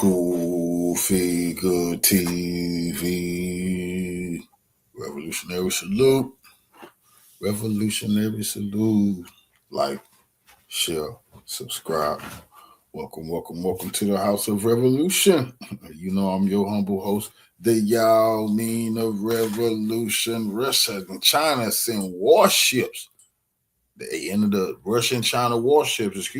School Figure TV. Revolutionary salute. Revolutionary salute. Like, share, subscribe. Welcome to the House of Revolution. You know I'm your humble host, the Yao Mean of Revolution. Russia and China send warships. They entered the Russian-China warships,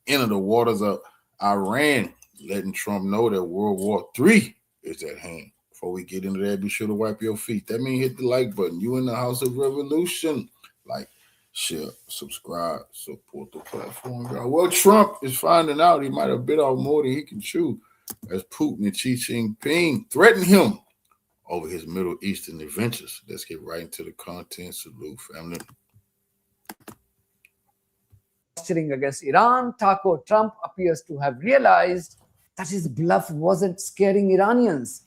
enter the waters of Iran, letting Trump know that World War III is at hand. Before we get into that, be sure to wipe your feet. That means hit the like button. You in the House of Revolution. Like, share, subscribe, support the platform. Well, Trump is finding out he might have bit off more than he can chew as Putin and Xi Jinping threaten him over his Middle Eastern adventures. Let's get right into the content. Salute, family. Posturing against Iran, Taco Trump appears to have realized that his bluff wasn't scaring Iranians.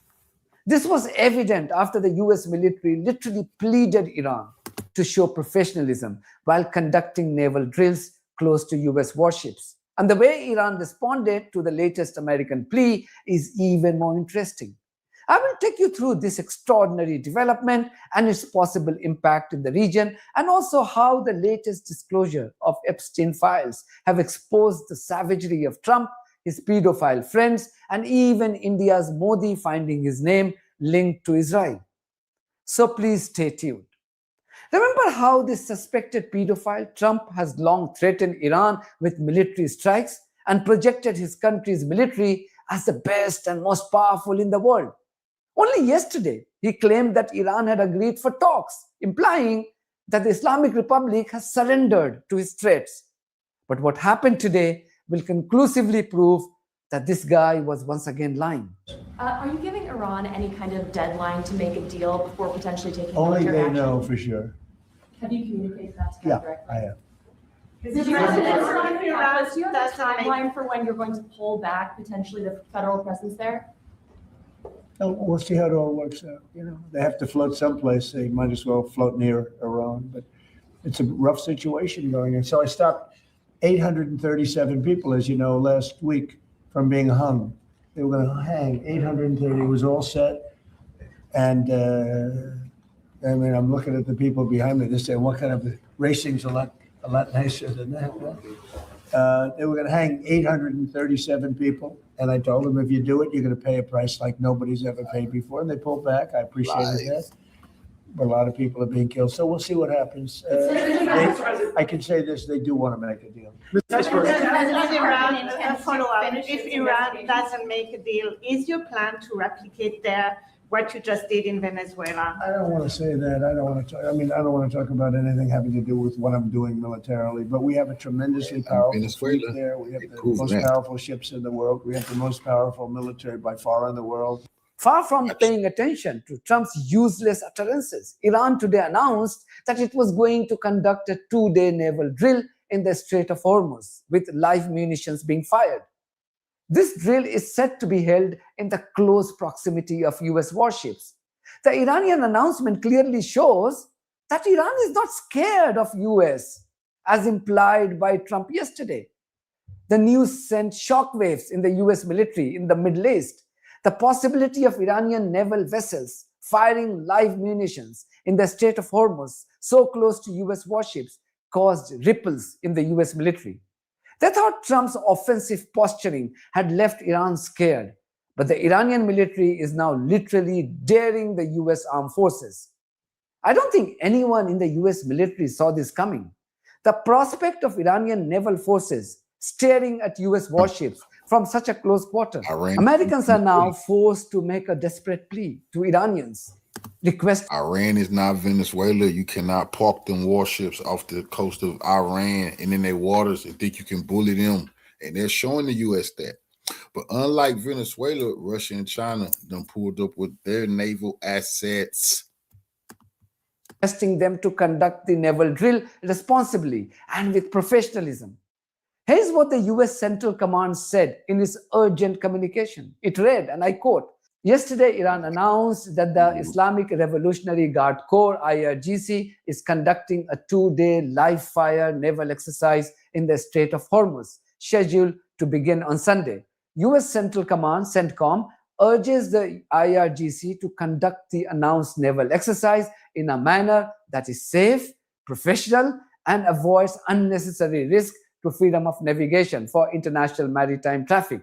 This was evident after the US military literally pleaded Iran to show professionalism while conducting naval drills close to US warships. And the way Iran responded to the latest American plea is even more interesting. I will take you through this extraordinary development and its possible impact in the region, and also how the latest disclosure of Epstein files have exposed the savagery of Trump, his pedophile friends, and even India's Modi finding his name linked to Israel. So please stay tuned. Remember how this suspected pedophile Trump has long threatened Iran with military strikes and projected his country's military as the best and most powerful in the world. Only yesterday, he claimed that Iran had agreed for talks, implying that the Islamic Republic has surrendered to his threats. But what happened today will conclusively prove that this guy was once again lying. Are you giving Iran any kind of deadline to make a deal before potentially taking Only military they action? know for sure. Have you communicated that to them Yeah, directly? I have. Do you have a timeline for when you're going to pull back potentially the federal presence there? No, we'll see how it all works out. You know, they have to float someplace. They might as well float near Iran. But it's a rough situation going on. So I stopped 837 people, as you know, last week from being hung. They were going to hang 830. It was all set. And I mean, I'm looking at the people behind me. They say, what kind of racing's a lot nicer than that? They were going to hang 837 people. And I told them, if you do it, you're going to pay a price like nobody's ever paid before. And they pulled back. I appreciated that. But a lot of people are being killed. So we'll see what happens. I can say this, they do want to make a deal. Iran, follow-up. If Iran doesn't make a deal, is your plan to replicate there what you just did in Venezuela? I don't want to say that. I don't want to talk. I mean, I don't want to talk about anything having to do with what I'm doing militarily. But we have a tremendously powerful fleet there. We have the most powerful ships in the world. We have the most powerful military by far in the world. Far from paying attention to Trump's useless utterances, Iran today announced that it was going to conduct a 2-day naval drill in the Strait of Hormuz, with live munitions being fired. This drill is said to be held in the close proximity of US warships. The Iranian announcement clearly shows that Iran is not scared of US, as implied by Trump yesterday. The news sent shockwaves in the US military in the Middle East. The possibility of Iranian naval vessels firing live munitions in the Strait of Hormuz so close to US warships caused ripples in the US military. They thought Trump's offensive posturing had left Iran scared, but the Iranian military is now literally daring the US armed forces. I don't think anyone in the US military saw this coming. The prospect of Iranian naval forces staring at US warships from such a close quarter. Americans are now forced to make a desperate plea to Iranians. Iran is not Venezuela. You cannot park them warships off the coast of Iran and in their waters and think you can bully them. And they're showing the U.S. that. But unlike Venezuela, Russia and China done pulled up with their naval assets. Requesting them to conduct the naval drill responsibly and with professionalism. Here's what the US Central Command said in its urgent communication. It read, and I quote, "Yesterday, Iran announced that the Islamic Revolutionary Guard Corps, IRGC, is conducting a 2-day live-fire naval exercise in the Strait of Hormuz, scheduled to begin on Sunday. US Central Command, CENTCOM, urges the IRGC to conduct the announced naval exercise in a manner that is safe, professional, and avoids unnecessary risk to freedom of navigation for international maritime traffic.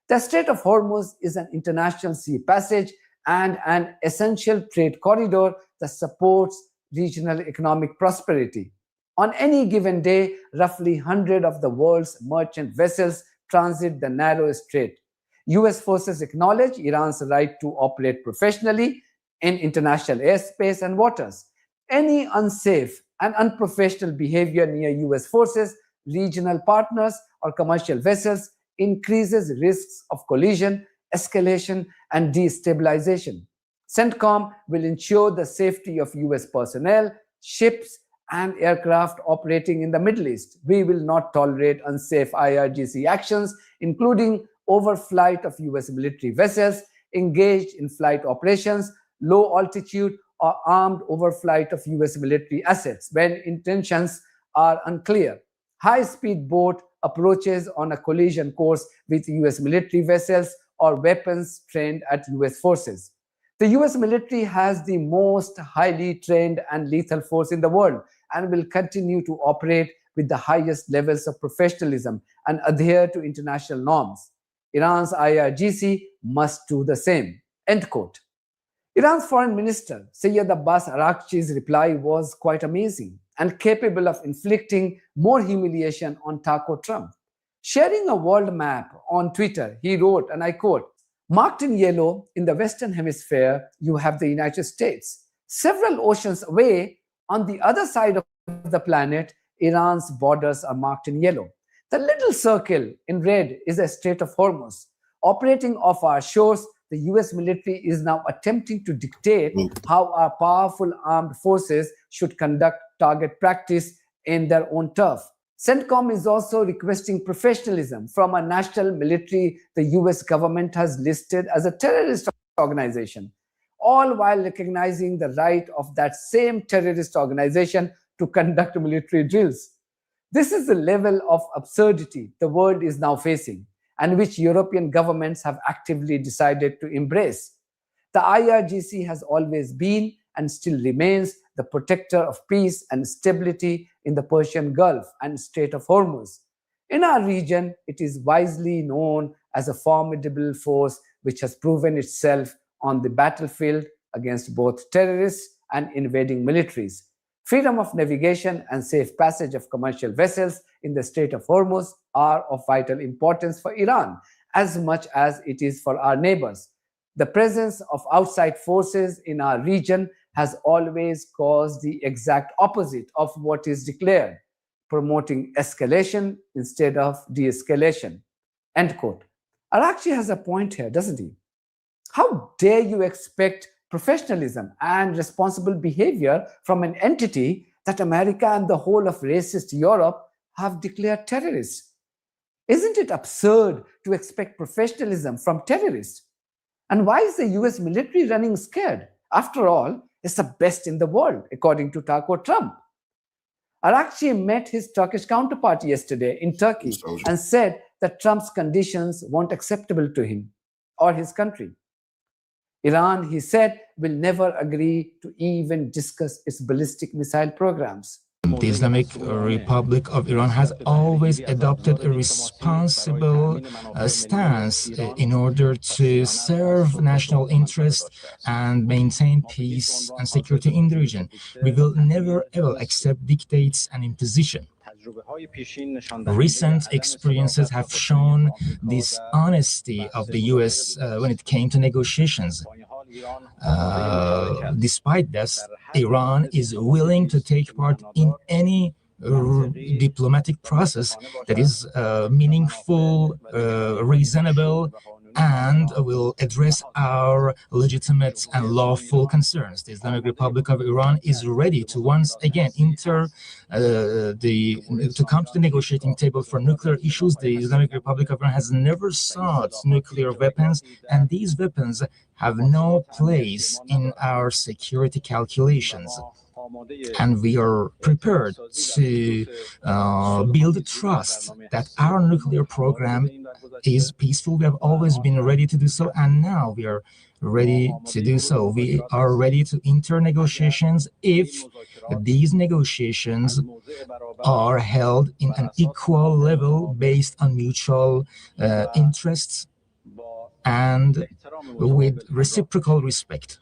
The Strait of Hormuz is an international sea passage and an essential trade corridor that supports regional economic prosperity. On any given day, roughly 100 of the world's merchant vessels transit the narrow strait. US forces acknowledge Iran's right to operate professionally in international airspace and waters. Any unsafe and unprofessional behavior near US forces, regional partners, or commercial vessels increases risks of collision, escalation, and destabilization. CENTCOM will ensure the safety of US personnel, ships, and aircraft operating in the Middle East. We will not tolerate unsafe IRGC actions, including overflight of US military vessels engaged in flight operations, low altitude, or armed overflight of US military assets when intentions are unclear. High-speed boat approaches on a collision course with US military vessels or weapons trained at US forces. The US military has the most highly trained and lethal force in the world and will continue to operate with the highest levels of professionalism and adhere to international norms. Iran's IRGC must do the same. End quote. Iran's foreign minister, Sayyid Abbas Araghchi's reply was quite amazing and capable of inflicting more humiliation on Taco Trump. Sharing a world map on Twitter, he wrote, and I quote, "Marked in yellow in the Western Hemisphere, you have the United States. Several oceans away, on the other side of the planet, Iran's borders are marked in yellow. The little circle in red is the Strait of Hormuz. Operating off our shores, the US military is now attempting to dictate how our powerful armed forces should conduct target practice in their own turf. CENTCOM is also requesting professionalism from a national military the US government has listed as a terrorist organization, all while recognizing the right of that same terrorist organization to conduct military drills. This is the level of absurdity the world is now facing, and which European governments have actively decided to embrace. The IRGC has always been and still remains the protector of peace and stability in the Persian Gulf and Strait of Hormuz. In our region, it is wisely known as a formidable force which has proven itself on the battlefield against both terrorists and invading militaries. Freedom of navigation and safe passage of commercial vessels in the Strait of Hormuz are of vital importance for Iran, as much as it is for our neighbors. The presence of outside forces in our region has always caused the exact opposite of what is declared, promoting escalation instead of de-escalation." End quote. Araghchi has a point here, doesn't he? How dare you expect professionalism and responsible behavior from an entity that America and the whole of racist Europe have declared terrorists? Isn't it absurd to expect professionalism from terrorists? And why is the US military running scared? After all, it's the best in the world, according to Taco Trump. Araghchi met his Turkish counterpart yesterday in Turkey and said that Trump's conditions weren't acceptable to him or his country. Iran, he said, will never agree to even discuss its ballistic missile programs. The Islamic Republic of Iran has always adopted a responsible stance in order to serve national interest and maintain peace and security in the region. We will never ever accept dictates and imposition. Recent experiences have shown this honesty of the US when it came to negotiations. Despite this, Iran is willing to take part in any diplomatic process that is meaningful, reasonable, and will address our legitimate and lawful concerns. The Islamic Republic of Iran is ready to once again to come to the negotiating table for nuclear issues. The Islamic Republic of Iran has never sought nuclear weapons, and these weapons have no place in our security calculations. And we are prepared to build trust that our nuclear program is peaceful. We have always been ready to do so, and now we are ready to do so. We are ready to enter negotiations if these negotiations are held in an equal level based on mutual interests and with reciprocal respect.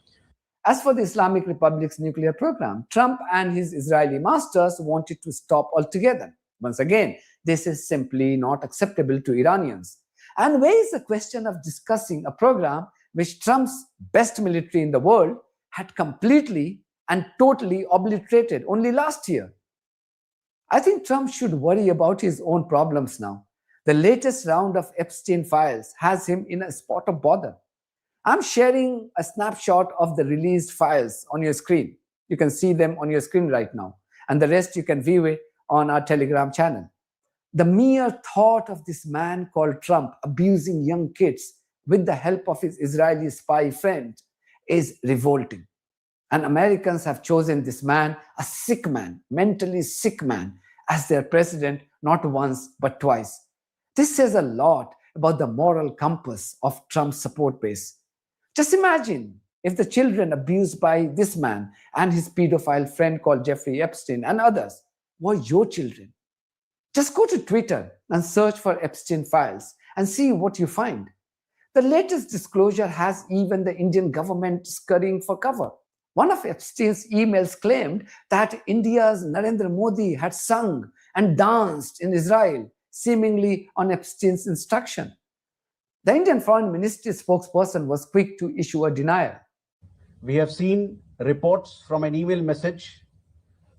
As for the Islamic Republic's nuclear program, Trump and his Israeli masters wanted to stop altogether. Once again, this is simply not acceptable to Iranians. And where is the question of discussing a program which Trump's best military in the world had completely and totally obliterated only last year? I think Trump should worry about his own problems now. The latest round of Epstein files has him in a spot of bother. I'm sharing a snapshot of the released files on your screen. You can see them on your screen right now. And the rest you can view it on our Telegram channel. The mere thought of this man called Trump abusing young kids with the help of his Israeli spy friend is revolting. And Americans have chosen this man, a sick man, mentally sick man, as their president not once but twice. This says a lot about the moral compass of Trump's support base. Just imagine if the children abused by this man and his pedophile friend called Jeffrey Epstein and others were your children. Just go to Twitter and search for Epstein files and see what you find. The latest disclosure has even the Indian government scurrying for cover. One of Epstein's emails claimed that India's Narendra Modi had sung and danced in Israel, seemingly on Epstein's instruction. The Indian Foreign Ministry spokesperson was quick to issue a denial. We have seen reports from an email message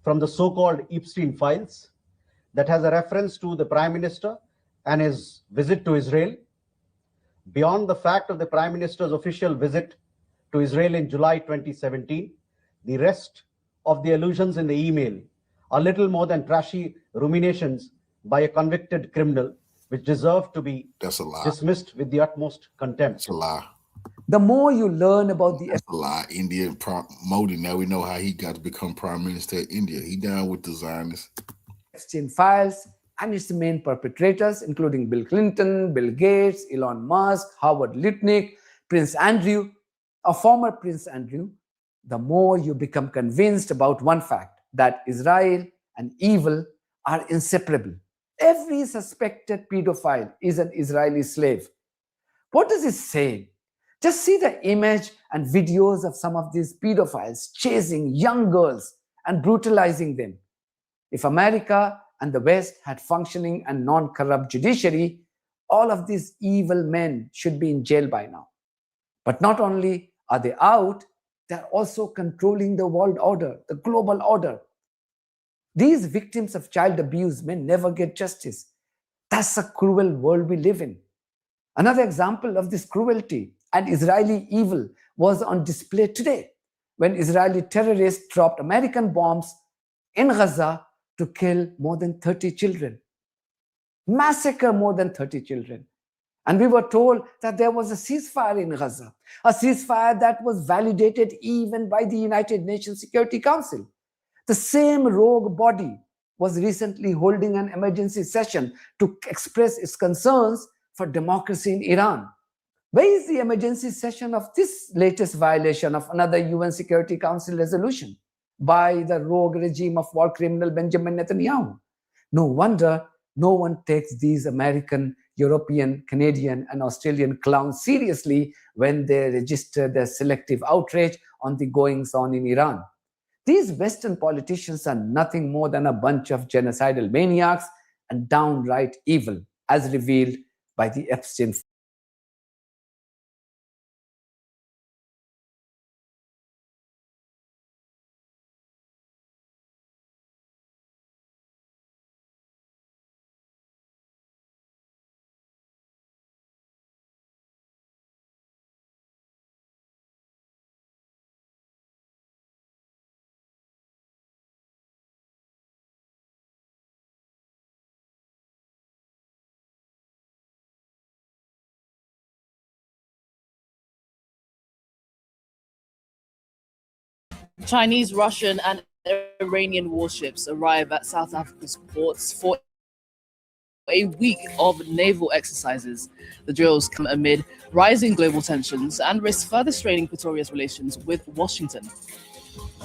from the so-called Epstein files that has a reference to the Prime Minister and his visit to Israel. Beyond the fact of the Prime Minister's official visit to Israel in July 2017, the rest of the allusions in the email are little more than trashy ruminations by a convicted criminal, which deserve to be dismissed with the utmost contempt. That's a lie. The more you learn about the That's a lie. Indian Modi, now we know how he got to become Prime Minister of India. He down with the Zionists. Epstein files and its main perpetrators, including Bill Clinton, Bill Gates, Elon Musk, Howard Lutnick, Prince Andrew, a former Prince Andrew, the more you become convinced about one fact, that Israel and evil are inseparable. Every suspected pedophile is an Israeli slave. What does it say? Just see the image and videos of some of these pedophiles chasing young girls and brutalizing them. If America and the West had functioning and non-corrupt judiciary, all of these evil men should be in jail by now. But not only are they out, they're also controlling the world order, the global order. These victims of child abuse may never get justice. That's a cruel world we live in. Another example of this cruelty and Israeli evil was on display today when Israeli terrorists dropped American bombs in Gaza to kill more than 30 children. Massacre more than 30 children. And we were told that there was a ceasefire in Gaza, a ceasefire that was validated even by the United Nations Security Council. The same rogue body was recently holding an emergency session to express its concerns for democracy in Iran. Where is the emergency session of this latest violation of another UN Security Council resolution by the rogue regime of war criminal Benjamin Netanyahu? No wonder no one takes these American, European, Canadian, and Australian clowns seriously when they register their selective outrage on the goings-on in Iran. These Western politicians are nothing more than a bunch of genocidal maniacs and downright evil, as revealed by the Epstein. Chinese, Russian, and Iranian warships arrive at South Africa's ports for a week of naval exercises. The drills come amid rising global tensions and risk further straining Pretoria's relations with Washington.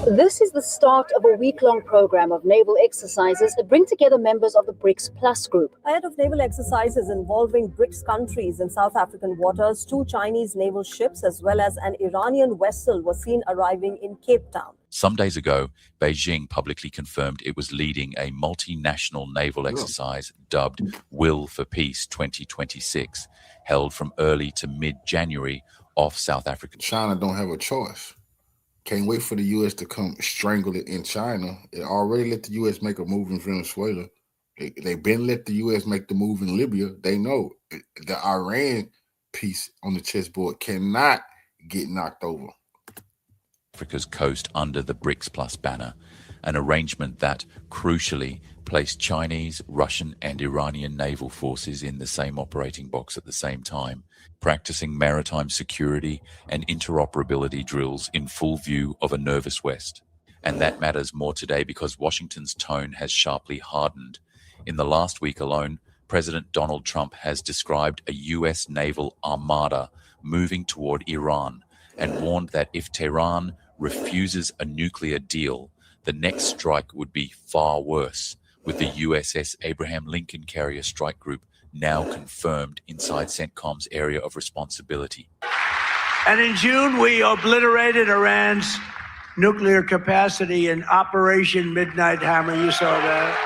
This is the start of a week-long program of naval exercises that bring together members of the BRICS Plus group. Ahead of naval exercises involving BRICS countries in South African waters, 2 Chinese naval ships as well as an Iranian vessel were seen arriving in Cape Town. Some days ago, Beijing publicly confirmed it was leading a multinational naval exercise dubbed Will for Peace 2026, held from early to mid-January off South Africa. China don't have a choice. Can't wait for the U.S. to come strangle it in China. It already let the U.S. make a move in Venezuela. They've been let the U.S. make the move in Libya. They know the Iran piece on the chessboard cannot get knocked over. Africa's coast under the BRICS Plus banner, an arrangement that, crucially, placed Chinese, Russian and Iranian naval forces in the same operating box at the same time, practicing maritime security and interoperability drills in full view of a nervous West. And that matters more today because Washington's tone has sharply hardened. In the last week alone, President Donald Trump has described a U.S. naval armada moving toward Iran and warned that if Tehran refuses a nuclear deal, the next strike would be far worse, with the USS Abraham Lincoln Carrier Strike Group now confirmed inside CENTCOM's area of responsibility. And in June, we obliterated Iran's nuclear capacity in Operation Midnight Hammer. You saw that.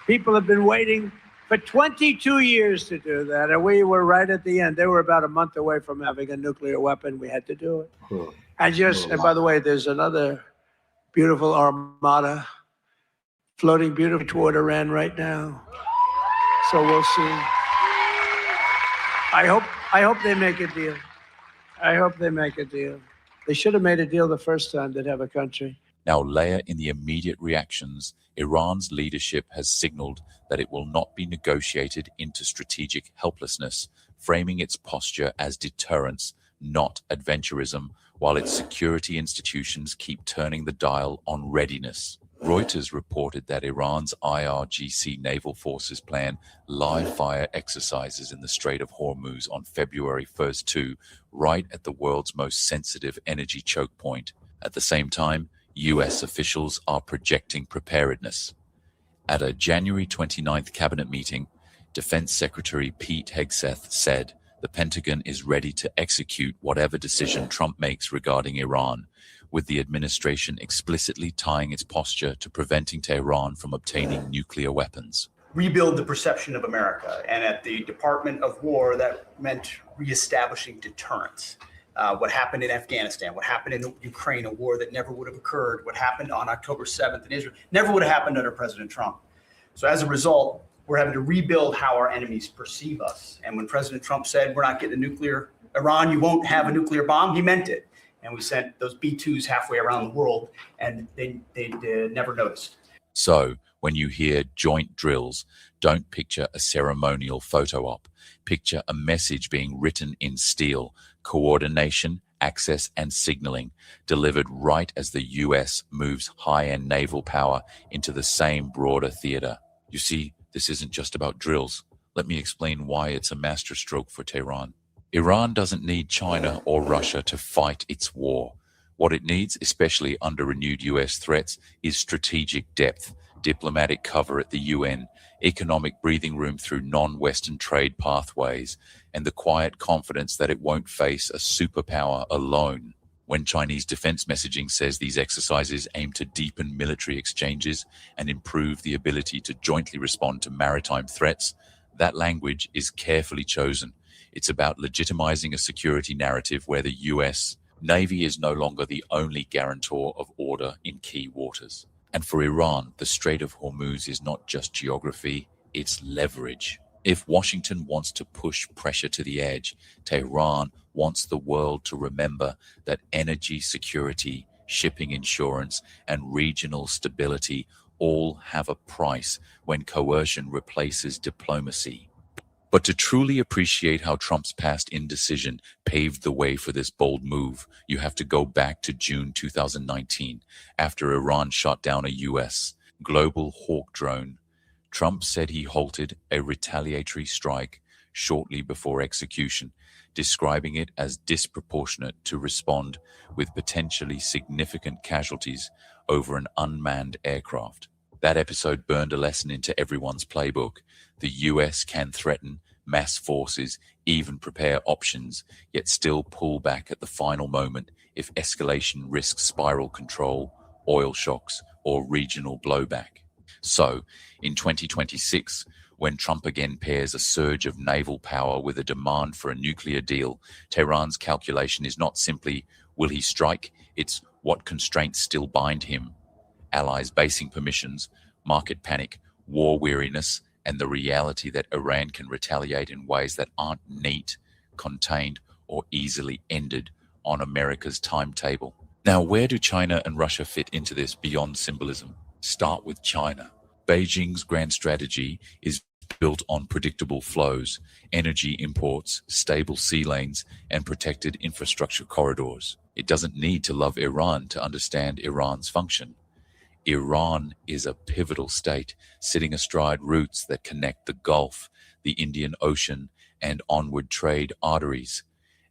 People have been waiting for 22 years to do that, and we were right at the end. They were about a month away from having a nuclear weapon. We had to do it. And by the way, there's another beautiful armada floating beautifully toward Iran right now. So we'll see. I hope they make a deal. I hope they make a deal. They should have made a deal the first time they'd have a country. Now, layer in the immediate reactions, Iran's leadership has signaled that it will not be negotiated into strategic helplessness, framing its posture as deterrence, not adventurism, while its security institutions keep turning the dial on readiness. Reuters reported that Iran's IRGC naval forces plan live-fire exercises in the Strait of Hormuz on February 1st too, right at the world's most sensitive energy choke point. At the same time, U.S. officials are projecting preparedness. At a January 29th cabinet meeting, Defense Secretary Pete Hegseth said the Pentagon is ready to execute whatever decision Trump makes regarding Iran, with the administration explicitly tying its posture to preventing Tehran from obtaining nuclear weapons. Rebuild the perception of America, and at the Department of War, that meant reestablishing deterrence. What happened in Afghanistan, what happened in Ukraine, a war that never would have occurred, what happened on October 7th in Israel, never would have happened under President Trump. So as a result, we're having to rebuild how our enemies perceive us. And when President Trump said, we're not getting a nuclear, Iran, you won't have a nuclear bomb, he meant it. And we sent those B-2s halfway around the world, and they never noticed. So when you hear joint drills, don't picture a ceremonial photo op. Picture a message being written in steel, coordination, access, and signaling, delivered right as the U.S. moves high-end naval power into the same broader theater. You see, this isn't just about drills. Let me explain why it's a masterstroke for Tehran. Iran doesn't need China or Russia to fight its war. What it needs, especially under renewed U.S. threats, is strategic depth, diplomatic cover at the UN, economic breathing room through non-Western trade pathways, and the quiet confidence that it won't face a superpower alone. When Chinese defense messaging says these exercises aim to deepen military exchanges and improve the ability to jointly respond to maritime threats, that language is carefully chosen. It's about legitimizing a security narrative where the U.S. Navy is no longer the only guarantor of order in key waters. And for Iran, the Strait of Hormuz is not just geography, it's leverage. If Washington wants to push pressure to the edge, Tehran wants the world to remember that energy security, shipping insurance, and regional stability all have a price when coercion replaces diplomacy. But to truly appreciate how Trump's past indecision paved the way for this bold move, you have to go back to June 2019, after Iran shot down a U.S. Global Hawk drone. Trump said he halted a retaliatory strike shortly before execution, describing it as disproportionate to respond with potentially significant casualties over an unmanned aircraft. That episode burned a lesson into everyone's playbook. The US can threaten, mass forces, even prepare options, yet still pull back at the final moment if escalation risks spiral control, oil shocks, or regional blowback. So, in 2026, when Trump again pairs a surge of naval power with a demand for a nuclear deal, Tehran's calculation is not simply, will he strike? It's what constraints still bind him. Allies basing permissions, market panic, war weariness, and the reality that Iran can retaliate in ways that aren't neat, contained, or easily ended on America's timetable. Now, where do China and Russia fit into this beyond symbolism? Start with China. Beijing's grand strategy is built on predictable flows, energy imports, stable sea lanes, and protected infrastructure corridors. It doesn't need to love Iran to understand Iran's function. Iran is a pivotal state, sitting astride routes that connect the Gulf, the Indian Ocean, and onward trade arteries.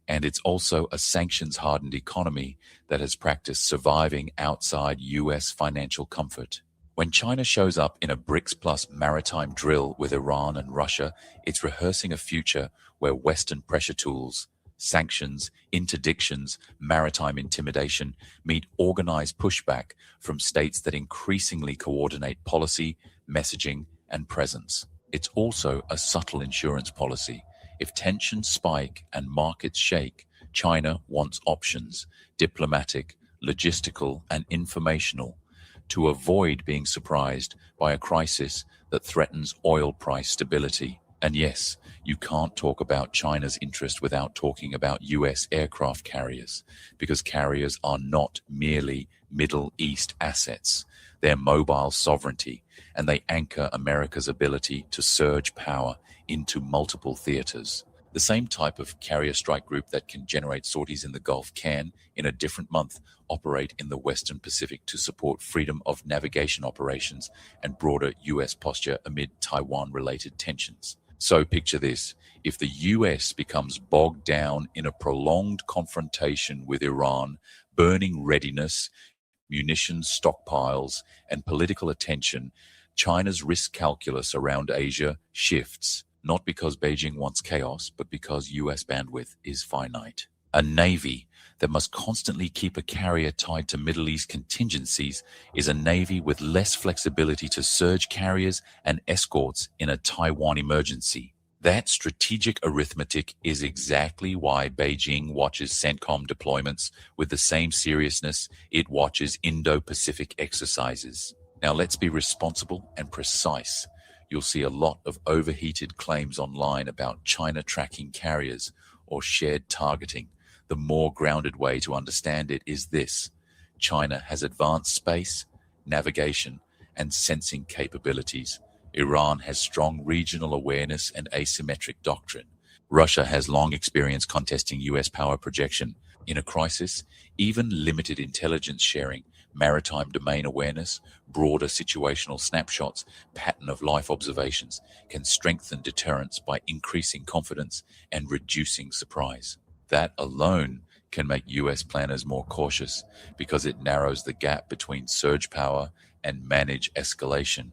And it's also a sanctions-hardened economy that has practiced surviving outside U.S. financial comfort. When China shows up in a BRICS plus maritime drill with Iran and Russia, it's rehearsing a future where Western pressure tools, sanctions, interdictions, maritime intimidation meet organized pushback from states that increasingly coordinate policy, messaging, and presence. It's also a subtle insurance policy. If tensions spike and markets shake, China wants options, diplomatic, logistical, and informational, to avoid being surprised by a crisis that threatens oil price stability. And yes, you can't talk about China's interest without talking about US aircraft carriers, because carriers are not merely Middle East assets. They're mobile sovereignty, and they anchor America's ability to surge power into multiple theaters. The same type of carrier strike group that can generate sorties in the Gulf can, in a different month, operate in the Western Pacific to support freedom of navigation operations and broader US posture amid Taiwan-related tensions. So picture this: if the US becomes bogged down in a prolonged confrontation with Iran, burning readiness, munitions stockpiles, and political attention, China's risk calculus around Asia shifts, not because Beijing wants chaos, but because US bandwidth is finite. A navy that must constantly keep a carrier tied to Middle East contingencies is a navy with less flexibility to surge carriers and escorts in a Taiwan emergency. That strategic arithmetic is exactly why Beijing watches CENTCOM deployments with the same seriousness it watches Indo-Pacific exercises. Now let's be responsible and precise. You'll see a lot of overheated claims online about China tracking carriers or shared targeting. The more grounded way to understand it is this: China has advanced space, navigation, and sensing capabilities. Iran has strong regional awareness and asymmetric doctrine. Russia has long experience contesting US power projection. In a crisis, even limited intelligence sharing, maritime domain awareness, broader situational snapshots, pattern of life observations can strengthen deterrence by increasing confidence and reducing surprise. That alone can make US planners more cautious because it narrows the gap between surge power and manage escalation.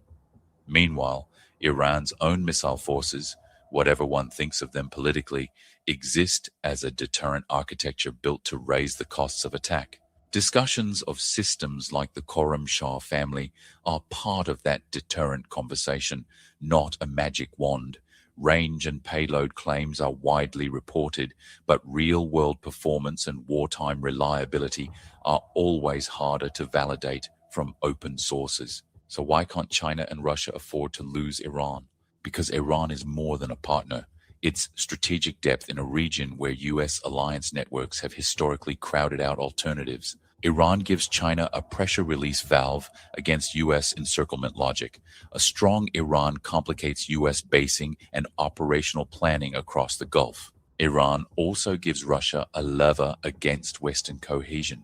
Meanwhile, Iran's own missile forces, whatever one thinks of them politically, exist as a deterrent architecture built to raise the costs of attack. Discussions of systems like the Khorramshahr family are part of that deterrent conversation, not a magic wand. Range and payload claims are widely reported, but real-world performance and wartime reliability are always harder to validate from open sources. So why can't China and Russia afford to lose Iran? Because Iran is more than a partner. It's strategic depth in a region where US alliance networks have historically crowded out alternatives. Iran gives China a pressure release valve against U.S. encirclement logic. A strong Iran complicates U.S. basing and operational planning across the Gulf. Iran also gives Russia a lever against Western cohesion.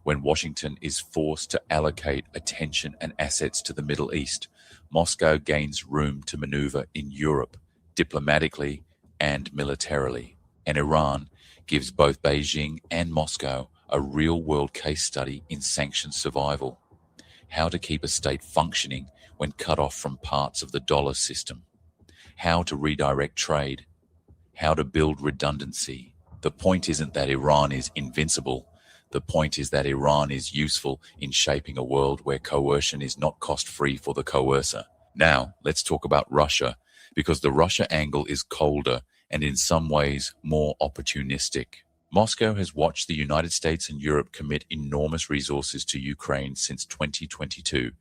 When Washington is forced to allocate attention and assets to the Middle East, Moscow gains room to maneuver in Europe, diplomatically and militarily. And Iran gives both Beijing and Moscow a real-world case study in sanctions survival. How to keep a state functioning when cut off from parts of the dollar system. How to redirect trade. How to build redundancy. The point isn't that Iran is invincible. The point is that Iran is useful in shaping a world where coercion is not cost-free for the coercer. Now, let's talk about Russia, because the Russia angle is colder and in some ways more opportunistic. Moscow has watched the United States and Europe commit enormous resources to Ukraine since 2022.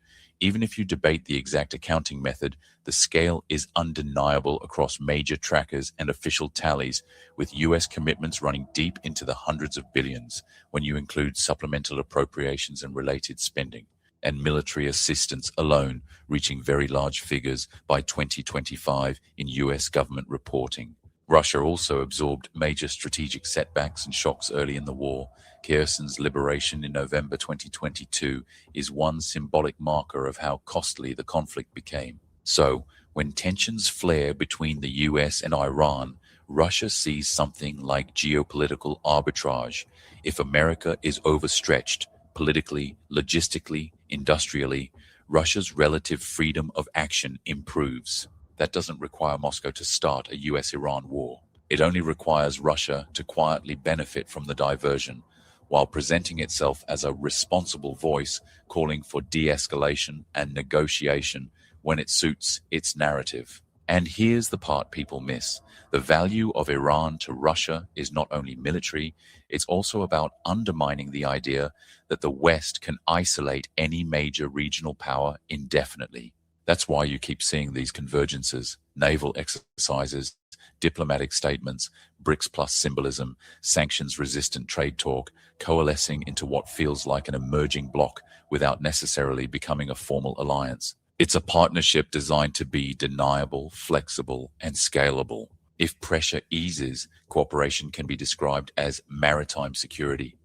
Even if you debate the exact accounting method, the scale is undeniable across major trackers and official tallies, with US commitments running deep into the hundreds of billions when you include supplemental appropriations and related spending, and military assistance alone reaching very large figures by 2025 in US government reporting. Russia also absorbed major strategic setbacks and shocks early in the war. Kherson's liberation in November 2022 is one symbolic marker of how costly the conflict became. So, when tensions flare between the US and Iran, Russia sees something like geopolitical arbitrage. If America is overstretched, politically, logistically, industrially, Russia's relative freedom of action improves. That doesn't require Moscow to start a US-Iran war. It only requires Russia to quietly benefit from the diversion, while presenting itself as a responsible voice calling for de-escalation and negotiation when it suits its narrative. And here's the part people miss. The value of Iran to Russia is not only military, it's also about undermining the idea that the West can isolate any major regional power indefinitely. That's why you keep seeing these convergences, naval exercises, diplomatic statements, BRICS plus symbolism, sanctions-resistant trade talk, coalescing into what feels like an emerging bloc without necessarily becoming a formal alliance. It's a partnership designed to be deniable, flexible, and scalable. If pressure eases, cooperation can be described as maritime security.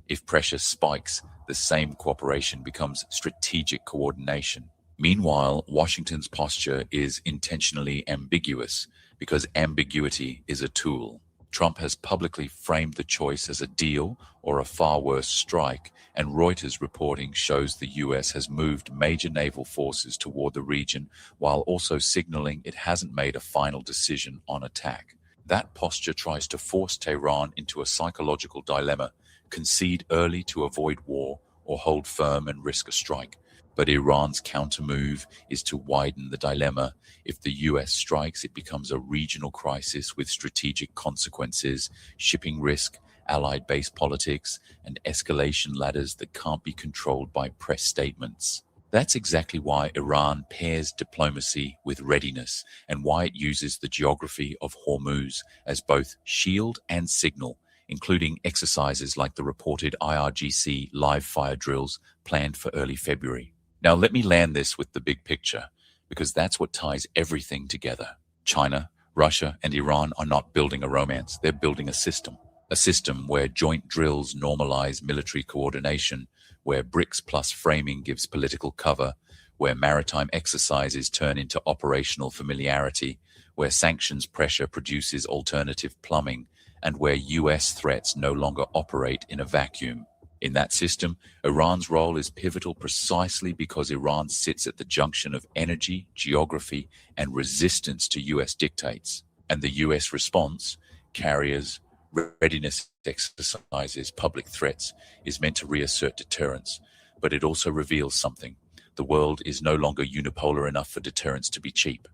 If pressure spikes, the same cooperation becomes strategic coordination. Meanwhile, Washington's posture is intentionally ambiguous because ambiguity is a tool. Trump has publicly framed the choice as a deal or a far worse strike, and Reuters reporting shows the US has moved major naval forces toward the region while also signaling it hasn't made a final decision on attack. That posture tries to force Tehran into a psychological dilemma: concede early to avoid war or hold firm and risk a strike. But Iran's countermove is to widen the dilemma. If the US strikes, it becomes a regional crisis with strategic consequences, shipping risk, allied base politics, and escalation ladders that can't be controlled by press statements. That's exactly why Iran pairs diplomacy with readiness, and why it uses the geography of Hormuz as both shield and signal, including exercises like the reported IRGC live fire drills planned for early February. Now let me land this with the big picture, because that's what ties everything together. China, Russia, and Iran are not building a romance, they're building a system where joint drills normalize military coordination, where BRICS plus framing gives political cover, where maritime exercises turn into operational familiarity, where sanctions pressure produces alternative plumbing, and where US threats no longer operate in a vacuum. In that system, Iran's role is pivotal precisely because Iran sits at the junction of energy, geography, and resistance to US dictates. And the US response, carriers, readiness exercises, public threats, is meant to reassert deterrence. But it also reveals something. The world is no longer unipolar enough for deterrence to be cheap.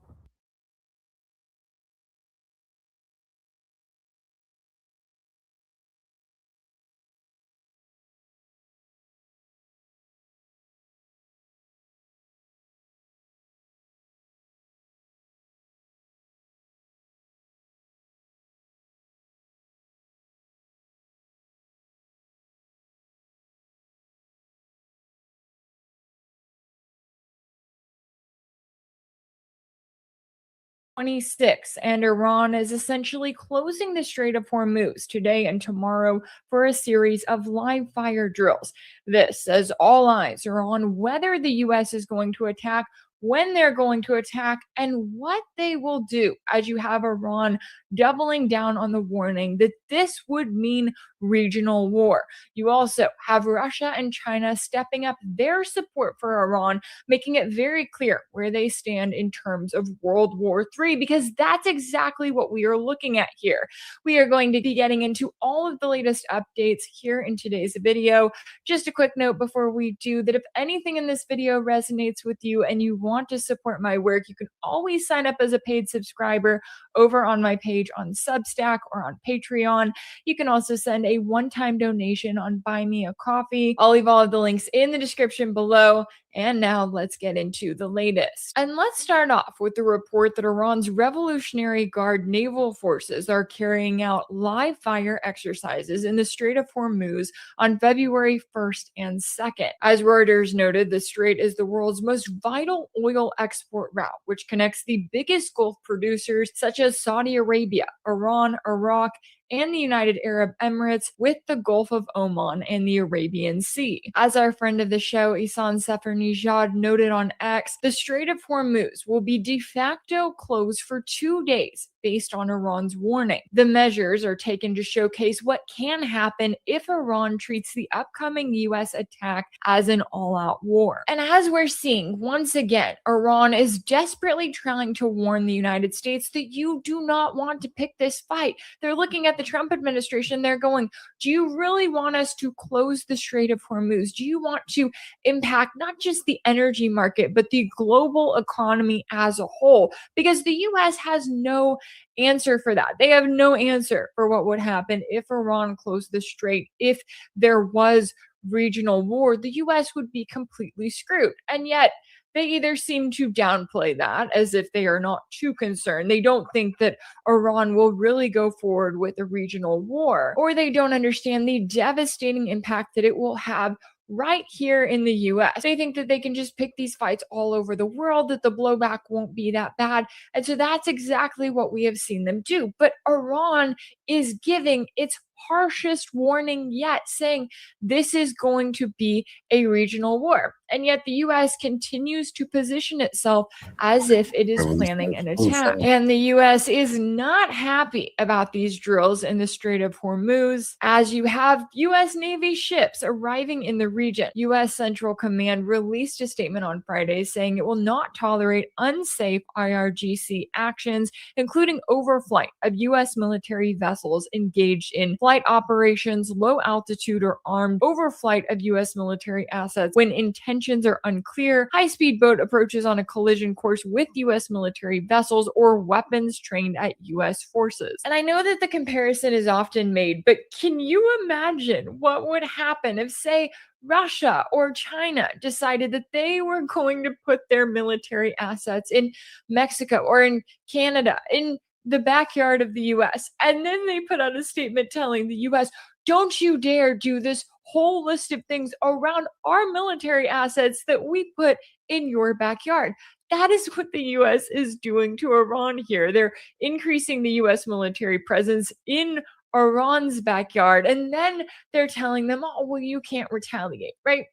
26, and Iran is essentially closing the Strait of Hormuz today and tomorrow for a series of live fire drills. This, as all eyes are on whether the U.S. is going to attack, when they're going to attack, and what they will do, as you have Iran doubling down on the warning that this would mean regional war. You also have Russia and China stepping up their support for Iran, making it very clear where they stand in terms of World War III, because that's exactly what we are looking at here. We are going to be getting into all of the latest updates here in today's video. Just a quick note before we do that if anything in this video resonates with you and you want to support my work, you can always sign up as a paid subscriber over on my page on Substack or on Patreon. You can also send a one-time donation on Buy Me a Coffee. I'll leave all of the links in the description below. And now let's get into the latest. And let's start off with the report that Iran's Revolutionary Guard naval forces are carrying out live fire exercises in the Strait of Hormuz on February 1st and 2nd. As Reuters noted, the strait is the world's most vital oil export route, which connects the biggest Gulf producers such as Saudi Arabia, Iran, Iraq, and the United Arab Emirates with the Gulf of Oman and the Arabian Sea. As our friend of the show, Ihsan Sefarnijad, noted on X, the Strait of Hormuz will be de facto closed for 2 days based on Iran's warning. The measures are taken to showcase what can happen if Iran treats the upcoming U.S. attack as an all-out war. And as we're seeing, once again, Iran is desperately trying to warn the United States that you do not want to pick this fight. They're looking at the Trump administration, they're going, do you really want us to close the Strait of Hormuz? Do you want to impact not just the energy market, but the global economy as a whole? Because the U.S. has no answer for that. They have no answer for what would happen if Iran closed the strait. If there was regional war, the U.S. would be completely screwed. And yet, they either seem to downplay that as if they are not too concerned. They don't think that Iran will really go forward with a regional war, or they don't understand the devastating impact that it will have right here in the US. They think that they can just pick these fights all over the world, that the blowback won't be that bad. And so that's exactly what we have seen them do. But Iran is giving its harshest warning yet, saying this is going to be a regional war. And yet the US continues to position itself as if it is planning an attack. And the US is not happy about these drills in the Strait of Hormuz, as you have US Navy ships arriving in the region. US Central Command released a statement on Friday saying it will not tolerate unsafe IRGC actions, including overflight of US military vessels engaged in flight operations, low altitude or armed overflight of US military assets when intentions are unclear, high-speed boat approaches on a collision course with US military vessels, or weapons trained at US forces. And I know that the comparison is often made, but can you imagine what would happen if, say, Russia or China decided that they were going to put their military assets in Mexico or in Canada, in the backyard of the US, and then they put out a statement telling the US, don't you dare do this whole list of things around our military assets that we put in your backyard. That is what the US is doing to Iran here. They're increasing the US military presence in Iran's backyard, and then they're telling them, oh, well, you can't retaliate, right?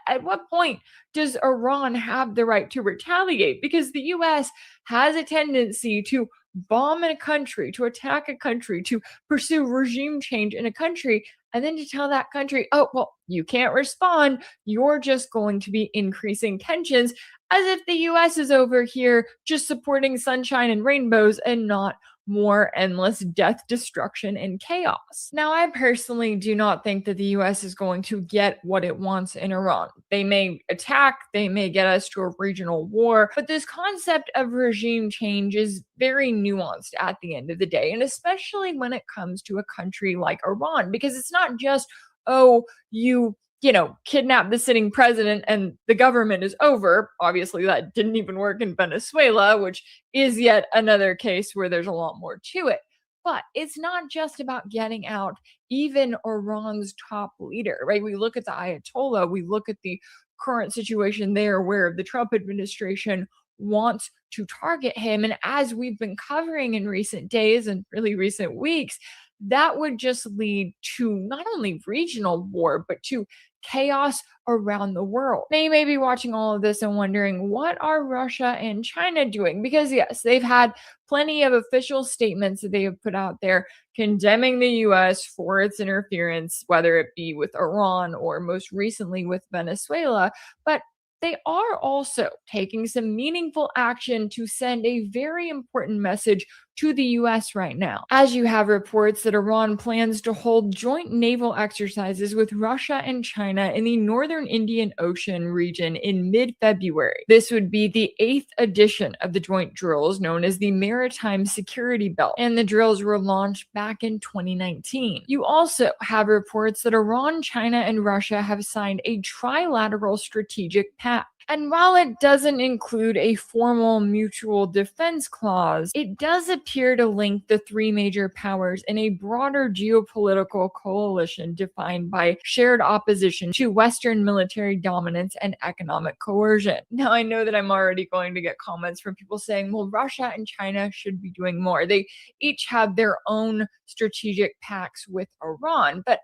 At what point does Iran have the right to retaliate? Because the US has a tendency to bomb in a country, to attack a country, to pursue regime change in a country, and then to tell that country, oh, well, you can't respond. You're just going to be increasing tensions, as if the US is over here just supporting sunshine and rainbows and not more endless death, destruction, and chaos. Now, I personally do not think that the US is going to get what it wants in Iran. They may attack, they may get us to a regional war, but this concept of regime change is very nuanced at the end of the day, and especially when it comes to a country like Iran, because it's not just, oh, you kidnap the sitting president and the government is over. Obviously, that didn't even work in Venezuela, which is yet another case where there's a lot more to it. But it's not just about getting out even Iran's top leader, right? We look at the Ayatollah, we look at the current situation there where the Trump administration wants to target him. And as we've been covering in recent days and really recent weeks, that would just lead to not only regional war, but to chaos around the world. Now, you may be watching all of this and wondering, what are Russia and China doing? Because yes, they've had plenty of official statements that they have put out there condemning the US for its interference, whether it be with Iran or most recently with Venezuela. But they are also taking some meaningful action to send a very important message to the US right now, as you have reports that Iran plans to hold joint naval exercises with Russia and China in the northern Indian Ocean region in mid-February. This would be the 8th edition of the joint drills, known as the Maritime Security Belt, and the drills were launched back in 2019. You also have reports that Iran, China, and Russia have signed a trilateral strategic pact. And while it doesn't include a formal mutual defense clause, it does appear to link the three major powers in a broader geopolitical coalition defined by shared opposition to Western military dominance and economic coercion. Now, I know that I'm already going to get comments from people saying, well, Russia and China should be doing more. They each have their own strategic pacts with Iran, but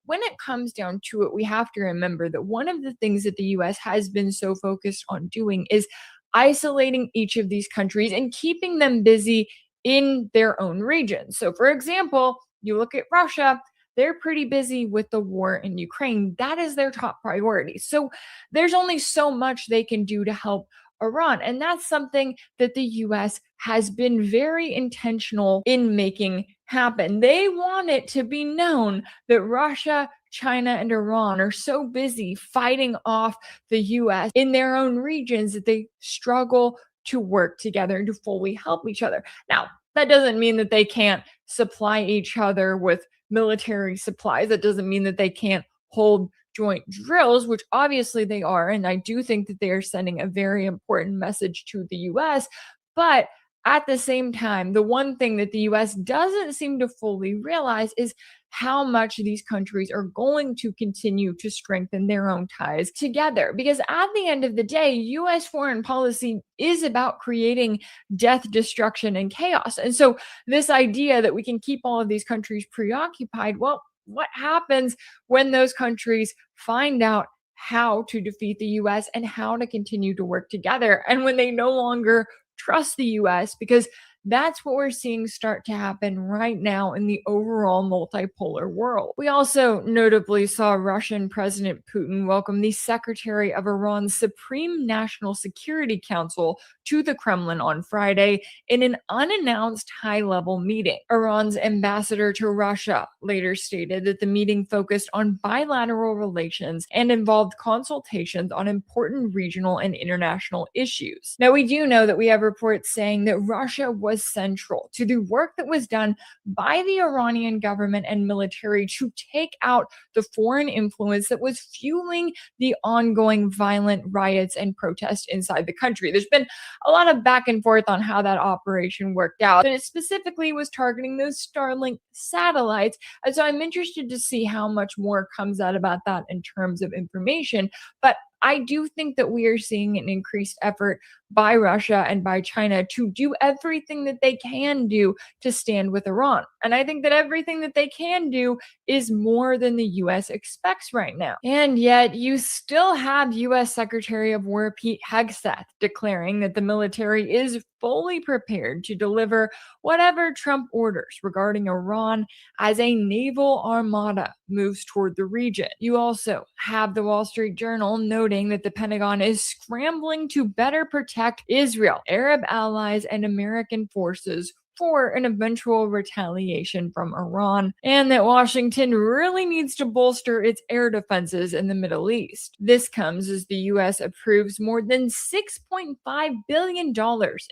when it comes down to it, we have to remember that one of the things that the US has been so focused on doing is isolating each of these countries and keeping them busy in their own region. So, for example, you look at Russia, they're pretty busy with the war in Ukraine. That is their top priority. So, there's only so much they can do to help Iran. And that's something that the US has been very intentional in making happen. They want it to be known that Russia, China, and Iran are so busy fighting off the US in their own regions that they struggle to work together and to fully help each other. Now, that doesn't mean that they can't supply each other with military supplies. That doesn't mean that they can't hold joint drills, which obviously they are. And I do think that they are sending a very important message to the US. But at the same time, the one thing that the US doesn't seem to fully realize is how much these countries are going to continue to strengthen their own ties together. Because at the end of the day, US foreign policy is about creating death, destruction, and chaos. And so this idea that we can keep all of these countries preoccupied, well, what happens when those countries find out how to defeat the US and how to continue to work together, and when they no longer trust the US? Because that's what we're seeing start to happen right now in the overall multipolar world. We also notably saw Russian President Putin welcome the Secretary of Iran's Supreme National Security Council to the Kremlin on Friday in an unannounced high-level meeting. Iran's ambassador to Russia later stated that the meeting focused on bilateral relations and involved consultations on important regional and international issues. Now, we do know that we have reports saying that Russia was central to the work that was done by the Iranian government and military to take out the foreign influence that was fueling the ongoing violent riots and protests inside the country. There's been a lot of back and forth on how that operation worked out, but it specifically was targeting those Starlink satellites. And so I'm interested to see how much more comes out about that in terms of information. But I do think that we are seeing an increased effort by Russia and by China to do everything that they can do to stand with Iran. And I think that everything that they can do is more than the US expects right now. And yet you still have US Secretary of War Pete Hegseth declaring that the military is fully prepared to deliver whatever Trump orders regarding Iran as a naval armada moves toward the region. You also have the Wall Street Journal noting that the Pentagon is scrambling to better protect Israel, Arab allies, and American forces for an eventual retaliation from Iran, and that Washington really needs to bolster its air defenses in the Middle East. This comes as the US approves more than $6.5 billion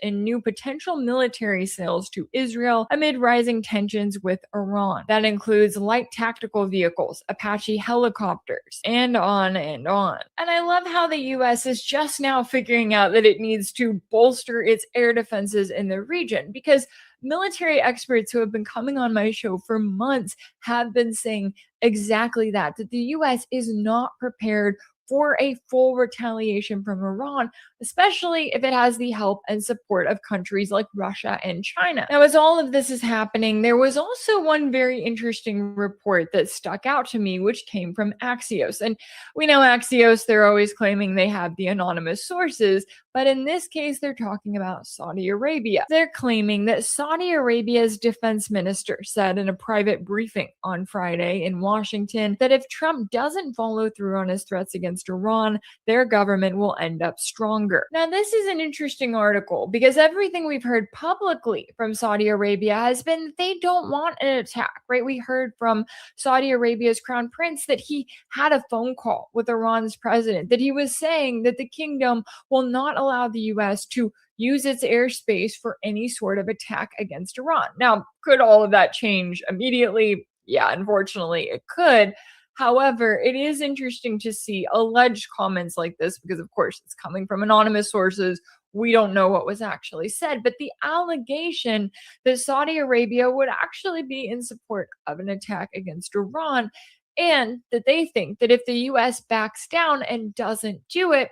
in new potential military sales to Israel amid rising tensions with Iran. That includes light tactical vehicles, Apache helicopters, and on and on. And I love how the US is just now figuring out that it needs to bolster its air defenses in the region, because military experts who have been coming on my show for months have been saying exactly that the US is not prepared for a full retaliation from Iran, especially if it has the help and support of countries like Russia and China. Now, as all of this is happening, there was also one very interesting report that stuck out to me, which came from Axios. And we know Axios, they're always claiming they have the anonymous sources, but in this case, they're talking about Saudi Arabia. They're claiming that Saudi Arabia's defense minister said in a private briefing on Friday in Washington that if Trump doesn't follow through on his threats against Iran, their government will end up stronger. Now, this is an interesting article because everything we've heard publicly from Saudi Arabia has been that they don't want an attack, right? We heard from Saudi Arabia's crown prince that he had a phone call with Iran's president, that he was saying that the kingdom will not allow the US to use its airspace for any sort of attack against Iran. Now, could all of that change immediately? Yeah, unfortunately, it could. However, it is interesting to see alleged comments like this because, of course, it's coming from anonymous sources. We don't know what was actually said, but the allegation that Saudi Arabia would actually be in support of an attack against Iran, and that they think that if the US backs down and doesn't do it,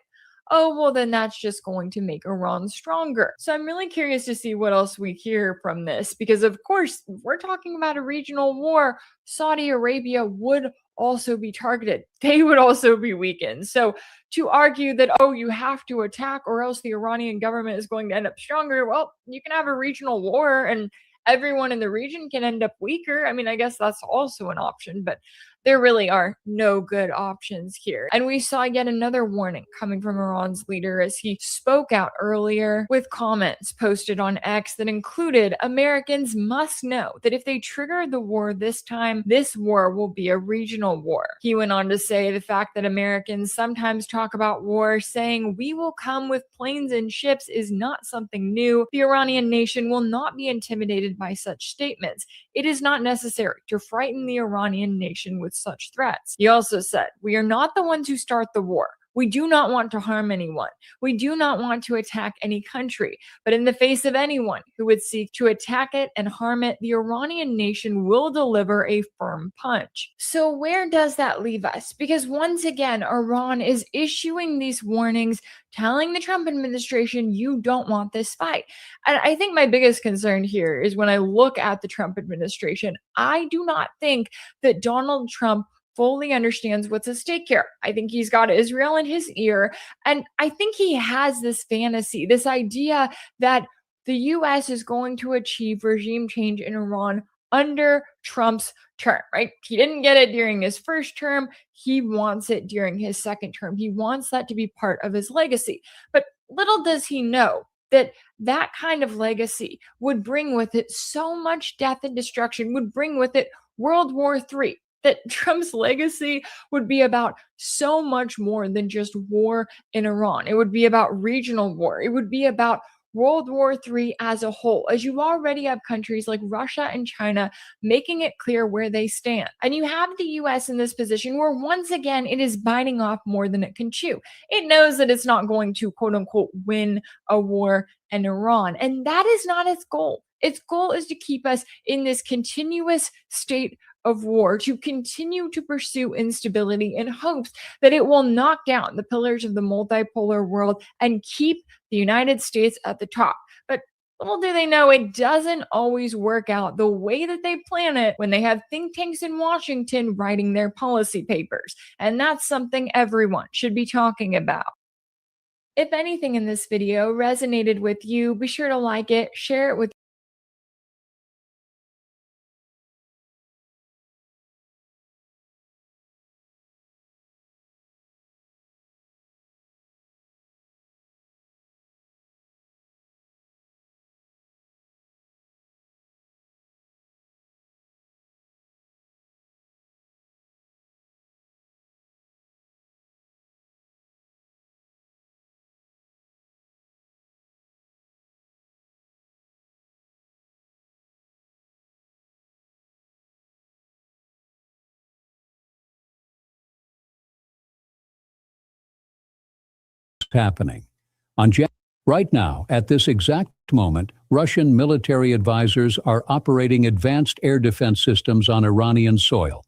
oh, well, then that's just going to make Iran stronger. So I'm really curious to see what else we hear from this, because of course, if we're talking about a regional war, Saudi Arabia would also be targeted. They would also be weakened. So to argue that, oh, you have to attack or else the Iranian government is going to end up stronger, well, you can have a regional war and everyone in the region can end up weaker. I mean, I guess that's also an option, but there really are no good options here. And we saw yet another warning coming from Iran's leader as he spoke out earlier with comments posted on X that included, Americans must know that if they trigger the war this time, this war will be a regional war. He went on to say the fact that Americans sometimes talk about war, saying we will come with planes and ships is not something new. The Iranian nation will not be intimidated by such statements. It is not necessary to frighten the Iranian nation with such threats. He also said, we are not the ones who start the war. We do not want to harm anyone. We do not want to attack any country. But in the face of anyone who would seek to attack it and harm it, the Iranian nation will deliver a firm punch. So where does that leave us? Because once again, Iran is issuing these warnings, telling the Trump administration, you don't want this fight. And I think my biggest concern here is when I look at the Trump administration, I do not think that Donald Trump fully understands what's at stake here. I think he's got Israel in his ear. And I think he has this fantasy, this idea that the US is going to achieve regime change in Iran under Trump's term, right? He didn't get it during his first term. He wants it during his second term. He wants that to be part of his legacy. But little does he know that that kind of legacy would bring with it so much death and destruction, would bring with it World War III. That Trump's legacy would be about so much more than just war in Iran. It would be about regional war. It would be about World War III as a whole, as you already have countries like Russia and China making it clear where they stand. And you have the US in this position where once again, it is biting off more than it can chew. It knows that it's not going to quote unquote win a war in Iran. And that is not its goal. Its goal is to keep us in this continuous state of war, to continue to pursue instability in hopes that it will knock down the pillars of the multipolar world and keep the United States at the top. But little do they know, it doesn't always work out the way that they plan it when they have think tanks in Washington writing their policy papers. And that's something everyone should be talking about. If anything in this video resonated with you, be sure to like it, share it with happening. Right now, at this exact moment, Russian military advisors are operating advanced air defense systems on Iranian soil.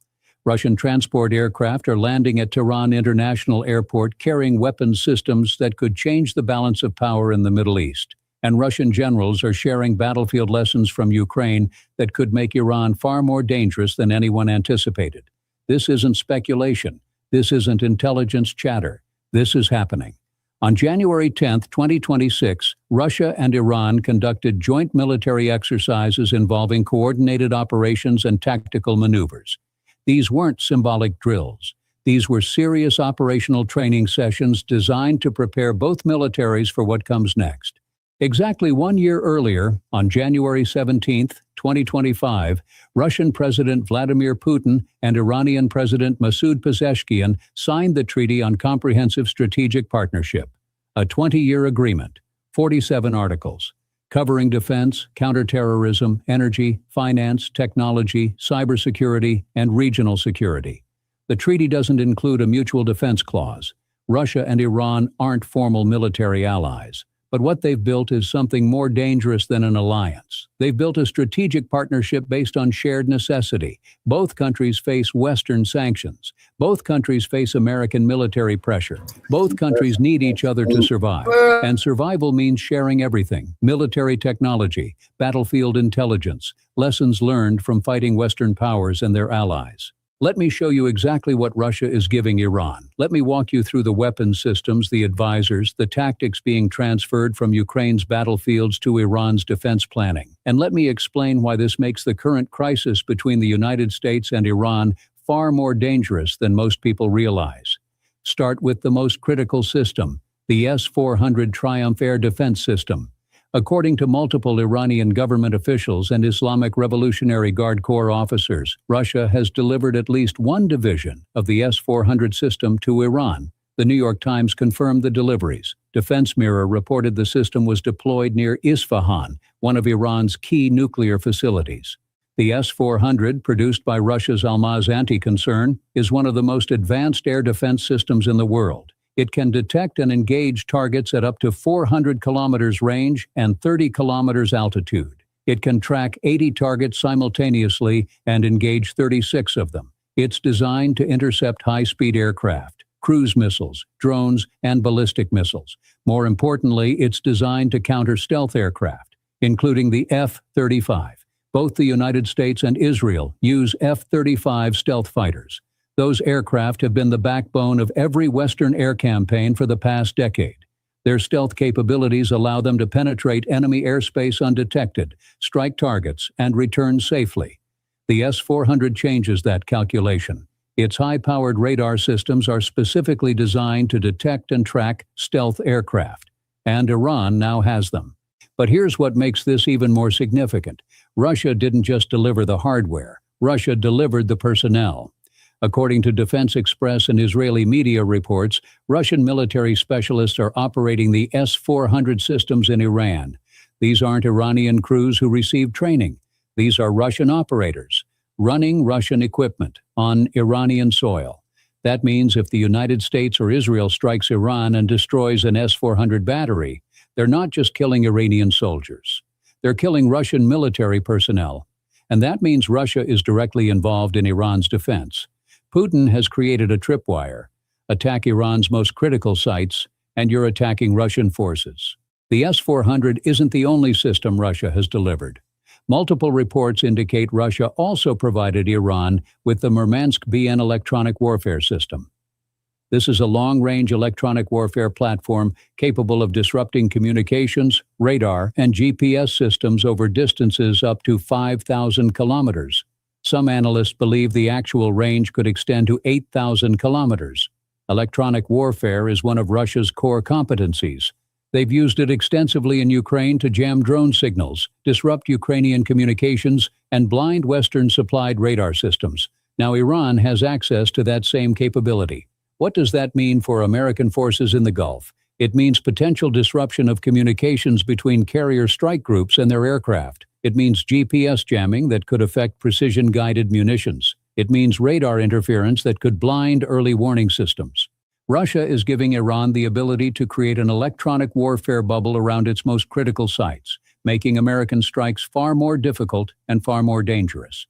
Russian transport aircraft are landing at Tehran International Airport carrying weapons systems that could change the balance of power in the Middle East. And Russian generals are sharing battlefield lessons from Ukraine that could make Iran far more dangerous than anyone anticipated. This isn't speculation. This isn't intelligence chatter. This is happening. On January 10, 2026, Russia and Iran conducted joint military exercises involving coordinated operations and tactical maneuvers. These weren't symbolic drills. These were serious operational training sessions designed to prepare both militaries for what comes next. Exactly 1 year earlier, on January 17, 2025, Russian President Vladimir Putin and Iranian President Masoud Pezeshkian signed the Treaty on Comprehensive Strategic Partnership, a 20-year agreement, 47 articles, covering defense, counterterrorism, energy, finance, technology, cybersecurity, and regional security. The treaty doesn't include a mutual defense clause. Russia and Iran aren't formal military allies. But what they've built is something more dangerous than an alliance. They've built a strategic partnership based on shared necessity. Both countries face Western sanctions. Both countries face American military pressure. Both countries need each other to survive. And survival means sharing everything: military technology, battlefield intelligence, lessons learned from fighting Western powers and their allies. Let me show you exactly what Russia is giving Iran. Let me walk you through the weapons systems, the advisors, the tactics being transferred from Ukraine's battlefields to Iran's defense planning. And let me explain why this makes the current crisis between the United States and Iran far more dangerous than most people realize. Start with the most critical system, the S-400 Triumph air defense system. According to multiple Iranian government officials and Islamic Revolutionary Guard Corps officers, Russia has delivered at least one division of the S-400 system to Iran. The New York Times confirmed the deliveries. Defense Mirror reported the system was deployed near Isfahan, one of Iran's key nuclear facilities. The S-400, produced by Russia's Almaz anti-concern, is one of the most advanced air defense systems in the world. It can detect and engage targets at up to 400 kilometers range and 30 kilometers altitude. It can track 80 targets simultaneously and engage 36 of them. It's designed to intercept high-speed aircraft, cruise missiles, drones, and ballistic missiles. More importantly, it's designed to counter stealth aircraft, including the F-35. Both the United States and Israel use F-35 stealth fighters. Those aircraft have been the backbone of every Western air campaign for the past decade. Their stealth capabilities allow them to penetrate enemy airspace undetected, strike targets, and return safely. The S-400 changes that calculation. Its high-powered radar systems are specifically designed to detect and track stealth aircraft, and Iran now has them. But here's what makes this even more significant. Russia didn't just deliver the hardware. Russia delivered the personnel. According to Defense Express and Israeli media reports, Russian military specialists are operating the S-400 systems in Iran. These aren't Iranian crews who received training. These are Russian operators, running Russian equipment on Iranian soil. That means if the United States or Israel strikes Iran and destroys an S-400 battery, they're not just killing Iranian soldiers. They're killing Russian military personnel. And that means Russia is directly involved in Iran's defense. Putin has created a tripwire. Attack Iran's most critical sites, and you're attacking Russian forces. The S-400 isn't the only system Russia has delivered. Multiple reports indicate Russia also provided Iran with the Murmansk BN electronic warfare system. This is a long-range electronic warfare platform capable of disrupting communications, radar, and GPS systems over distances up to 5,000 kilometers. Some analysts believe the actual range could extend to 8,000 kilometers. Electronic warfare is one of Russia's core competencies. They've used it extensively in Ukraine to jam drone signals, disrupt Ukrainian communications, and blind Western-supplied radar systems. Now Iran has access to that same capability. What does that mean for American forces in the Gulf? It means potential disruption of communications between carrier strike groups and their aircraft. It means GPS jamming that could affect precision-guided munitions. It means radar interference that could blind early warning systems. Russia is giving Iran the ability to create an electronic warfare bubble around its most critical sites, making American strikes far more difficult and far more dangerous.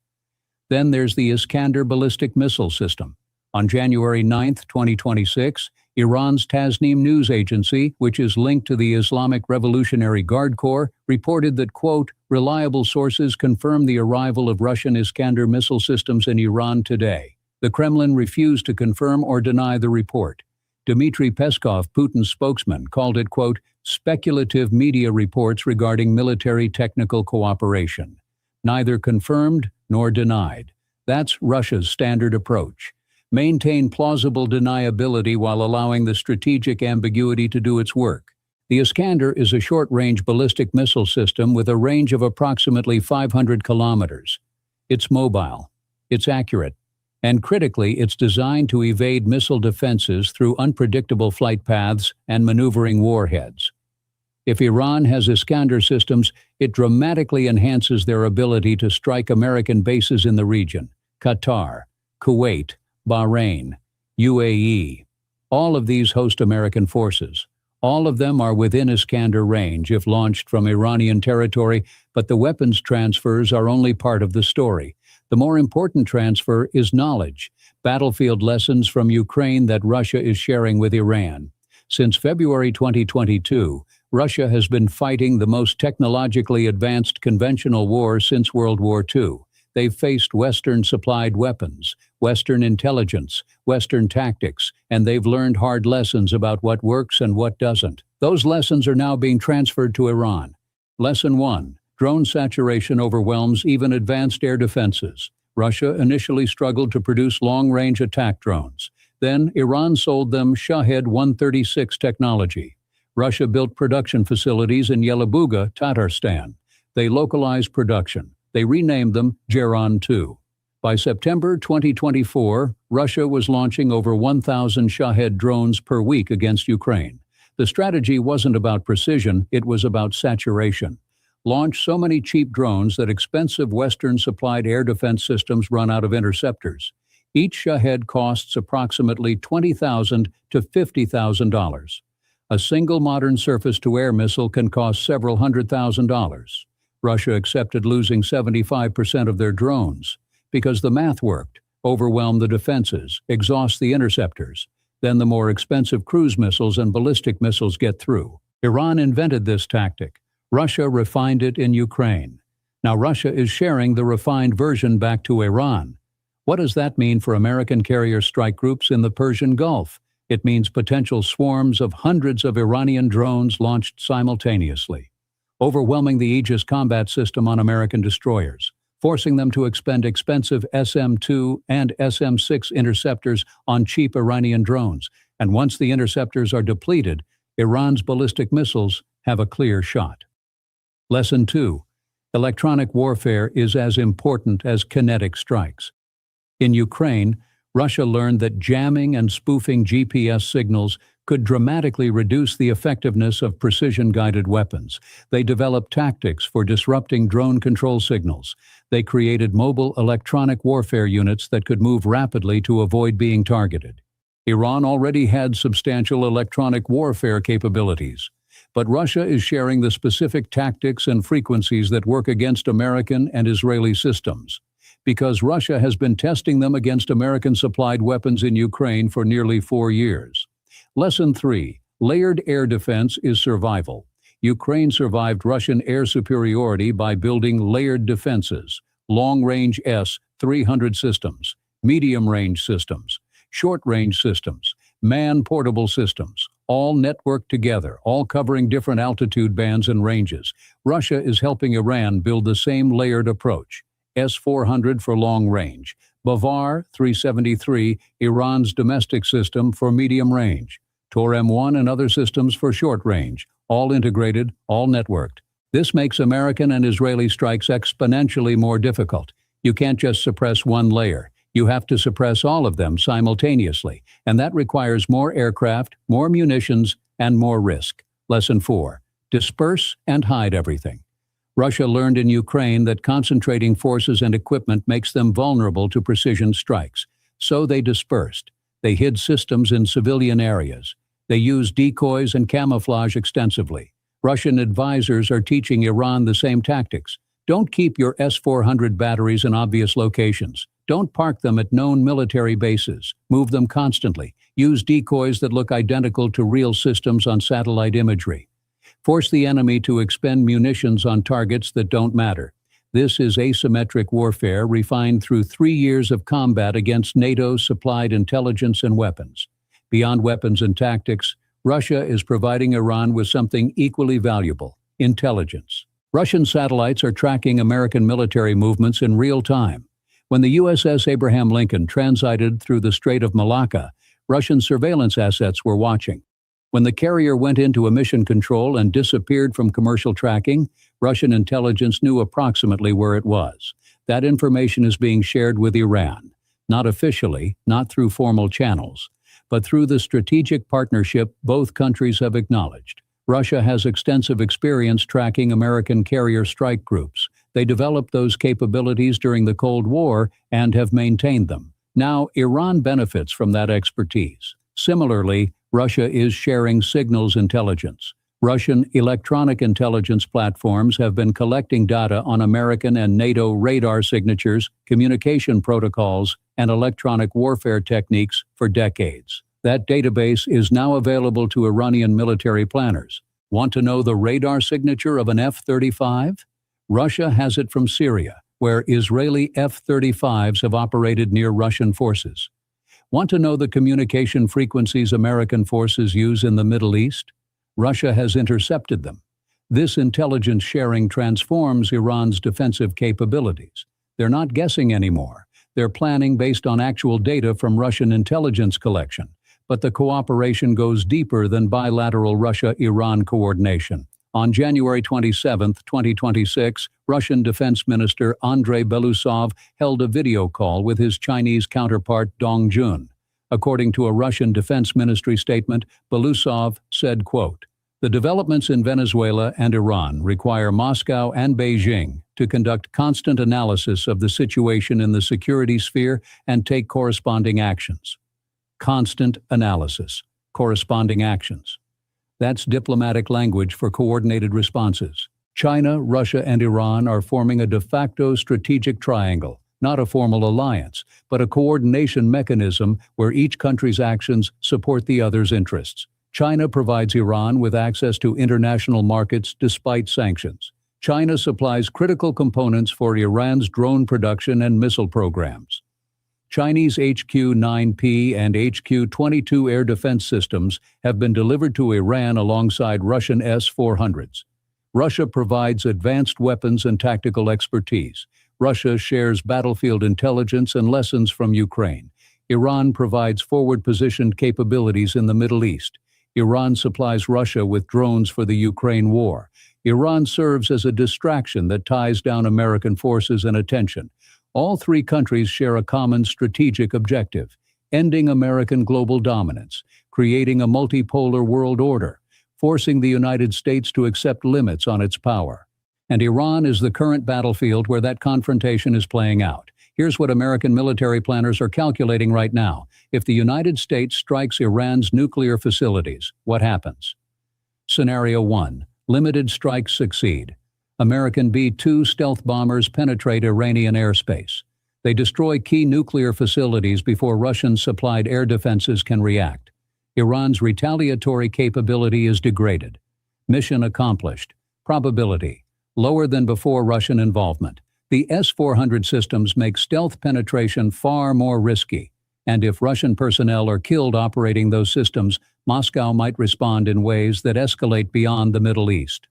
Then there's the Iskander ballistic missile system. On January 9, 2026, Iran's Tasnim news agency, which is linked to the Islamic Revolutionary Guard Corps, reported that, quote, reliable sources confirm the arrival of Russian Iskander missile systems in Iran today. The Kremlin refused to confirm or deny the report. Dmitry Peskov, Putin's spokesman, called it, quote, speculative media reports regarding military technical cooperation. Neither confirmed nor denied. That's Russia's standard approach. Maintain plausible deniability while allowing the strategic ambiguity to do its work. The Iskander is a short-range ballistic missile system with a range of approximately 500 kilometers. It's mobile, it's accurate, and critically, it's designed to evade missile defenses through unpredictable flight paths and maneuvering warheads. If Iran has Iskander systems, it dramatically enhances their ability to strike American bases in the region: Qatar, Kuwait, Bahrain, UAE. All of these host American forces. All of them are within Iskander range if launched from Iranian territory, but the weapons transfers are only part of the story. The more important transfer is knowledge, battlefield lessons from Ukraine that Russia is sharing with Iran. Since February 2022, Russia has been fighting the most technologically advanced conventional war since World War II. They've faced Western-supplied weapons, Western intelligence, Western tactics, and they've learned hard lessons about what works and what doesn't. Those lessons are now being transferred to Iran. Lesson 1. Drone saturation overwhelms even advanced air defenses. Russia initially struggled to produce long-range attack drones. Then Iran sold them Shahed 136 technology. Russia built production facilities in Yelabuga, Tatarstan. They localized production. They renamed them Geran 2. By September 2024, Russia was launching over 1,000 Shahed drones per week against Ukraine. The strategy wasn't about precision, it was about saturation. Launch so many cheap drones that expensive Western-supplied air defense systems run out of interceptors. Each Shahed costs approximately $20,000 to $50,000. A single modern surface-to-air missile can cost several $100,000. Russia accepted losing 75% of their drones because the math worked: overwhelm the defenses, exhaust the interceptors. Then the more expensive cruise missiles and ballistic missiles get through. Iran invented this tactic. Russia refined it in Ukraine. Now Russia is sharing the refined version back to Iran. What does that mean for American carrier strike groups in the Persian Gulf? It means potential swarms of hundreds of Iranian drones launched simultaneously, overwhelming the Aegis combat system on American destroyers, forcing them to expend expensive SM-2 and SM-6 interceptors on cheap Iranian drones. And once the interceptors are depleted, Iran's ballistic missiles have a clear shot. Lesson 2. Electronic warfare is as important as kinetic strikes. In Ukraine, Russia learned that jamming and spoofing GPS signals could dramatically reduce the effectiveness of precision-guided weapons. They developed tactics for disrupting drone control signals. They created mobile electronic warfare units that could move rapidly to avoid being targeted. Iran already had substantial electronic warfare capabilities, but Russia is sharing the specific tactics and frequencies that work against American and Israeli systems, because Russia has been testing them against American-supplied weapons in Ukraine for nearly 4 years. Lesson 3. Layered air defense is survival. Ukraine survived Russian air superiority by building layered defenses: long-range S-300 systems, medium-range systems, short-range systems, man-portable systems, all networked together, all covering different altitude bands and ranges. Russia is helping Iran build the same layered approach: S-400 for long range, Bavar 373, Iran's domestic system, for medium range, Tor M1 and other systems for short range, all integrated, all networked. This makes American and Israeli strikes exponentially more difficult. You can't just suppress one layer. You have to suppress all of them simultaneously, and that requires more aircraft, more munitions, and more risk. Lesson 4. Disperse and hide everything. Russia learned in Ukraine that concentrating forces and equipment makes them vulnerable to precision strikes. So they dispersed. They hid systems in civilian areas. They used decoys and camouflage extensively. Russian advisors are teaching Iran the same tactics: Don't keep your S-400 batteries in obvious locations. Don't park them at known military bases. Move them constantly. Use decoys that look identical to real systems on satellite imagery. Force the enemy to expend munitions on targets that don't matter. This is asymmetric warfare refined through 3 years of combat against NATO-supplied intelligence and weapons. Beyond weapons and tactics, Russia is providing Iran with something equally valuable: intelligence. Russian satellites are tracking American military movements in real time. When the USS Abraham Lincoln transited through the Strait of Malacca, Russian surveillance assets were watching. When the carrier went into emission control and disappeared from commercial tracking, Russian intelligence knew approximately where it was. That information is being shared with Iran, not officially, not through formal channels, but through the strategic partnership both countries have acknowledged. Russia has extensive experience tracking American carrier strike groups. They developed those capabilities during the Cold War and have maintained them. Now, Iran benefits from that expertise. Similarly, Russia is sharing signals intelligence. Russian electronic intelligence platforms have been collecting data on American and NATO radar signatures, communication protocols, and electronic warfare techniques for decades. That database is now available to Iranian military planners. Want to know the radar signature of an F-35? Russia has it from Syria, where Israeli F-35s have operated near Russian forces. Want to know the communication frequencies American forces use in the Middle East? Russia has intercepted them. This intelligence sharing transforms Iran's defensive capabilities. They're not guessing anymore. They're planning based on actual data from Russian intelligence collection. But the cooperation goes deeper than bilateral Russia-Iran coordination. On January 27, 2026, Russian Defense Minister Andrei Belousov held a video call with his Chinese counterpart Dong Jun. According to a Russian Defense Ministry statement, Belousov said, quote, "The developments in Venezuela and Iran require Moscow and Beijing to conduct constant analysis of the situation in the security sphere and take corresponding actions." Constant analysis, corresponding actions. That's diplomatic language for coordinated responses. China, Russia, and Iran are forming a de facto strategic triangle, not a formal alliance, but a coordination mechanism where each country's actions support the other's interests. China provides Iran with access to international markets despite sanctions. China supplies critical components for Iran's drone production and missile programs. Chinese HQ-9P and HQ-22 air defense systems have been delivered to Iran alongside Russian S-400s. Russia provides advanced weapons and tactical expertise. Russia shares battlefield intelligence and lessons from Ukraine. Iran provides forward-positioned capabilities in the Middle East. Iran supplies Russia with drones for the Ukraine war. Iran serves as a distraction that ties down American forces and attention. All three countries share a common strategic objective: ending American global dominance, creating a multipolar world order, forcing the United States to accept limits on its power. And Iran is the current battlefield where that confrontation is playing out. Here's what American military planners are calculating right now. If the United States strikes Iran's nuclear facilities, what happens? Scenario 1. Limited strikes succeed. American B-2 stealth bombers penetrate Iranian airspace. They destroy key nuclear facilities before Russian-supplied air defenses can react. Iran's retaliatory capability is degraded. Mission accomplished. Probability: lower than before Russian involvement. The S-400 systems make stealth penetration far more risky, and if Russian personnel are killed operating those systems, Moscow might respond in ways that escalate beyond the Middle East.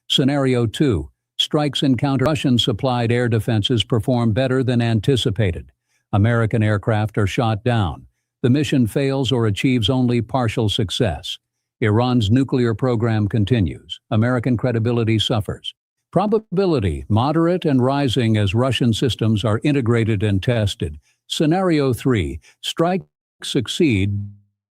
Scenario 2. Strikes encounter Russian-supplied air defenses perform better than anticipated. American aircraft are shot down. The mission fails or achieves only partial success. Iran's nuclear program continues. American credibility suffers. Probability: moderate and rising as Russian systems are integrated and tested. Scenario 3. Strikes succeed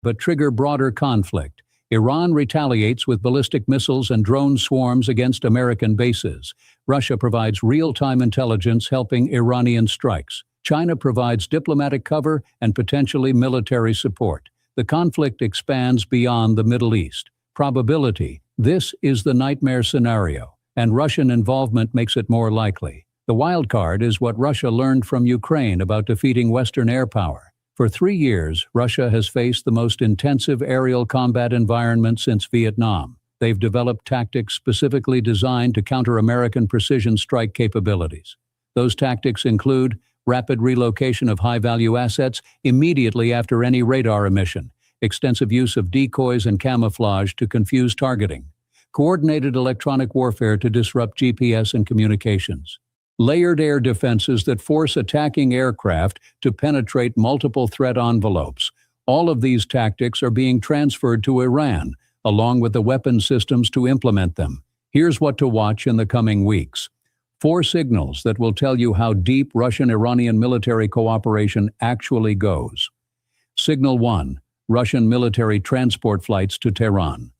but trigger broader conflict. Iran retaliates with ballistic missiles and drone swarms against American bases. Russia provides real-time intelligence helping Iranian strikes. China provides diplomatic cover and potentially military support. The conflict expands beyond the Middle East. Probability: this is the nightmare scenario. and Russian involvement makes it more likely. The wild card is what Russia learned from Ukraine about defeating Western air power. For 3 years, Russia has faced the most intensive aerial combat environment since Vietnam. They've developed tactics specifically designed to counter American precision strike capabilities. Those tactics include rapid relocation of high-value assets immediately after any radar emission, extensive use of decoys and camouflage to confuse targeting, coordinated electronic warfare to disrupt GPS and communications, layered air defenses that force attacking aircraft to penetrate multiple threat envelopes. All of these tactics are being transferred to Iran, along with the weapon systems to implement them. Here's what to watch in the coming weeks. 4 signals that will tell you how deep Russian-Iranian military cooperation actually goes. Signal 1. Russian military transport flights to Tehran.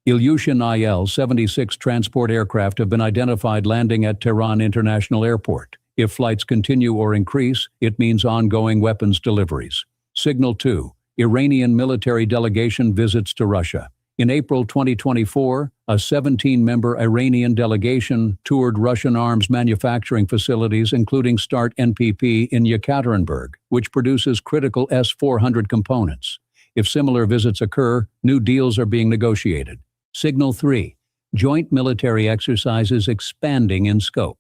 Ilyushin Il-76 transport aircraft have been identified landing at Tehran International Airport. If flights continue or increase, it means ongoing weapons deliveries. Signal 2. Iranian military delegation visits to Russia. In April 2024, a 17-member Iranian delegation toured Russian arms manufacturing facilities, including START NPP in Yekaterinburg, which produces critical S-400 components. If similar visits occur, new deals are being negotiated. Signal 3. Joint military exercises expanding in scope.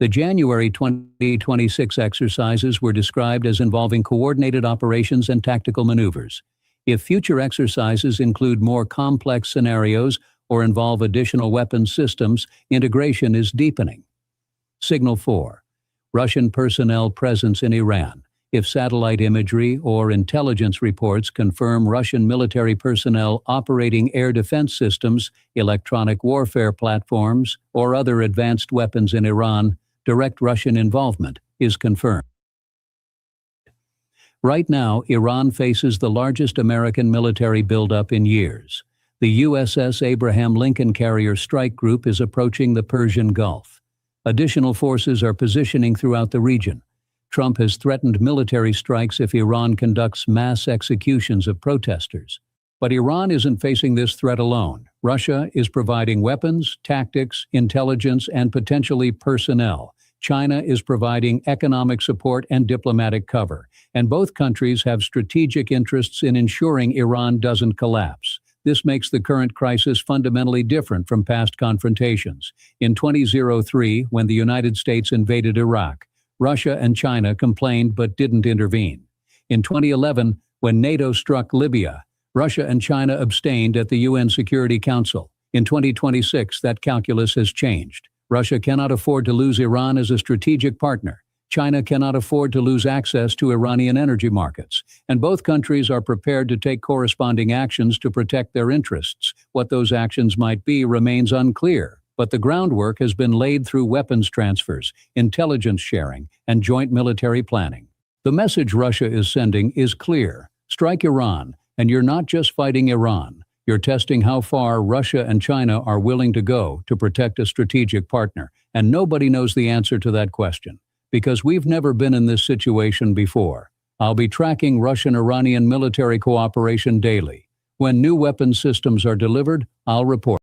The January 2026 exercises were described as involving coordinated operations and tactical maneuvers. If future exercises include more complex scenarios or involve additional weapons systems, integration is deepening. Signal 4. Russian personnel presence in Iran. If satellite imagery or intelligence reports confirm Russian military personnel operating air defense systems, electronic warfare platforms, or other advanced weapons in Iran, direct Russian involvement is confirmed. Right now, Iran faces the largest American military buildup in years. The USS Abraham Lincoln Carrier Strike Group is approaching the Persian Gulf. Additional forces are positioning throughout the region. Trump has threatened military strikes if Iran conducts mass executions of protesters. But Iran isn't facing this threat alone. Russia is providing weapons, tactics, intelligence, and potentially personnel. China is providing economic support and diplomatic cover, and both countries have strategic interests in ensuring Iran doesn't collapse. This makes the current crisis fundamentally different from past confrontations. In 2003, when the United States invaded Iraq, Russia and China complained but didn't intervene. In 2011, when NATO struck Libya, Russia and China abstained at the UN Security Council. In 2026, that calculus has changed. Russia cannot afford to lose Iran as a strategic partner. China cannot afford to lose access to Iranian energy markets. And both countries are prepared to take corresponding actions to protect their interests. What those actions might be remains unclear. But the groundwork has been laid through weapons transfers, intelligence sharing, and joint military planning. The message Russia is sending is clear. Strike Iran, and you're not just fighting Iran. You're testing how far Russia and China are willing to go to protect a strategic partner. And nobody knows the answer to that question, because we've never been in this situation before. I'll be tracking Russian-Iranian military cooperation daily. When new weapon systems are delivered, I'll report.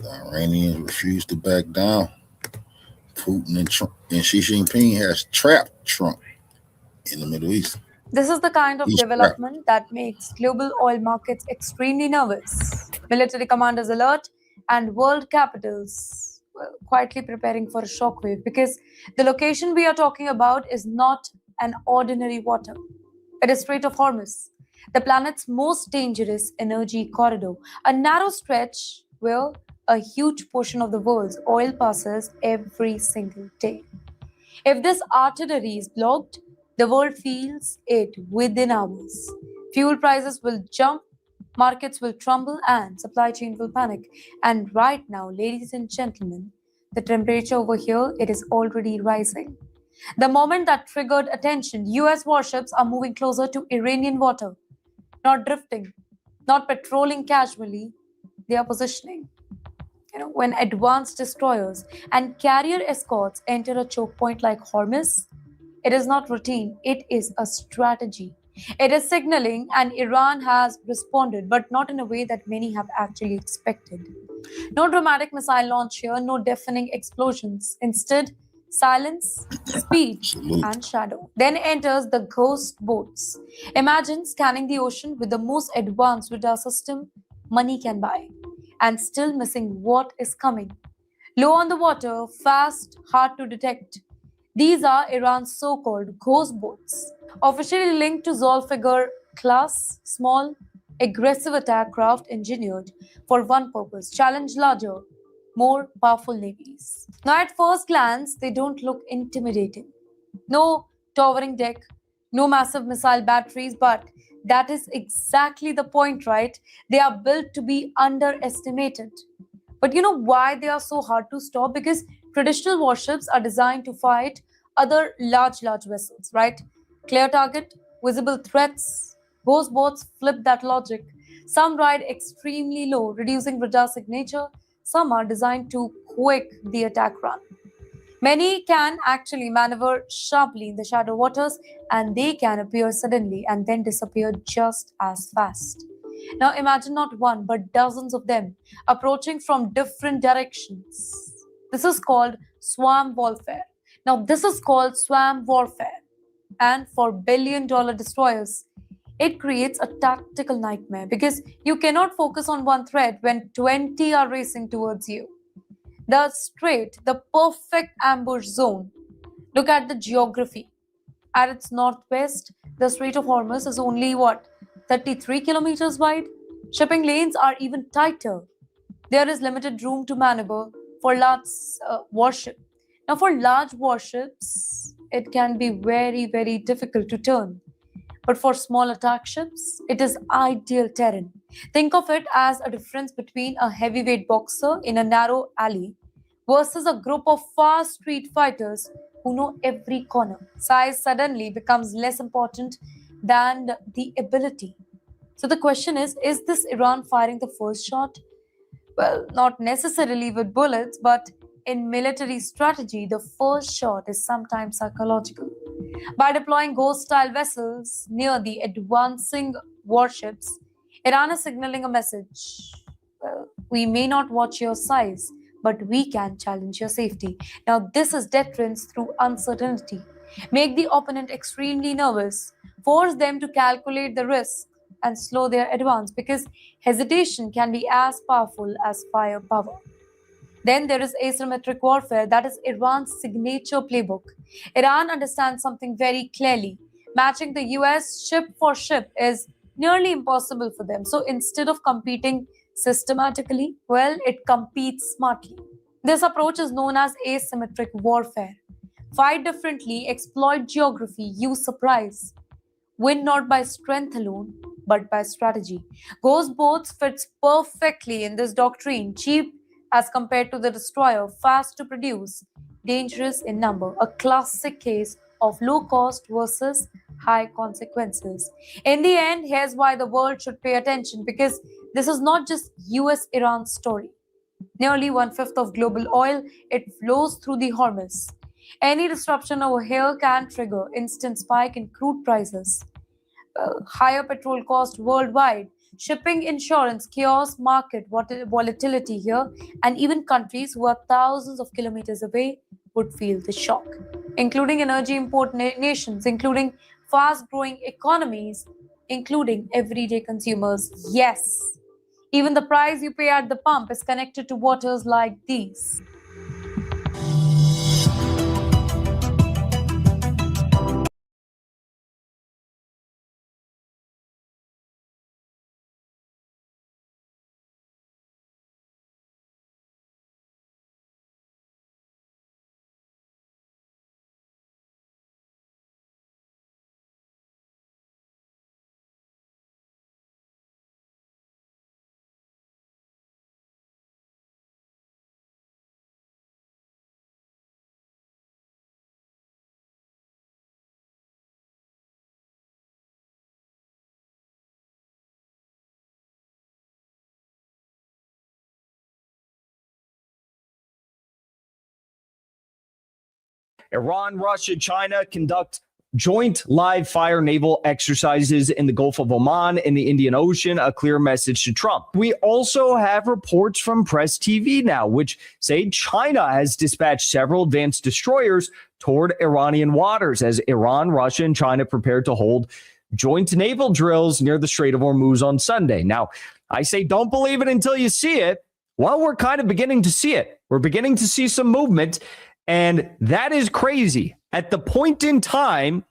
The Iranians refuse to back down. Putin and Xi Jinping has trapped Trump in the Middle East. This is the kind of development that makes global oil markets extremely nervous. Military commanders alert and world capitals quietly preparing for a shockwave, because the location we are talking about is not an ordinary water. It is Strait of Hormuz, the planet's most dangerous energy corridor, a narrow stretch where a huge portion of the world's oil passes every single day. If this artery is blocked, the world feels it within hours. Fuel prices will jump, markets will tremble, and supply chain will panic. And right now, ladies and gentlemen, the temperature over here, it is already rising. The moment that triggered attention, US warships are moving closer to Iranian water, not drifting, not patrolling casually, they are positioning. when advanced destroyers and carrier escorts enter a choke point like Hormuz, it is not routine, it is a strategy. It is signaling, and Iran has responded, but not in a way that many have actually expected. No dramatic missile launch here, no deafening explosions. Instead, silence, speed, and shadow. Then enters the ghost boats. Imagine scanning the ocean with the most advanced radar system money can buy, and still missing what is coming. Low on the water, fast, hard to detect. These are Iran's so-called ghost boats, officially linked to Zolfigar class, small, aggressive attack craft engineered for one purpose: challenge larger, more powerful navies. Now, at first glance, they don't look intimidating. No towering deck, no massive missile batteries, but that is exactly the point, right? They are built to be underestimated. But you know why they are so hard to stop? Because traditional warships are designed to fight other large vessels, right? Clear target, visible threats. Ghost boats flip that logic. Some ride extremely low, reducing radar signature. Some are designed to quick the attack run. Many can actually maneuver sharply in the shadow waters, and they can appear suddenly and then disappear just as fast. Now imagine not one but dozens of them approaching from different directions. This is called swarm warfare. Now this is called swarm warfare. And for billion-dollar destroyers, it creates a tactical nightmare because you cannot focus on one threat when 20 are racing towards you. The strait, the perfect ambush zone. Look at the geography. At its northwest, the Strait of Hormuz is only what, 33 kilometers wide? Shipping lanes are even tighter. There is limited room to maneuver for large warship. Now, for large warships, it can be very difficult to turn. But for small attack ships, it is ideal terrain. Think of it as a difference between a heavyweight boxer in a narrow alley versus a group of fast street fighters who know every corner. Size suddenly becomes less important than the ability. So the question is this Iran firing the first shot? Well, not necessarily with bullets, but in military strategy, the first shot is sometimes psychological. By deploying ghost-style vessels near the advancing warships, Iran is signaling a message. Well, we may not watch your size, but we can challenge your safety. Now, this is deterrence through uncertainty. Make the opponent extremely nervous, force them to calculate the risk, and slow their advance because hesitation can be as powerful as firepower. Then there is asymmetric warfare, that is Iran's signature playbook. Iran understands something very clearly. Matching the US ship for ship is nearly impossible for them. So instead of competing systematically, well, it competes smartly. This approach is known as asymmetric warfare. Fight differently, exploit geography, use surprise. Win not by strength alone, but by strategy. Ghost boats fits perfectly in this doctrine. Cheap as compared to the destroyer, fast to produce, dangerous in number. A classic case of low cost versus high consequences. In the end, here's why the world should pay attention, because this is not just US-Iran story. Nearly one-fifth of global oil, it flows through the Hormuz. Any disruption over here can trigger instant spike in crude prices, higher petrol cost worldwide, shipping insurance, chaos, market volatility here, and even countries who are thousands of kilometers away would feel the shock, including energy import nations, including fast-growing economies, including everyday consumers. Yes, even the price you pay at the pump is connected to waters like these. Iran, Russia, China conduct joint live fire naval exercises in the Gulf of Oman in the Indian Ocean, a clear message to Trump. We also have reports from Press TV now, which say China has dispatched several advanced destroyers toward Iranian waters as Iran, Russia, and China prepare to hold joint naval drills near the Strait of Hormuz on Sunday. Now, I say don't believe it until you see it. Well, we're kind of beginning to see it. We're beginning to see some movement, and that is crazy. At the point in time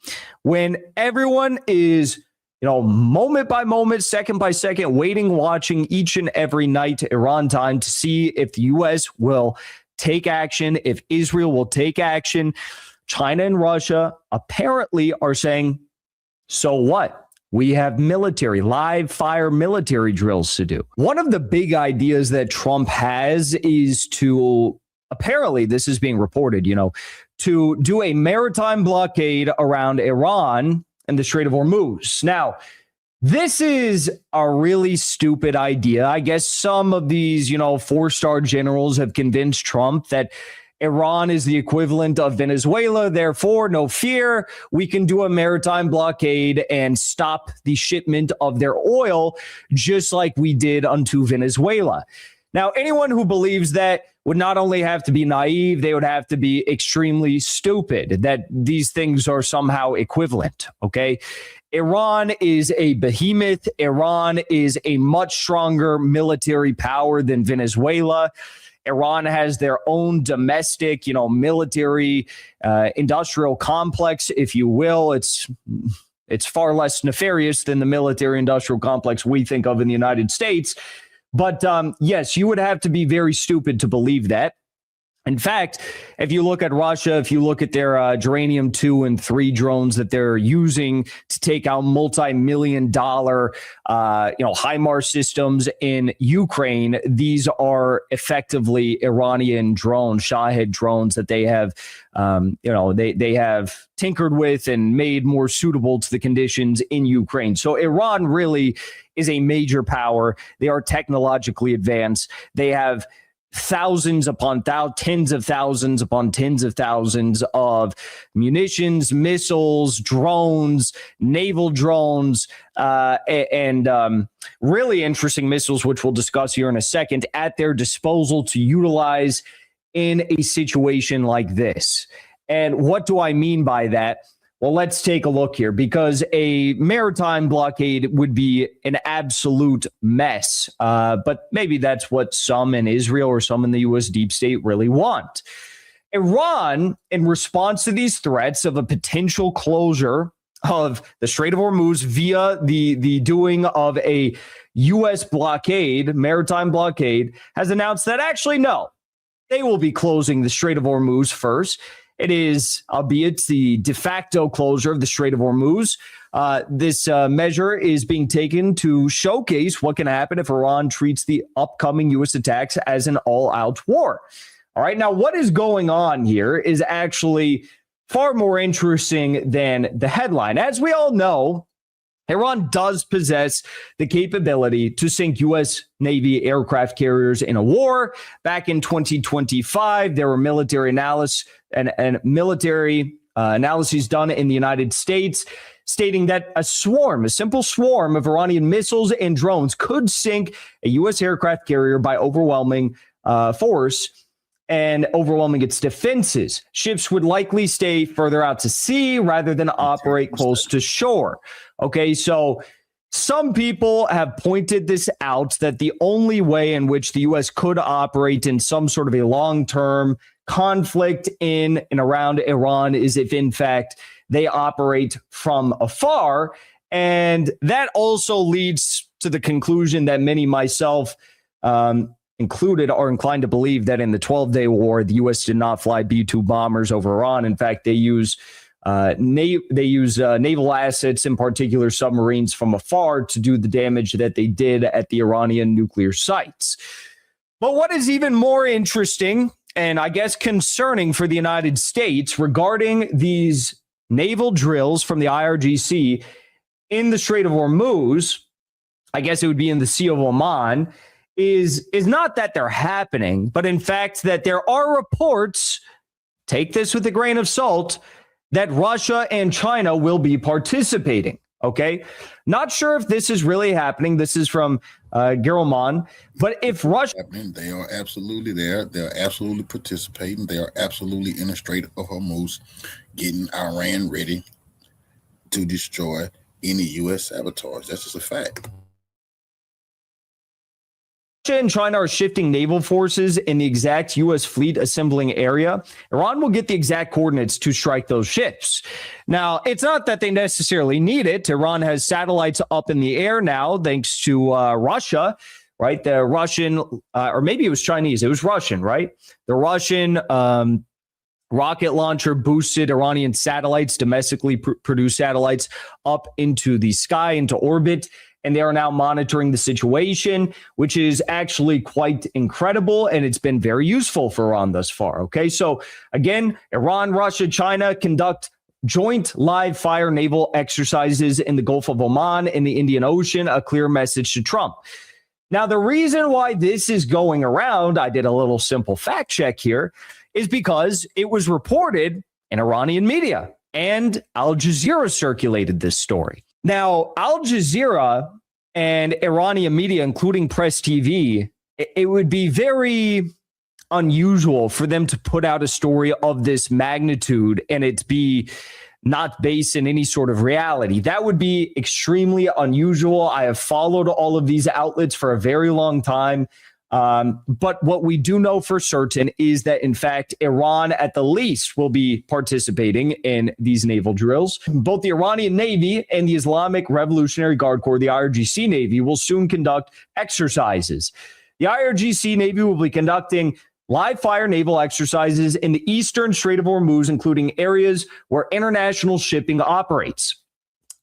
when everyone is, moment by moment, second by second, waiting, watching each and every night Iran time to see if the U.S. will take action, if Israel will take action, China and Russia apparently are saying, so what? We have live fire military drills to do. One of the big ideas that Trump has is to, apparently this is being reported, to do a maritime blockade around Iran and the Strait of Hormuz. Now, this is a really stupid idea. I guess some of these, 4-star generals have convinced Trump that Iran is the equivalent of Venezuela. Therefore, no fear, we can do a maritime blockade and stop the shipment of their oil, just like we did unto Venezuela. Now, anyone who believes that would not only have to be naive, they would have to be extremely stupid, that these things are somehow equivalent, okay? Iran is a behemoth. Iran is a much stronger military power than Venezuela. Iran has their own domestic, military industrial complex, if you will. It's far less nefarious than the military industrial complex we think of in the United States. But yes, you would have to be very stupid to believe that. In fact, if you look at Russia, if you look at their Geranium 2 and 3 drones that they're using to take out multi-million-dollar, HIMARS systems in Ukraine, these are effectively Iranian drones, Shahed drones that they have, they have tinkered with and made more suitable to the conditions in Ukraine. So Iran really is a major power. They are technologically advanced. They have thousands upon tens of thousands upon tens of thousands of munitions, missiles, drones, naval drones, and really interesting missiles, which we'll discuss here in a second, at their disposal to utilize in a situation like this. And what do I mean by that? Well, let's take a look here, because a maritime blockade would be an absolute mess. But maybe that's what some in Israel or some in the U.S. deep state really want. Iran, in response to these threats of a potential closure of the Strait of Hormuz via the doing of a U.S. blockade, maritime blockade, has announced that actually, no, they will be closing the Strait of Hormuz first. It is, albeit the de facto closure of the Strait of Hormuz. This measure is being taken to showcase what can happen if Iran treats the upcoming U.S. attacks as an all-out war. All right, now what is going on here is actually far more interesting than the headline. As we all know, Iran does possess the capability to sink U.S. Navy aircraft carriers in a war. Back in 2025, there were military analysis and military analyses done in the United States stating that a simple swarm of Iranian missiles and drones could sink a U.S. aircraft carrier by overwhelming force and overwhelming its defenses. Ships would likely stay further out to sea rather than operate close to shore. Okay, so some people have pointed this out, that the only way in which the U.S. could operate in some sort of a long-term conflict in and around Iran is if, in fact, they operate from afar. And that also leads to the conclusion that many, myself included, are inclined to believe that in the 12-day war, the U.S. did not fly B-2 bombers over Iran. In fact, they use naval assets, in particular submarines, from afar to do the damage that they did at the Iranian nuclear sites. But what is even more interesting, and I guess concerning for the United States, regarding these naval drills from the IRGC in the Strait of Hormuz, I guess it would be in the Sea of Oman, is not that they're happening, but in fact that there are reports take this with a grain of salt, that Russia and China will be participating. Okay. Not sure if this is really happening. This is from Gilman. But if Russia. They are absolutely there. They're absolutely participating. They are absolutely in the Strait of Hormuz, getting Iran ready to destroy any U.S. sabotage. That's just a fact. Russia and China are shifting naval forces in the exact U.S. fleet assembling area. Iran will get the exact coordinates to strike those ships. Now, it's not that they necessarily need it. Iran has satellites up in the air now, thanks to Russia, right? The Russian, or maybe it was Chinese. It was Russian, right? The Russian rocket launcher boosted Iranian satellites, domestically produced satellites, up into the sky, into orbit. And they are now monitoring the situation, which is actually quite incredible. And it's been very useful for Iran thus far. Okay, so again, Iran, Russia, China conduct joint live fire naval exercises in the Gulf of Oman in the Indian Ocean, a clear message to Trump. Now, the reason why this is going around, I did a little simple fact check here, is because it was reported in Iranian media and Al Jazeera circulated this story. Now, Al Jazeera and Iranian media, including Press TV, it would be very unusual for them to put out a story of this magnitude and it be not based in any sort of reality. That would be extremely unusual. I have followed all of these outlets for a very long time. But what we do know for certain is that, in fact, Iran at the least will be participating in these naval drills. Both the Iranian Navy and the Islamic Revolutionary Guard Corps, the IRGC Navy, will soon conduct exercises. The IRGC Navy will be conducting live fire naval exercises in the eastern Strait of Hormuz, including areas where international shipping operates.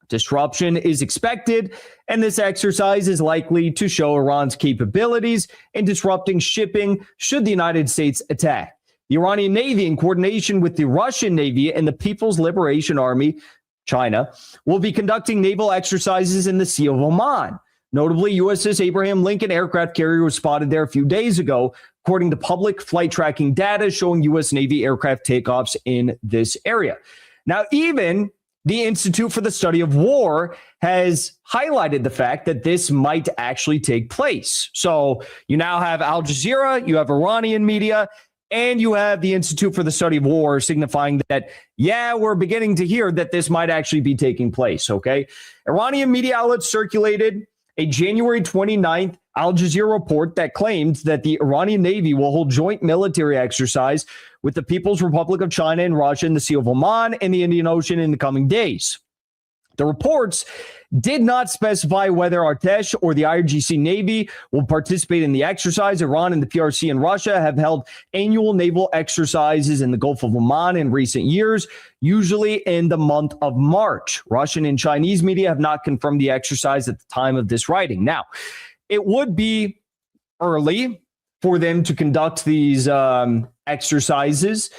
Disruption is expected, and this exercise is likely to show Iran's capabilities in disrupting shipping should the United States attack. The Iranian Navy, in coordination with the Russian Navy and the People's Liberation Army, China, will be conducting naval exercises in the Sea of Oman. Notably, USS Abraham Lincoln aircraft carrier was spotted there a few days ago, according to public flight tracking data showing U.S. Navy aircraft takeoffs in this area. Now, even the Institute for the Study of War has highlighted the fact that this might actually take place. So you now have Al Jazeera, you have Iranian media, and you have the Institute for the Study of War signifying that, yeah, we're beginning to hear that this might actually be taking place, okay? Iranian media outlets circulated a January 29th Al Jazeera report that claimed that the Iranian Navy will hold joint military exercise with the People's Republic of China and Russia in the Sea of Oman and the Indian Ocean in the coming days. The reports did not specify whether Artesh or the IRGC Navy will participate in the exercise. Iran and the PRC and Russia have held annual naval exercises in the Gulf of Oman in recent years, usually in the month of March. Russian and Chinese media have not confirmed the exercise at the time of this writing. Now, it would be early for them to conduct these exercises,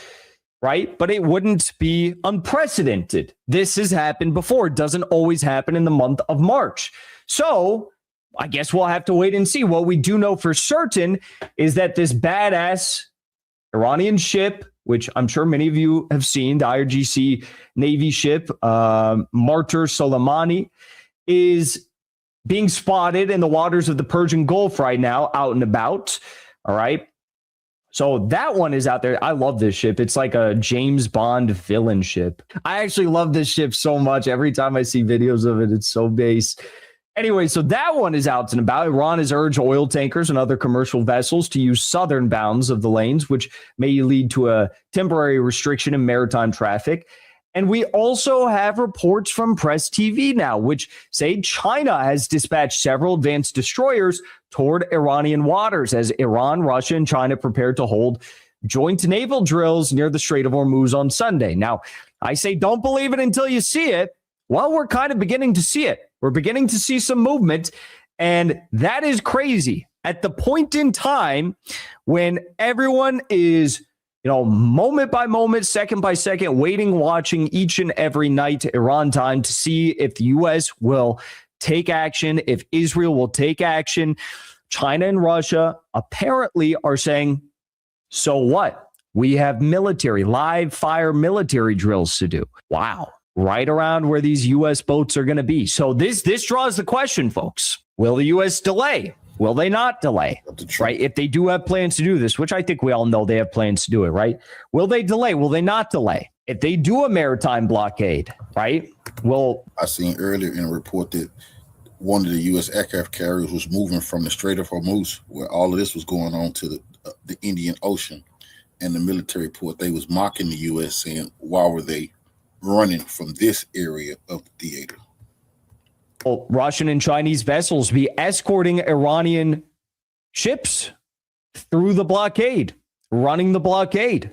right? But it wouldn't be unprecedented. This has happened before. It doesn't always happen in the month of March. So I guess we'll have to wait and see. What we do know for certain is that this badass Iranian ship, which I'm sure many of you have seen, the IRGC Navy ship, Martyr Soleimani, is being spotted in the waters of the Persian Gulf right now, out and about. All right. So that one is out there. I love this ship. It's like a James Bond villain ship. I actually love this ship so much. Every time I see videos of it, it's so base. Anyway, so that one is out and about. Iran has urged oil tankers and other commercial vessels to use southern bounds of the lanes, which may lead to a temporary restriction in maritime traffic. And we also have reports from Press TV now, which say China has dispatched several advanced destroyers toward Iranian waters as Iran, Russia, and China prepare to hold joint naval drills near the Strait of Hormuz on Sunday. Now, I say don't believe it until you see it. Well, we're kind of beginning to see it. We're beginning to see some movement, and that is crazy. At the point in time when everyone is moment by moment, second by second, waiting, watching each and every night Iran time to see if the U.S. will take action, if Israel will take action. China and Russia apparently are saying, so what? We have live fire military drills to do. Wow. Right around where these U.S. boats are going to be. So this draws the question, folks. Will the U.S. delay? Will they not delay? Right? If they do have plans to do this, which I think we all know they have plans to do it, right? Will they delay? Will they not delay? If they do a maritime blockade, right? I seen earlier in a report that one of the U.S. aircraft carriers was moving from the Strait of Hormuz, where all of this was going on, to the Indian Ocean, and the military report, they was mocking the U.S., saying, why were they running from this area of the theater? Well, Russian and Chinese vessels be escorting Iranian ships through the blockade, running the blockade.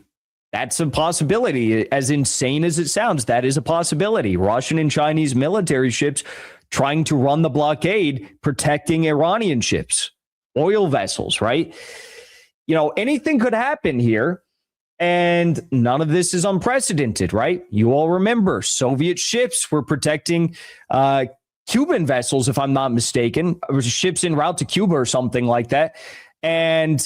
That's a possibility. As insane as it sounds, that is a possibility. Russian and Chinese military ships trying to run the blockade, protecting Iranian ships, oil vessels, right? You know, anything could happen here. And none of this is unprecedented, right? You all remember Soviet ships were protecting Cuban vessels, if I'm not mistaken. It was ships en route to Cuba or something like that. And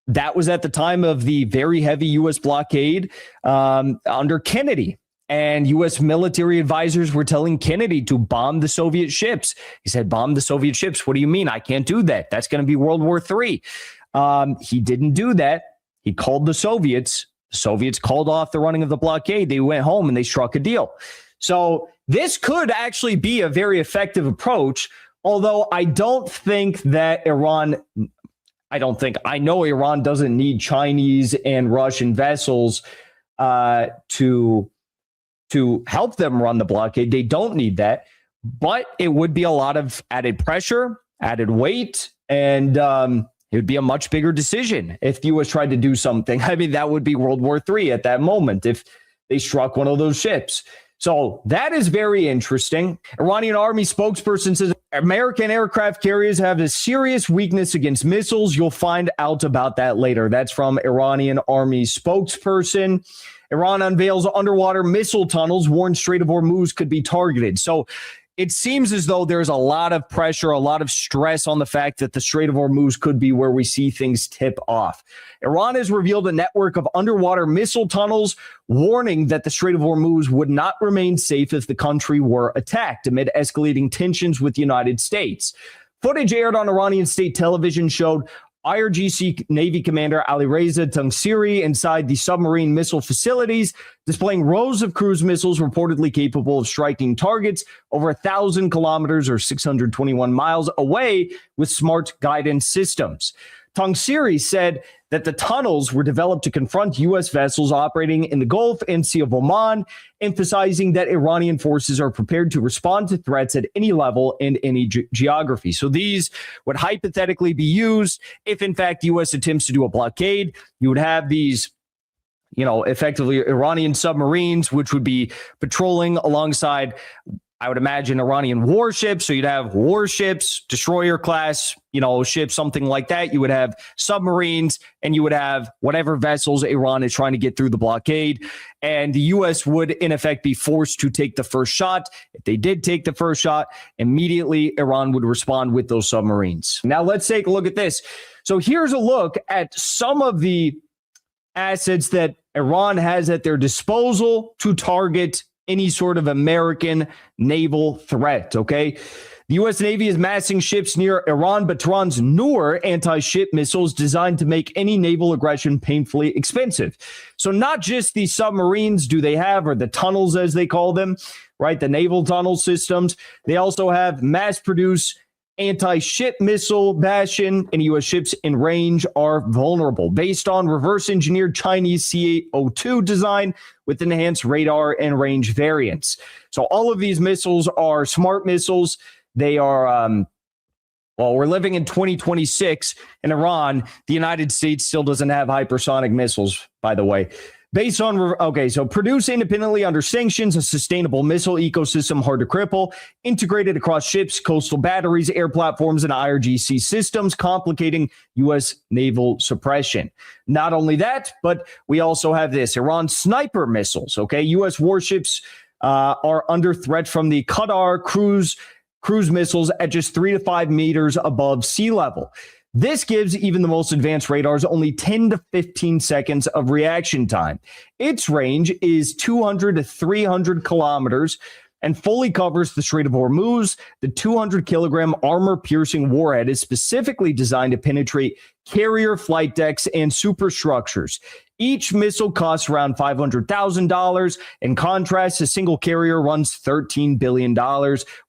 that was at the time of the very heavy U.S. blockade under Kennedy. And U.S. military advisors were telling Kennedy to bomb the Soviet ships. He said, bomb the Soviet ships. What do you mean? I can't do that. That's going to be World War III. He didn't do that. He called the Soviets. The Soviets called off the running of the blockade. They went home and they struck a deal. So this could actually be a very effective approach, although I don't think that I know Iran doesn't need Chinese and Russian vessels to help them run the blockade. They don't need that, but it would be a lot of added pressure, added weight, and it would be a much bigger decision if the U.S. tried to do something. I mean, that would be World War III at that moment if they struck one of those ships. So that is very interesting. Iranian army spokesperson says American aircraft carriers have a serious weakness against missiles. You'll find out about that later. That's from Iranian army spokesperson. Iran unveils underwater missile tunnels, warns Strait of Hormuz could be targeted. So it seems as though there's a lot of pressure, a lot of stress on the fact that the Strait of Hormuz could be where we see things tip off. Iran has revealed a network of underwater missile tunnels, warning that the Strait of Hormuz would not remain safe if the country were attacked amid escalating tensions with the United States. Footage aired on Iranian state television showed IRGC Navy Commander Alireza Tangsiri inside the submarine missile facilities, displaying rows of cruise missiles reportedly capable of striking targets over 1,000 kilometers or 621 miles away with smart guidance systems. Tangsiri said that the tunnels were developed to confront U.S. vessels operating in the Gulf and Sea of Oman, emphasizing that Iranian forces are prepared to respond to threats at any level and any geography. So these would hypothetically be used if, in fact, the U.S. attempts to do a blockade. You would have these, effectively Iranian submarines, which would be patrolling alongside, I would imagine, Iranian warships. So you'd have warships, destroyer class, ships, something like that. You would have submarines, and you would have whatever vessels Iran is trying to get through the blockade. And the U.S. would, in effect, be forced to take the first shot. If they did take the first shot, immediately Iran would respond with those submarines. Now, let's take a look at this. So here's a look at some of the assets that Iran has at their disposal to target any sort of American naval threat, okay? The U.S. Navy is massing ships near Iran, but Tehran's newer anti-ship missiles designed to make any naval aggression painfully expensive. So not just the submarines do they have, or the tunnels as they call them, right? The naval tunnel systems. They also have mass-produced anti-ship missile bastion, and U.S. ships in range are vulnerable based on reverse-engineered Chinese CA-02 design with enhanced radar and range variants. So all of these missiles are smart missiles. They are, we're living in 2026 in Iran. The United States still doesn't have hypersonic missiles, by the way. Based on, so produce independently under sanctions, a sustainable missile ecosystem hard to cripple, integrated across ships, coastal batteries, air platforms, and IRGC systems, complicating U.S. naval suppression. Not only that, but we also have this, Iran sniper missiles, okay? U.S. warships are under threat from the Qatar cruise missiles at just 3 to 5 meters above sea level. This gives even the most advanced radars only 10 to 15 seconds of reaction time. Its range is 200 to 300 kilometers and fully covers the Strait of Hormuz. The 200-kilogram armor-piercing warhead is specifically designed to penetrate carrier flight decks and superstructures. Each missile costs around $500,000. In contrast, a single carrier runs $13 billion,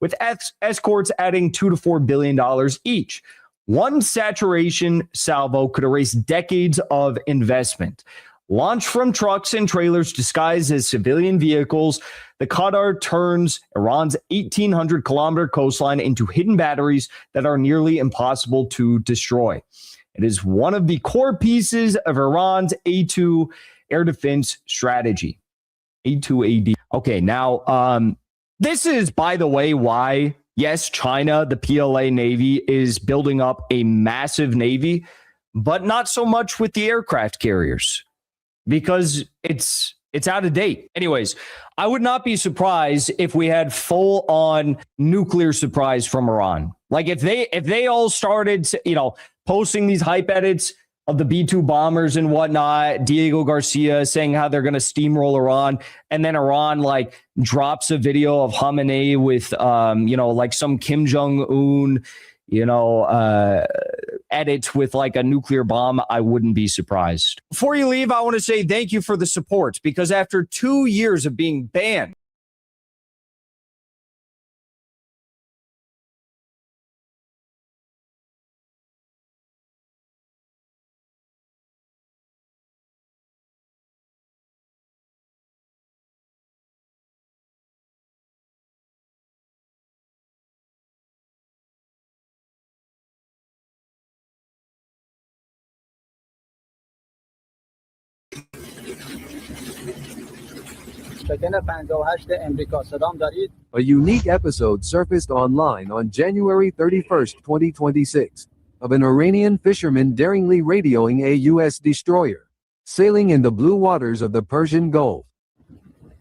with escorts adding $2 to $4 billion each. One saturation salvo could erase decades of investment. Launched from trucks and trailers disguised as civilian vehicles, the Qatar turns Iran's 1,800-kilometer coastline into hidden batteries that are nearly impossible to destroy. It is one of the core pieces of Iran's A2 air defense strategy. A2AD. Okay, now, this is, by the way, why, yes, China, the PLA Navy, is building up a massive Navy, but not so much with the aircraft carriers, because it's out of date. Anyways, I would not be surprised if we had full on nuclear surprise from Iran. Like if they all started, posting these hype edits of the B-2 bombers and whatnot, Diego Garcia saying how they're going to steamroll Iran, and then Iran like drops a video of Khamenei with like some Kim Jong-un edit with like a nuclear bomb, I wouldn't be surprised. Before you leave, I want to say thank you for the support, because after 2 years of being banned, A unique episode surfaced online on January 31st, 2026, of an Iranian fisherman daringly radioing a U.S. destroyer sailing in the blue waters of the Persian Gulf.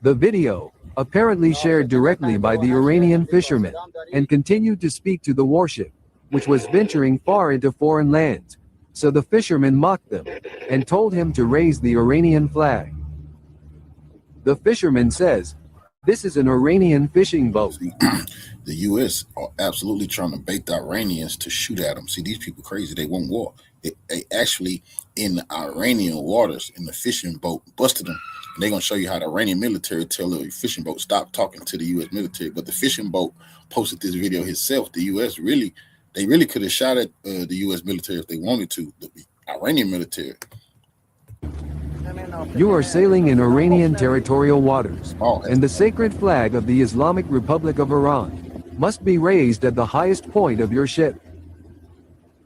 The video, apparently shared directly by the Iranian fisherman, and continued to speak to the warship, which was venturing far into foreign lands, so the fisherman mocked them and told him to raise the Iranian flag. The fisherman says, "This is an Iranian fishing boat." The U.S. are absolutely trying to bait the Iranians to shoot at them. See, these people crazy. They want war. They actually, in the Iranian waters, in the fishing boat, busted them. And they're going to show you how the Iranian military tell the fishing boat, stop talking to the U.S. military. But the fishing boat posted this video himself. The U.S. really could have shot at the U.S. military if they wanted to. The Iranian military. You are sailing in Iranian territorial waters, and the sacred flag of the Islamic Republic of Iran must be raised at the highest point of your ship.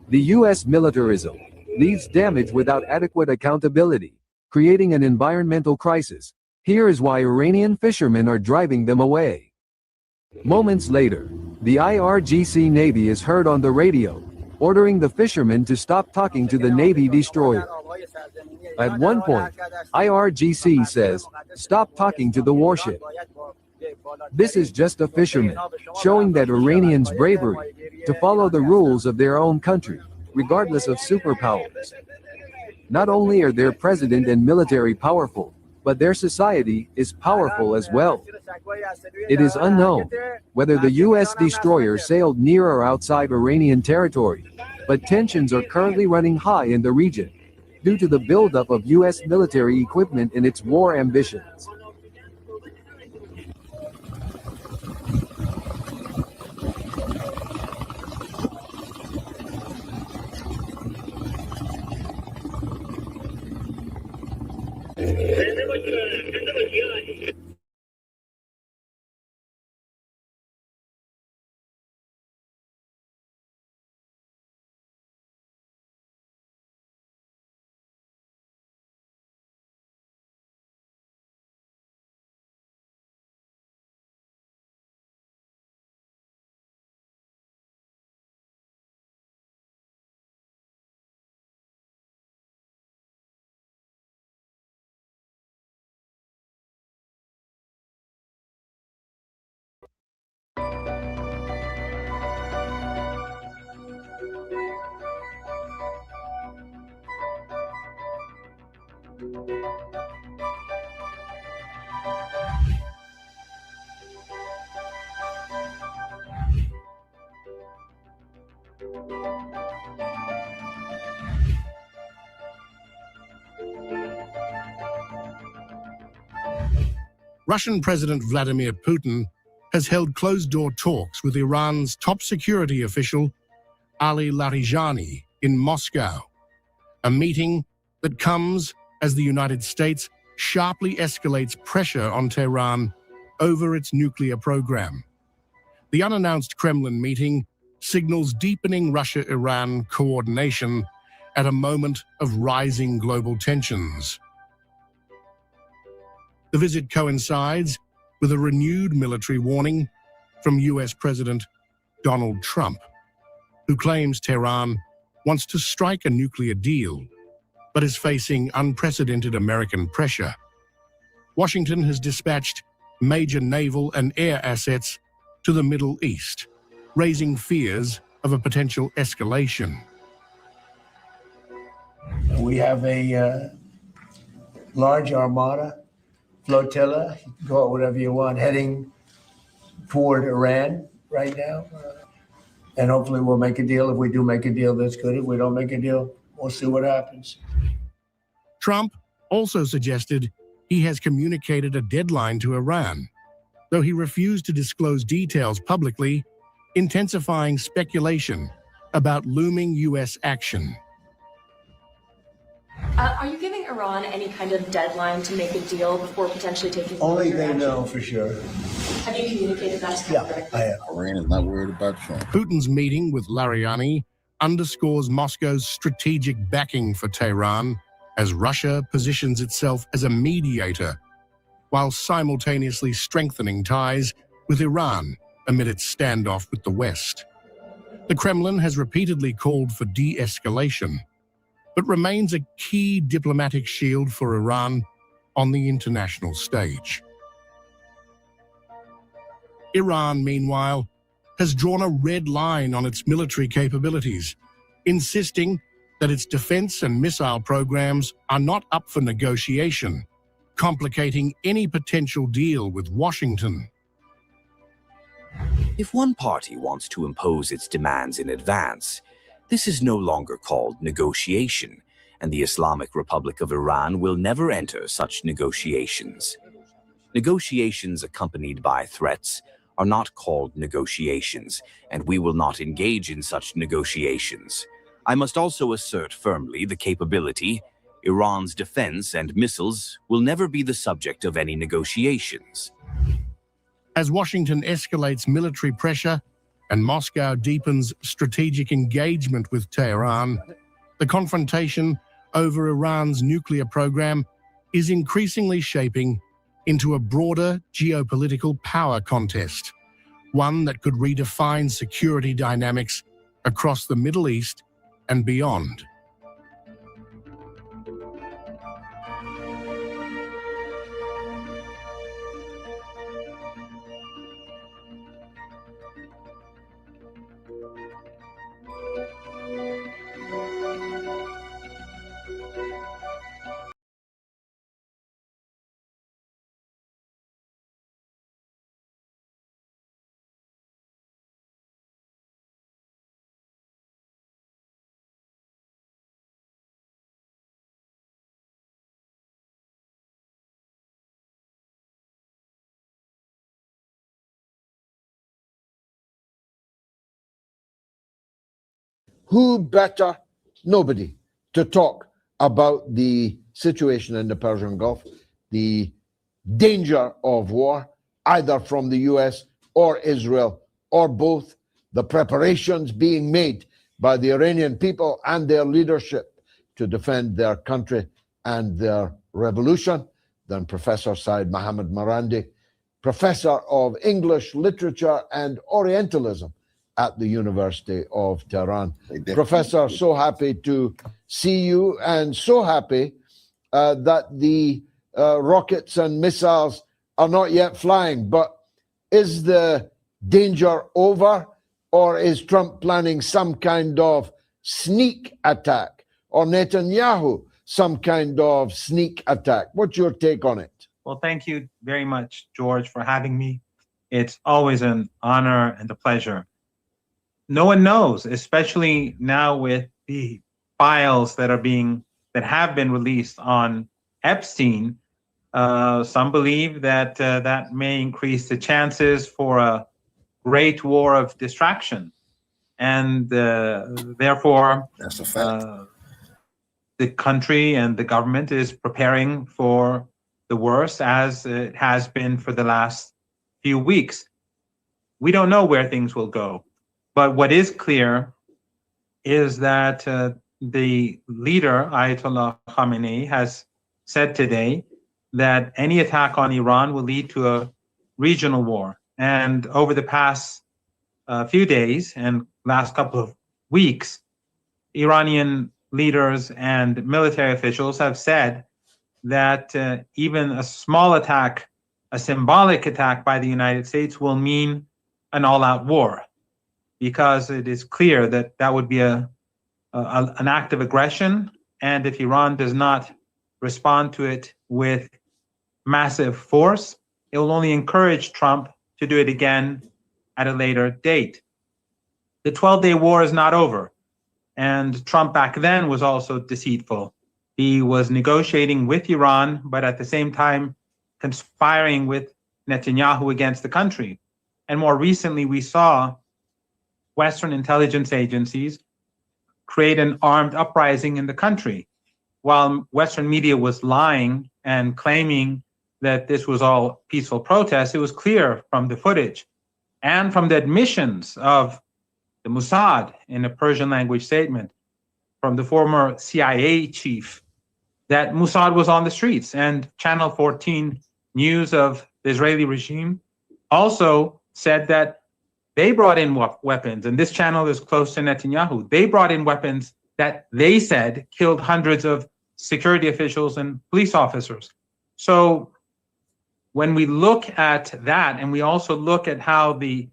The U.S. militarism leaves damage without adequate accountability, creating an environmental crisis. Here is why Iranian fishermen are driving them away. Moments later, the IRGC Navy is heard on the radio, ordering the fishermen to stop talking to the Navy destroyer. At one point, IRGC says, "Stop talking to the warship." This is just a fisherman, showing that Iranians' bravery to follow the rules of their own country, regardless of superpowers. Not only are their president and military powerful, but their society is powerful as well. It is unknown whether the U.S. destroyer sailed near or outside Iranian territory, but tensions are currently running high in the region due to the buildup of U.S. military equipment and its war ambitions. Russian President Vladimir Putin has held closed-door talks with Iran's top security official, Ali Larijani, in Moscow, a meeting that comes as the United States sharply escalates pressure on Tehran over its nuclear program. The unannounced Kremlin meeting signals deepening Russia-Iran coordination at a moment of rising global tensions. The visit coincides with a renewed military warning from US President Donald Trump, who claims Tehran wants to strike a nuclear deal, but is facing unprecedented American pressure. Washington has dispatched major naval and air assets to the Middle East, raising fears of a potential escalation. We have a large armada, flotilla, call it whatever you want, heading toward Iran right now. And hopefully we'll make a deal. If we do make a deal, that's good. If we don't make a deal, we'll see what happens. Trump also suggested he has communicated a deadline to Iran, though he refused to disclose details publicly, intensifying speculation about looming US action. Are you giving Iran any kind of deadline to make a deal before potentially taking Only further they action? know for sure. Have you communicated that to them directly? I have. Iran is not worried about Trump. Putin's meeting with Larijani underscores Moscow's strategic backing for Tehran as Russia positions itself as a mediator, while simultaneously strengthening ties with Iran amid its standoff with the West. The Kremlin has repeatedly called for de-escalation, but remains a key diplomatic shield for Iran on the international stage. Iran, meanwhile, has drawn a red line on its military capabilities, insisting that its defense and missile programs are not up for negotiation, complicating any potential deal with Washington. If one party wants to impose its demands in advance, this is no longer called negotiation, and the Islamic Republic of Iran will never enter such negotiations. Negotiations accompanied by threats are not called negotiations, and we will not engage in such negotiations. I must also assert firmly the capability Iran's defense and missiles will never be the subject of any negotiations. As Washington escalates military pressure and Moscow deepens strategic engagement with Tehran, the confrontation over Iran's nuclear program is increasingly shaping into a broader geopolitical power contest, one that could redefine security dynamics across the Middle East and beyond. Who better? Nobody to talk about the situation in the Persian Gulf, the danger of war, either from the US or Israel or both, the preparations being made by the Iranian people and their leadership to defend their country and their revolution, than Professor Said Mohammad Marandi, Professor of English Literature and Orientalism at the University of Tehran. Professor, so happy to see you, and so happy that the rockets and missiles are not yet flying. But is the danger over, or is Trump planning some kind of sneak attack, or Netanyahu some kind of sneak attack? What's your take on it? Well, thank you very much, George, for having me. It's always an honor and a pleasure. No one knows, especially now with the files that have been released on Epstein. Some believe that that may increase the chances for a great war of distraction. And therefore, that's a fact. The country and the government is preparing for the worst, as it has been for the last few weeks. We don't know where things will go. But what is clear is that the leader, Ayatollah Khamenei, has said today that any attack on Iran will lead to a regional war. And over the past few days and last couple of weeks, Iranian leaders and military officials have said that even a small attack, a symbolic attack by the United States, will mean an all-out war, because it is clear that that would be an act of aggression, and if Iran does not respond to it with massive force, it will only encourage Trump to do it again at a later date. The 12-day war is not over, and Trump back then was also deceitful. He was negotiating with Iran, but at the same time conspiring with Netanyahu against the country. And more recently, we saw Western intelligence agencies create an armed uprising in the country. While Western media was lying and claiming that this was all peaceful protests, it was clear from the footage and from the admissions of the Mossad in a Persian language statement from the former CIA chief that Mossad was on the streets. And Channel 14 News of the Israeli regime also said that they brought in weapons, and this channel is close to Netanyahu. They brought in weapons that they said killed hundreds of security officials and police officers. So when we look at that, and we also look at how the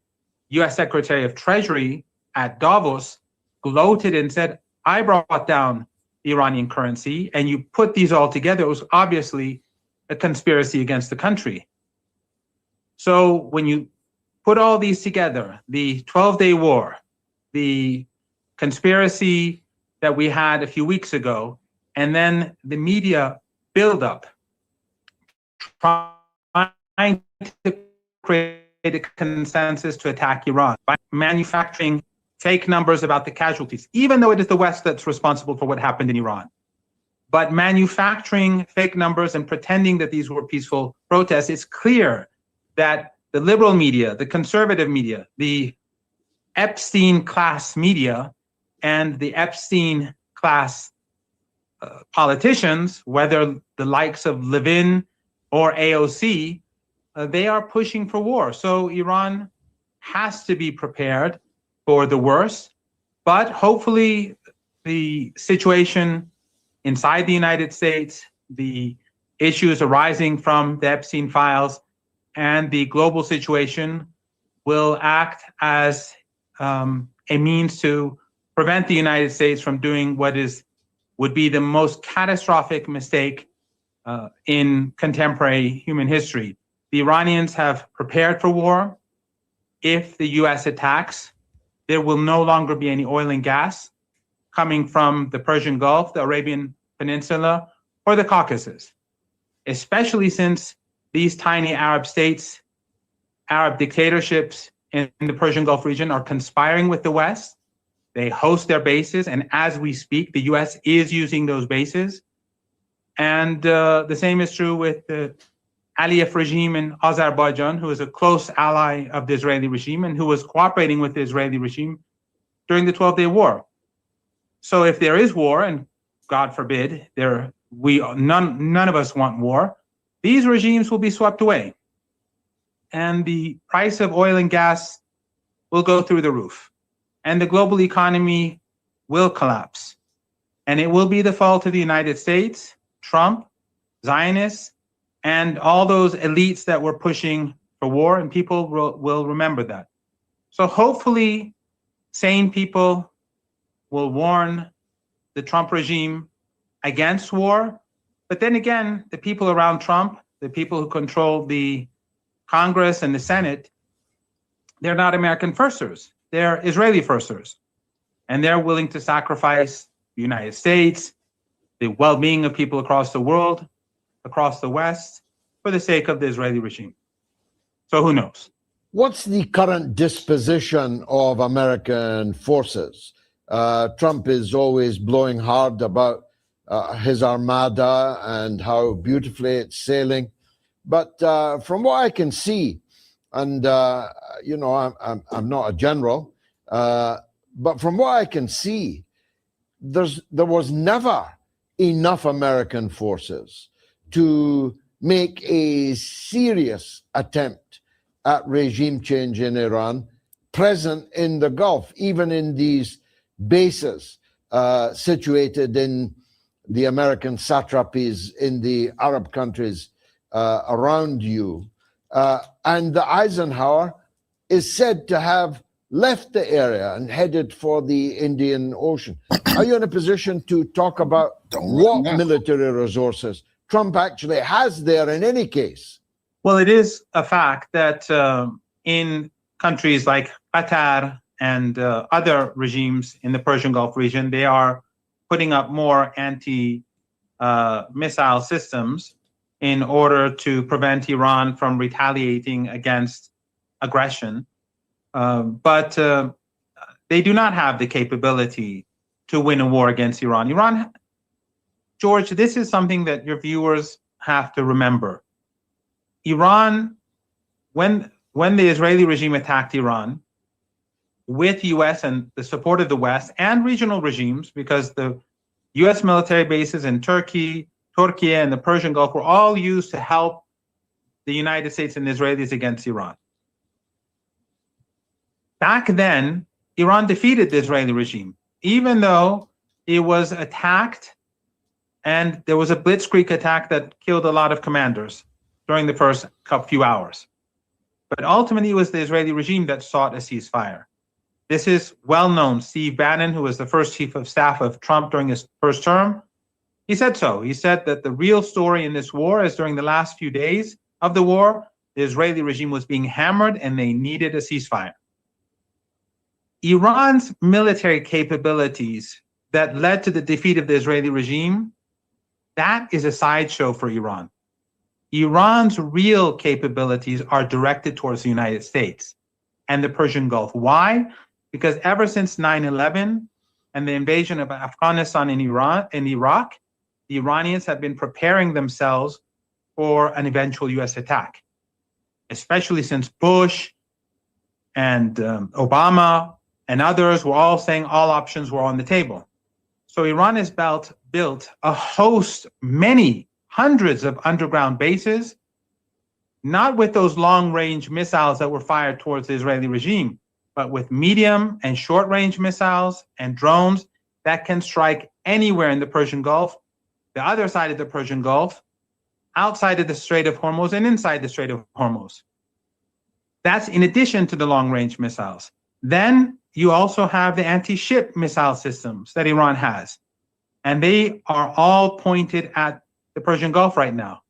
US Secretary of Treasury at Davos gloated and said, I brought down the Iranian currency, and you put these all together, it was obviously a conspiracy against the country. So when you put all these together, the 12-day war, the conspiracy that we had a few weeks ago, and then the media buildup, trying to create a consensus to attack Iran by manufacturing fake numbers about the casualties, even though it is the West that's responsible for what happened in Iran. But manufacturing fake numbers and pretending that these were peaceful protests, it's clear that the liberal media, the conservative media, the Epstein class media, and the Epstein class politicians, whether the likes of Levin or AOC, they are pushing for war. So Iran has to be prepared for the worst, but hopefully the situation inside the United States, the issues arising from the Epstein files, and the global situation will act as a means to prevent the United States from doing what would be the most catastrophic mistake in contemporary human history. The Iranians have prepared for war. If the US attacks, there will no longer be any oil and gas coming from the Persian Gulf, the Arabian Peninsula, or the Caucasus, especially since these tiny Arab states, Arab dictatorships in the Persian Gulf region are conspiring with the West. They host their bases, and as we speak, the US is using those bases. And the same is true with the Aliyev regime in Azerbaijan, who is a close ally of the Israeli regime and who was cooperating with the Israeli regime during the 12-day war. So if there is war, and God forbid, none of us want war, these regimes will be swept away. And the price of oil and gas will go through the roof. And the global economy will collapse. And it will be the fault of the United States, Trump, Zionists, and all those elites that were pushing for war, and people will remember that. So hopefully sane people will warn the Trump regime against war. But then again, the people around Trump, the people who control the Congress and the Senate, they're not American firsters. They're Israeli firsters. And they're willing to sacrifice the United States, the well-being of people across the world, across the West, for the sake of the Israeli regime. So who knows? What's the current disposition of American forces? Trump is always blowing hard about his armada and how beautifully it's sailing. But from what I can see, and you know, I'm not a general, but from what I can see, there was never enough American forces to make a serious attempt at regime change in Iran present in the Gulf, even in these bases situated in the American satrapies in the Arab countries around you. And the Eisenhower is said to have left the area and headed for the Indian Ocean. Are you in a position to talk about what military resources Trump actually has there in any case? Well, it is a fact that in countries like Qatar and other regimes in the Persian Gulf region, they are putting up more anti-missile systems in order to prevent Iran from retaliating against aggression. But they do not have the capability to win a war against Iran. George, this is something that your viewers have to remember. Iran, when the Israeli regime attacked Iran, with US and the support of the West and regional regimes, because the US military bases in Turkey and the Persian Gulf were all used to help the United States and the Israelis against Iran. Back then, Iran defeated the Israeli regime, even though it was attacked and there was a blitzkrieg attack that killed a lot of commanders during the first few hours. But ultimately, it was the Israeli regime that sought a ceasefire. This is well known. Steve Bannon, who was the first chief of staff of Trump during his first term, he said so. He said that the real story in this war is during the last few days of the war, the Israeli regime was being hammered and they needed a ceasefire. Iran's military capabilities that led to the defeat of the Israeli regime, that is a sideshow for Iran. Iran's real capabilities are directed towards the United States and the Persian Gulf. Why? Because ever since 9/11 and the invasion of Afghanistan and Iraq, the Iranians have been preparing themselves for an eventual US attack, especially since Bush and Obama and others were all saying all options were on the table. So Iran has built a host, many hundreds of underground bases, not with those long-range missiles that were fired towards the Israeli regime, but with medium and short-range missiles and drones that can strike anywhere in the Persian Gulf, the other side of the Persian Gulf, outside of the Strait of Hormuz and inside the Strait of Hormuz. That's in addition to the long-range missiles. Then you also have the anti-ship missile systems that Iran has, and they are all pointed at the Persian Gulf right now.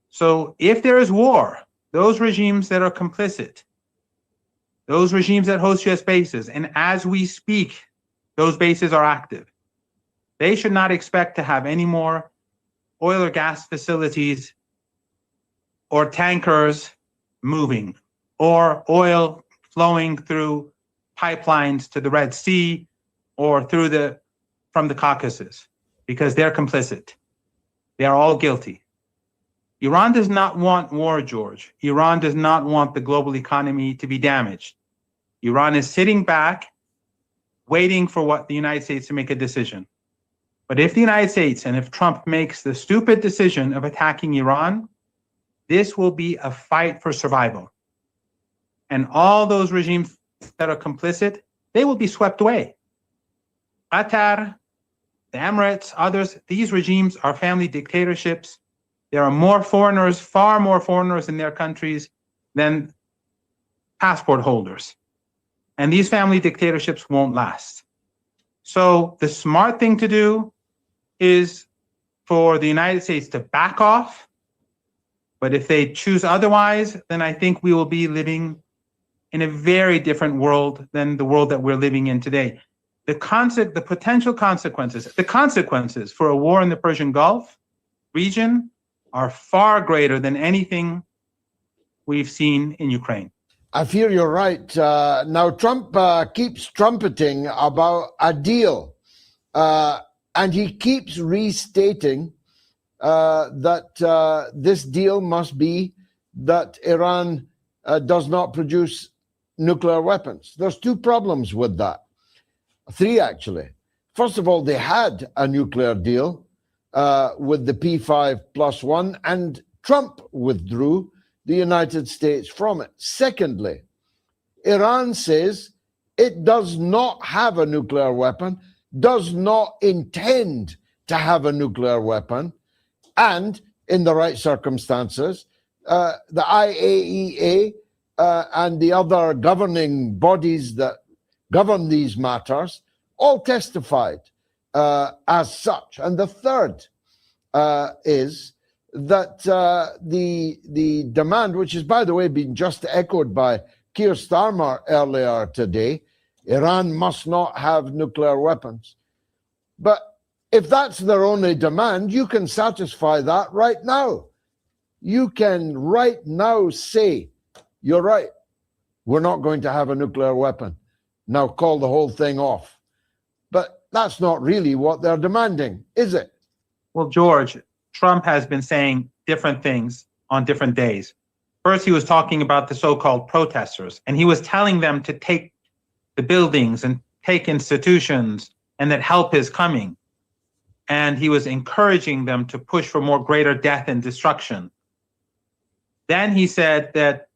So if there is war, those regimes that are complicit, those regimes that host US bases, and as we speak, those bases are active, they should not expect to have any more oil or gas facilities or tankers moving or oil flowing through pipelines to the Red Sea or from the Caucasus, because they're complicit. They are all guilty. Iran does not want war, George. Iran does not want the global economy to be damaged. Iran is sitting back, waiting for the United States to make a decision. But if the United States and if Trump makes the stupid decision of attacking Iran, this will be a fight for survival. And all those regimes that are complicit, they will be swept away. Qatar, the Emirates, others, these regimes are family dictatorships. There are more foreigners, far more foreigners in their countries than passport holders. And these family dictatorships won't last. So the smart thing to do is for the United States to back off. But if they choose otherwise, then I think we will be living in a very different world than the world that we're living in today. The potential consequences, for a war in the Persian Gulf region are far greater than anything we've seen in Ukraine. I fear you're right. Now, Trump keeps trumpeting about a deal, and he keeps restating that this deal must be that Iran does not produce nuclear weapons. There's two problems with that. Three, actually. First of all, they had a nuclear deal with the P5+1, and Trump withdrew the United States from it. Secondly, Iran says it does not have a nuclear weapon, does not intend to have a nuclear weapon, and in the right circumstances, the IAEA and the other governing bodies that govern these matters all testified as such. And the third is that the demand, which has, by the way, been just echoed by Keir Starmer earlier today, Iran must not have nuclear weapons. But if that's their only demand, you can satisfy that right now. You can right now say, you're right, we're not going to have a nuclear weapon. Now call the whole thing off. But that's not really what they're demanding, is it? Well, George, Trump has been saying different things on different days. First, he was talking about the so-called protesters, and he was telling them to take the buildings and take institutions and that help is coming. And he was encouraging them to push for more greater death and destruction. Then he said that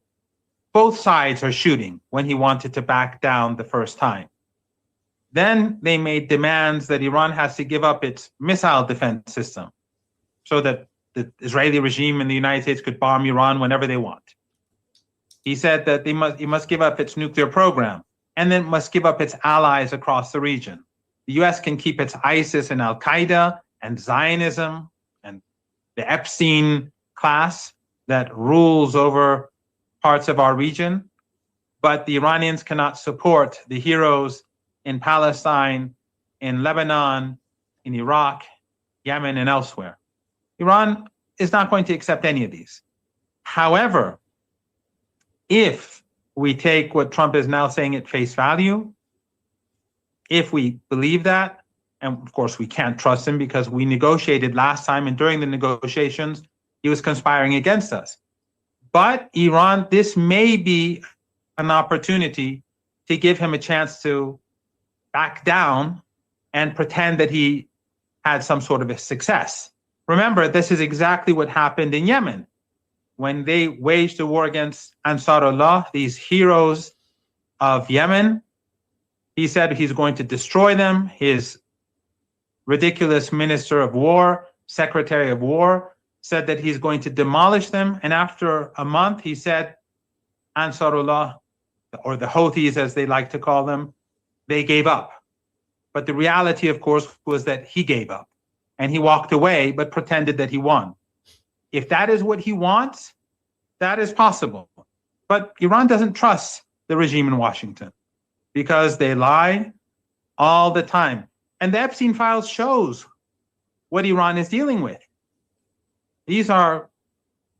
both sides are shooting when he wanted to back down the first time. Then they made demands that Iran has to give up its missile defense system so that the Israeli regime and the United States could bomb Iran whenever they want. He said that it must give up its nuclear program and then must give up its allies across the region. The US can keep its ISIS and Al-Qaeda and Zionism and the Epstein class that rules over parts of our region, but the Iranians cannot support the heroes in Palestine, in Lebanon, in Iraq, Yemen, and elsewhere. Iran is not going to accept any of these. However, if we take what Trump is now saying at face value, if we believe that, and of course we can't trust him because we negotiated last time, and during the negotiations, he was conspiring against us. But Iran, this may be an opportunity to give him a chance to back down and pretend that he had some sort of a success. Remember, this is exactly what happened in Yemen. When they waged a war against Ansarullah, these heroes of Yemen, he said he's going to destroy them. His ridiculous minister of war, secretary of war, said that he's going to demolish them. And after a month, he said Ansarullah, or the Houthis as they like to call them, they gave up. But the reality, of course, was that he gave up. And he walked away, but pretended that he won. If that is what he wants, that is possible. But Iran doesn't trust the regime in Washington because they lie all the time. And the Epstein files shows what Iran is dealing with. These are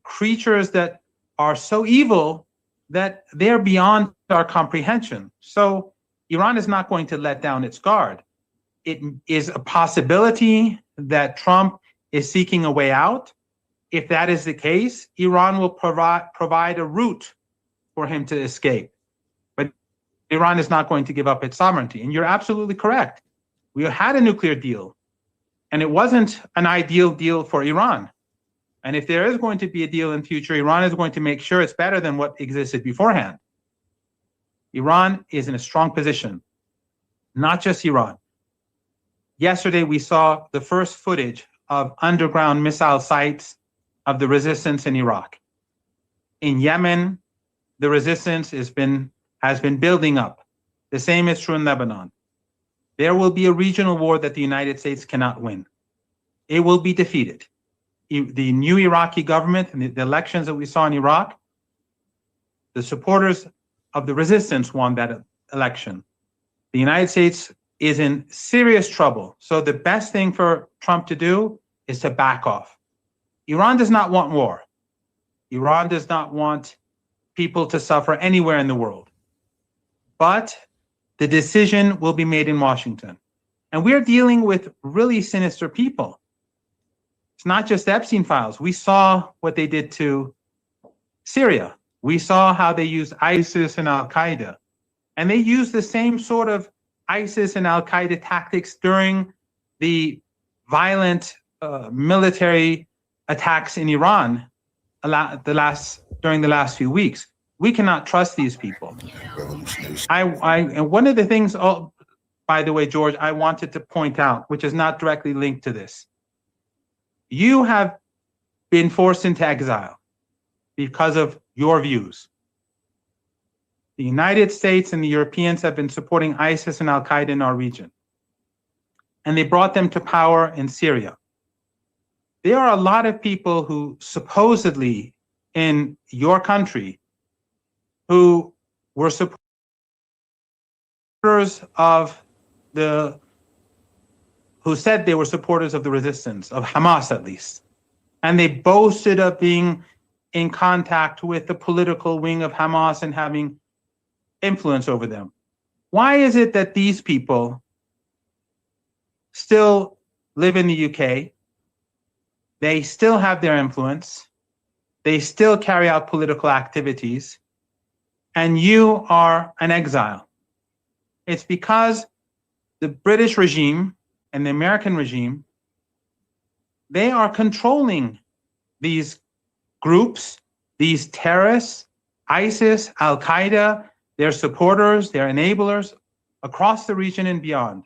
creatures that are so evil that they're beyond our comprehension. So Iran is not going to let down its guard. It is a possibility that Trump is seeking a way out. If that is the case, Iran will provide a route for him to escape. But Iran is not going to give up its sovereignty. And you're absolutely correct. We had a nuclear deal, and it wasn't an ideal deal for Iran. And if there is going to be a deal in future, Iran is going to make sure it's better than what existed beforehand. Iran is in a strong position, not just Iran. Yesterday, we saw the first footage of underground missile sites of the resistance in Iraq. In Yemen, the resistance has been building up. The same is true in Lebanon. There will be a regional war that the United States cannot win. It will be defeated. The new Iraqi government and the elections that we saw in Iraq, the supporters of the resistance won that election. The United States is in serious trouble. So the best thing for Trump to do is to back off. Iran does not want war. Iran does not want people to suffer anywhere in the world. But the decision will be made in Washington. And we're dealing with really sinister people. It's not just Epstein files. We saw what they did to Syria. We saw how they used ISIS and Al-Qaeda. And they used the same sort of ISIS and Al-Qaeda tactics during the violent military attacks in Iran during the last few weeks. We cannot trust these people. And one of the things, by the way, George, I wanted to point out, which is not directly linked to this. You have been forced into exile because of your views. The United States and the Europeans have been supporting ISIS and Al-Qaeda in our region. And they brought them to power in Syria. There are a lot of people who supposedly in your country who were supporters of who said they were supporters of the resistance, of Hamas at least. And they boasted of being in contact with the political wing of Hamas and having influence over them. Why is it that these people still live in the UK? They still have their influence. They still carry out political activities. And you are an exile. It's because the British regime and the American regime, they are controlling these groups, these terrorists, ISIS, Al-Qaeda, their supporters, their enablers across the region and beyond.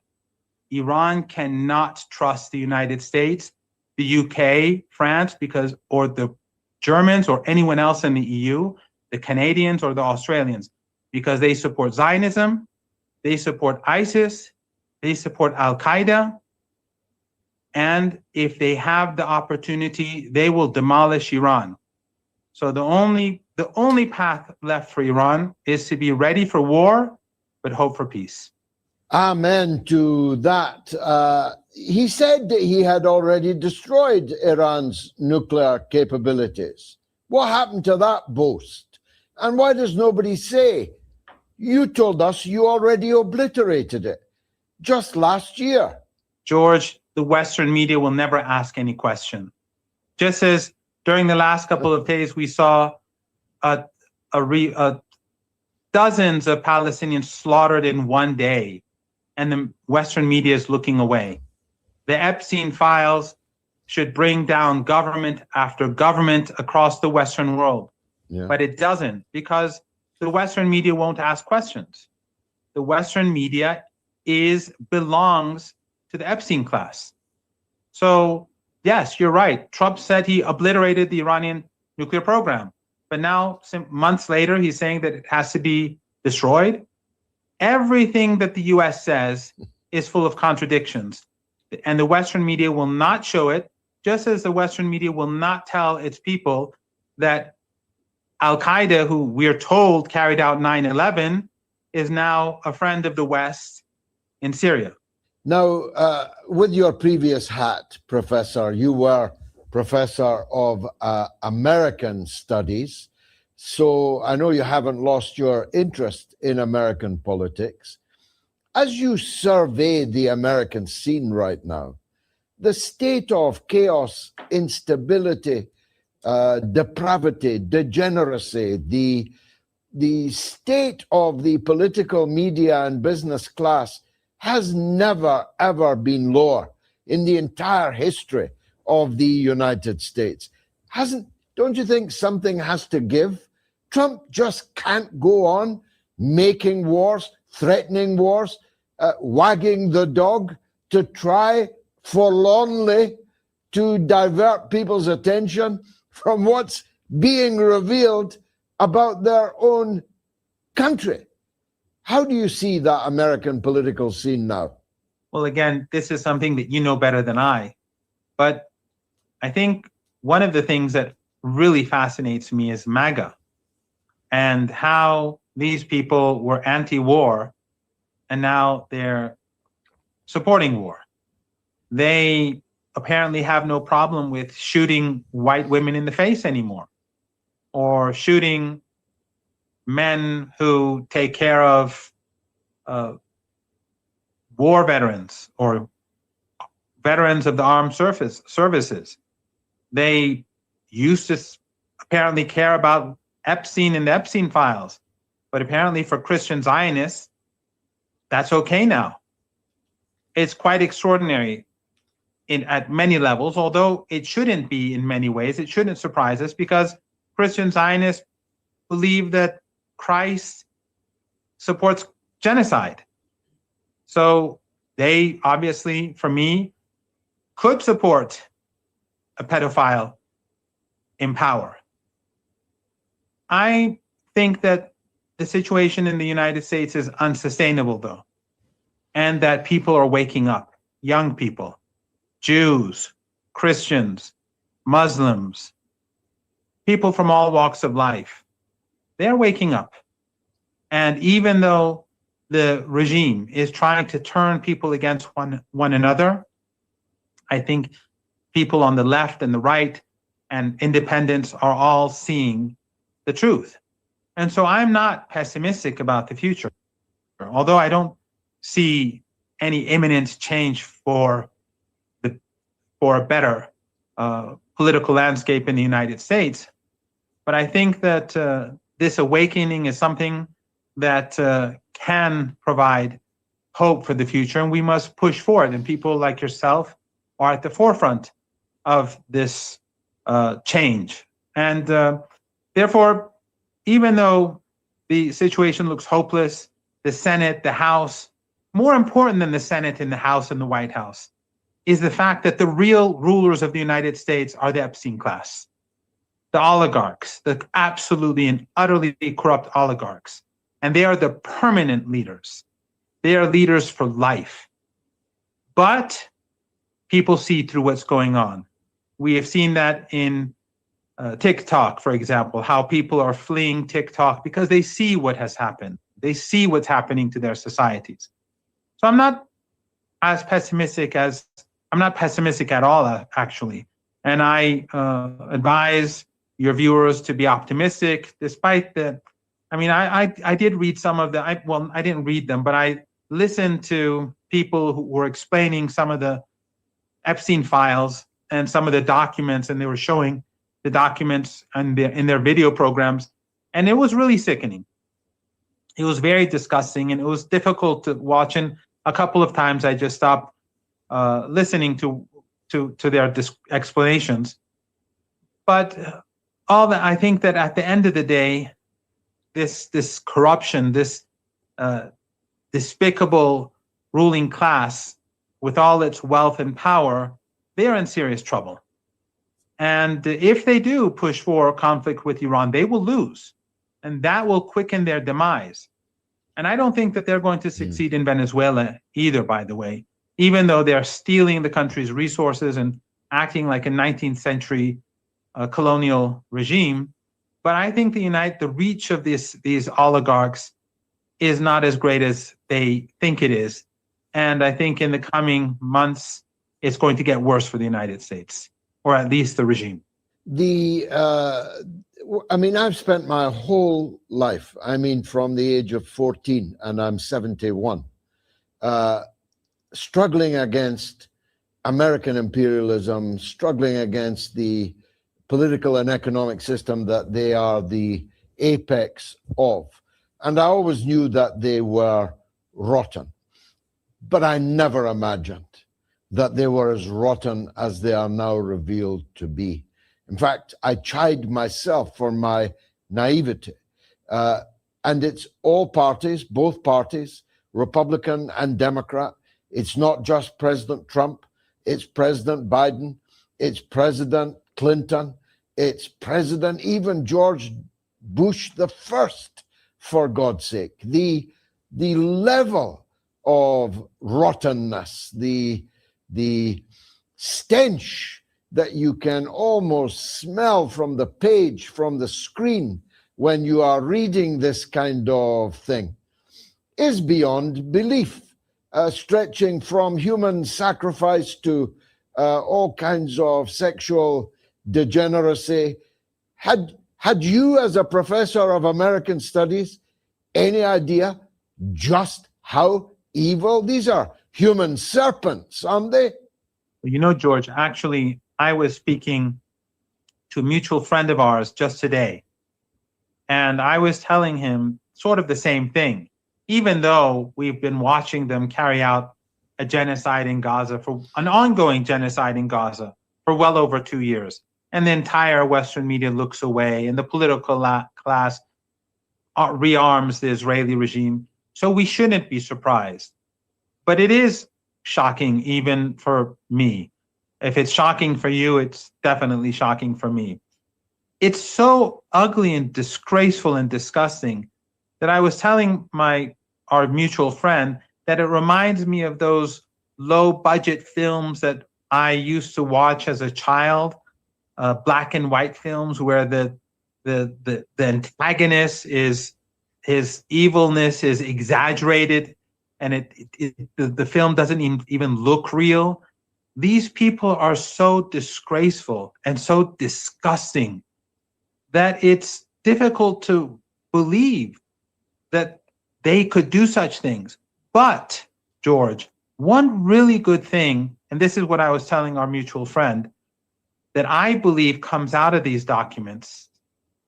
Iran cannot trust the United States, the UK, France, or the Germans or anyone else in the EU, the Canadians or the Australians, because they support Zionism, they support ISIS, they support Al-Qaeda, and if they have the opportunity, they will demolish Iran. So the only path left for Iran is to be ready for war, but hope for peace. Amen to that. He said that he had already destroyed Iran's nuclear capabilities. What happened to that boast? And why does nobody say? You told us you already obliterated it just last year. George, the Western media will never ask any question. Just as during the last couple of days, we saw dozens of Palestinians slaughtered in one day, and the Western media is looking away. The Epstein files should bring down government after government across the Western world. Yeah. But it doesn't, because the Western media won't ask questions. The Western media belongs to the Epstein class. So yes, you're right. Trump said he obliterated the Iranian nuclear program, but now months later, he's saying that it has to be destroyed. Everything that the US says is full of contradictions, and the Western media will not show it, just as the Western media will not tell its people that Al-Qaeda, who we're told carried out 9/11, is now a friend of the West in Syria. Now, with your previous hat, Professor, you were Professor of American Studies. So I know you haven't lost your interest in American politics. As you survey the American scene right now, the state of chaos, instability, depravity, degeneracy, the state of the political media and business class has never, ever been lower in the entire history of the United States. Don't you think something has to give? Trump just can't go on making wars, threatening wars, wagging the dog to try forlornly to divert people's attention from what's being revealed about their own country. How do you see that American political scene now? Well, again, this is something that you know better than I. But I think one of the things that really fascinates me is MAGA and how these people were anti-war and now they're supporting war. They apparently have no problem with shooting white women in the face anymore, or shooting men who take care of war veterans or veterans of the armed services. They used to apparently care about Epstein and the Epstein files, but apparently for Christian Zionists, that's okay now. It's quite extraordinary at many levels, although it shouldn't be in many ways. It shouldn't surprise us, because Christian Zionists believe that Christ supports genocide. So they obviously, for me, could support a pedophile in power. I think that the situation in the United States is unsustainable, though, and that people are waking up. Young people, Jews, Christians, Muslims, people from all walks of life, they're waking up. And even though the regime is trying to turn people against one another, I think people on the left and the right and independents are all seeing the truth. And so I'm not pessimistic about the future, although I don't see any imminent change for a better political landscape in the United States. But I think that this awakening is something that can provide hope for the future, and we must push forward. And people like yourself are at the forefront of this change. And therefore, even though the situation looks hopeless, the Senate, the House, more important than the Senate and the House and the White House, is the fact that the real rulers of the United States are the Epstein class, the oligarchs, the absolutely and utterly corrupt oligarchs. And they are the permanent leaders. They are leaders for life. But people see through what's going on. We have seen that in TikTok, for example, how people are fleeing TikTok because they see what has happened. They see what's happening to their societies. So I'm not pessimistic at all, actually. And I advise your viewers to be optimistic, despite the, I did read some of I didn't read them, but I listened to people who were explaining some of the Epstein files and some of the documents, and they were showing the documents in their video programs, and it was really sickening. It was very disgusting, and it was difficult to watch. And a couple of times I just stopped listening to their explanations. But all that, I think that at the end of the day, this corruption, this despicable ruling class, with all its wealth and power, they're in serious trouble. And if they do push for conflict with Iran, they will lose, and that will quicken their demise. And I don't think that they're going to succeed in Venezuela either, by the way, even though they're stealing the country's resources and acting like a 19th century colonial regime. But I think the reach of these oligarchs is not as great as they think it is. And I think in the coming months, it's going to get worse for the United States, or at least the regime. I've spent my whole life, from the age of 14, and I'm 71, struggling against American imperialism, struggling against the political and economic system that they are the apex of. And I always knew that they were rotten, but I never imagined that they were as rotten as they are now revealed to be. In fact, I chide myself for my naivety. And it's all parties, both parties, Republican and Democrat. It's not just President Trump, it's President Biden, it's President Clinton, it's President even George Bush the First, for God's sake. The level of rottenness, the stench that you can almost smell from the page, from the screen, when you are reading this kind of thing, is beyond belief, stretching from human sacrifice to all kinds of sexual degeneracy. Had you, as a professor of American studies, any idea just how evil? These are human serpents, aren't they? You know, George, actually, I was speaking to a mutual friend of ours just today, and I was telling him sort of the same thing. Even though we've been watching them carry out a genocide in Gaza, for an ongoing genocide in Gaza for well over 2 years, and the entire Western media looks away, and the political class rearms the Israeli regime, so we shouldn't be surprised. But it is shocking even for me. If it's shocking for you, it's definitely shocking for me. It's so ugly and disgraceful and disgusting that I was telling our mutual friend that it reminds me of those low budget films that I used to watch as a child, black and white films where the antagonist his evilness is exaggerated, and the film doesn't even look real. These people are so disgraceful and so disgusting that it's difficult to believe that they could do such things. But, George, one really good thing, and this is what I was telling our mutual friend, that I believe comes out of these documents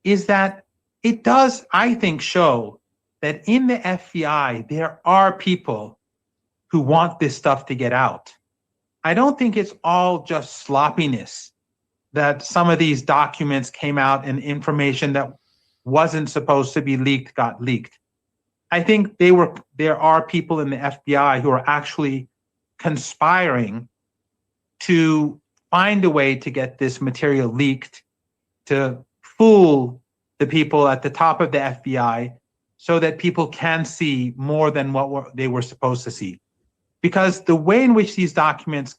is that it does, I think, show that in the FBI, there are people who want this stuff to get out. I don't think it's all just sloppiness that some of these documents came out and information that wasn't supposed to be leaked got leaked. I think there are people in the FBI who are actually conspiring to find a way to get this material leaked, to fool the people at the top of the FBI so that people can see more than what they were supposed to see. Because the way in which these documents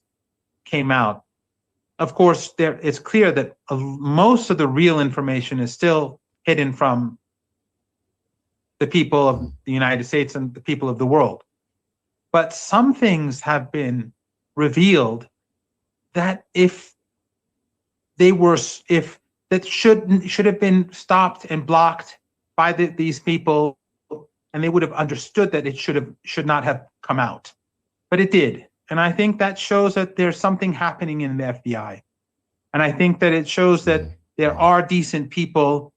came out, of course, it's clear that most of the real information is still hidden from the people of the United States and the people of the world. But some things have been revealed that that should have been stopped and blocked by these people, and they would have understood that it should not have come out. But it did. And I think that shows that there's something happening in the FBI. And I think that it shows that there are decent people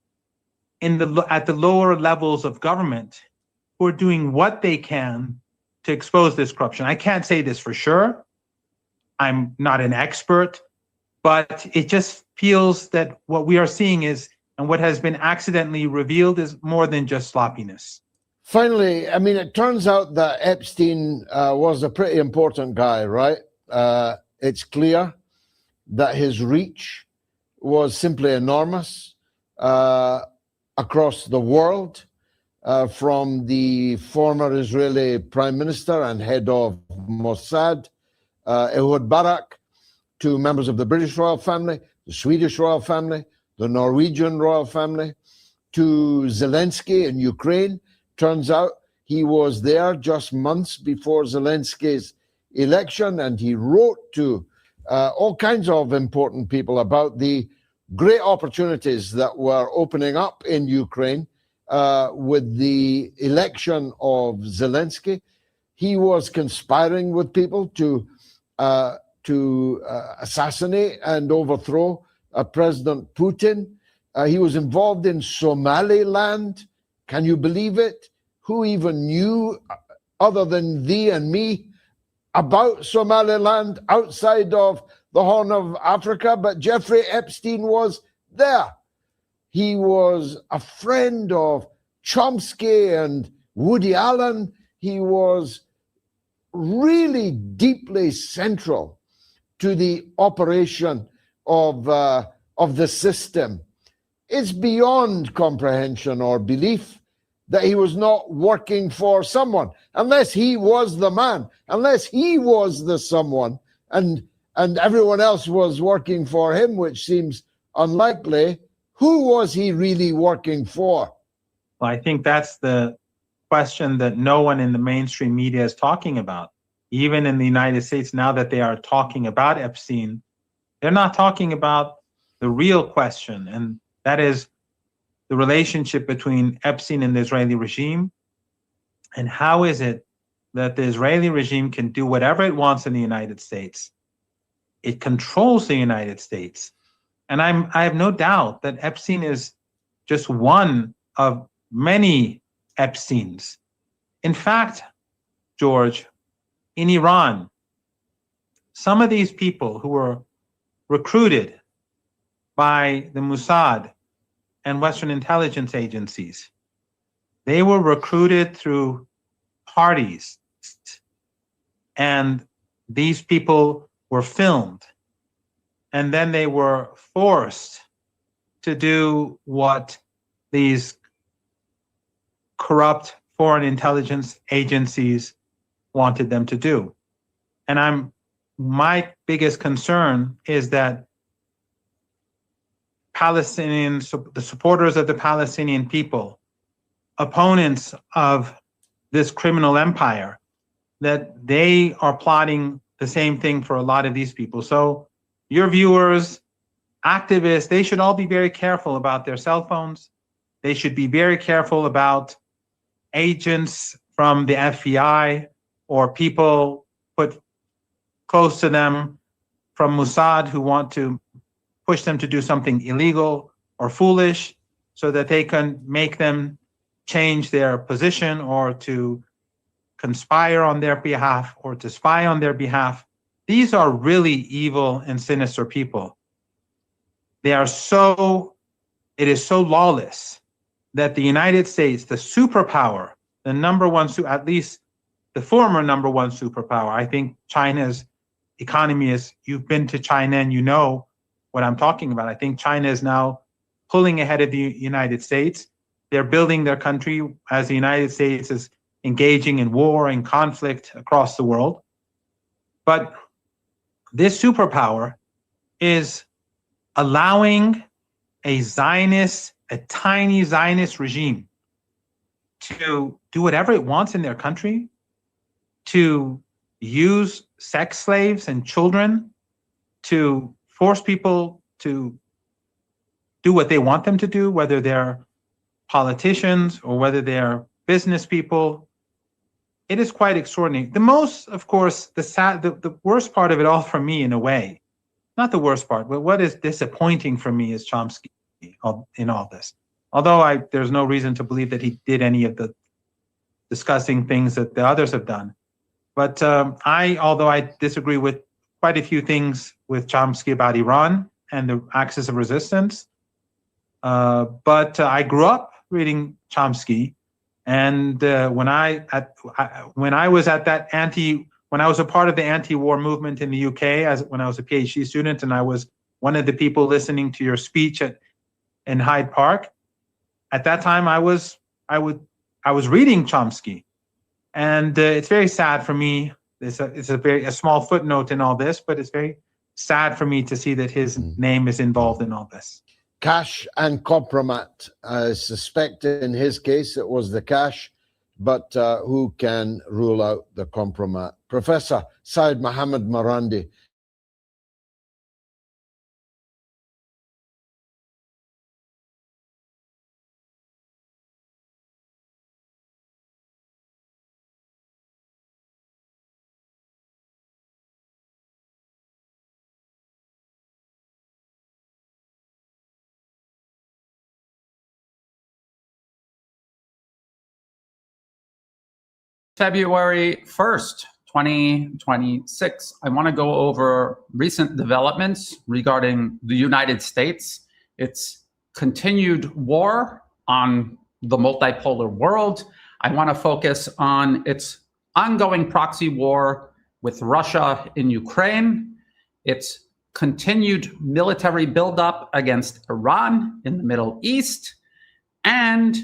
at the lower levels of government who are doing what they can to expose this corruption. I can't say this for sure. I'm not an expert, but it just feels that what we are seeing is, and what has been accidentally revealed, is more than just sloppiness. Finally, I mean, it turns out that Epstein was a pretty important guy, right? It's clear that his reach was simply enormous across the world, from the former Israeli prime minister and head of Mossad, Ehud Barak, to members of the British royal family, the Swedish royal family, the Norwegian royal family, to Zelensky in Ukraine. Turns out he was there just months before Zelensky's election, and he wrote to all kinds of important people about the great opportunities that were opening up in Ukraine with the election of Zelensky. He was conspiring with people to assassinate and overthrow President Putin. He was involved in Somaliland. Can you believe it? Who even knew, other than thee and me, about Somaliland outside of the Horn of Africa? But Jeffrey Epstein was there. He was a friend of Chomsky and Woody Allen. He was really deeply central to the operation of the system. It's beyond comprehension or belief that he was not working for someone, unless he was the man, unless he was the someone, and everyone else was working for him, which seems unlikely. Who was he really working for? Well, I think that's the question that no one in the mainstream media is talking about. even in the United States, now that they are talking about Epstein, they're not talking about the real question, and that is the relationship between Epstein and the Israeli regime. And how is it that the Israeli regime can do whatever it wants in the United States? It controls the United States. And I have no doubt that Epstein is just one of many Epsteins. In fact, George, in Iran, some of these people who were recruited by the Mossad and Western intelligence agencies, they were recruited through parties, and these people were filmed, and then they were forced to do what these corrupt foreign intelligence agencies wanted them to do. And my biggest concern is that the supporters of the Palestinian people, opponents of this criminal empire, that they are plotting the same thing for a lot of these people. So your viewers, activists, they should all be very careful about their cell phones. They should be very careful about agents from the FBI or people put close to them from Mossad who want to push them to do something illegal or foolish so that they can make them change their position or to conspire on their behalf or to spy on their behalf. These are really evil and sinister people. It is so lawless that the United States, the superpower, the number one, at least the former number one superpower, I think China's economy is, you've been to China and you know what I'm talking about. I think China is now pulling ahead of the United States. They're building their country as the United States is engaging in war and conflict across the world. But this superpower is allowing a tiny Zionist regime to do whatever it wants in their country, to use sex slaves and children, to force people to do what they want them to do, whether they're politicians or whether they're business people. It is quite extraordinary. The most, of course, the worst part of it all for me, in a way, not the worst part, but what is disappointing for me is Chomsky in all this. Although there's no reason to believe that he did any of the disgusting things that the others have done. But although I disagree with quite a few things with Chomsky about Iran and the axis of resistance, but I grew up reading Chomsky, and when I was a part of the anti-war movement in the UK, when I was a PhD student, and I was one of the people listening to your speech in Hyde Park, at that time I was reading Chomsky, and it's very sad for me. It's a small footnote in all this, but it's very sad for me to see that his name is involved in all this. Cash and compromat. I suspect in his case it was the cash, but who can rule out the compromat? Professor Said Mohammed Marandi. February 1st, 2026, I want to go over recent developments regarding the United States, its continued war on the multipolar world. I want to focus on its ongoing proxy war with Russia in Ukraine, its continued military buildup against Iran in the Middle East, and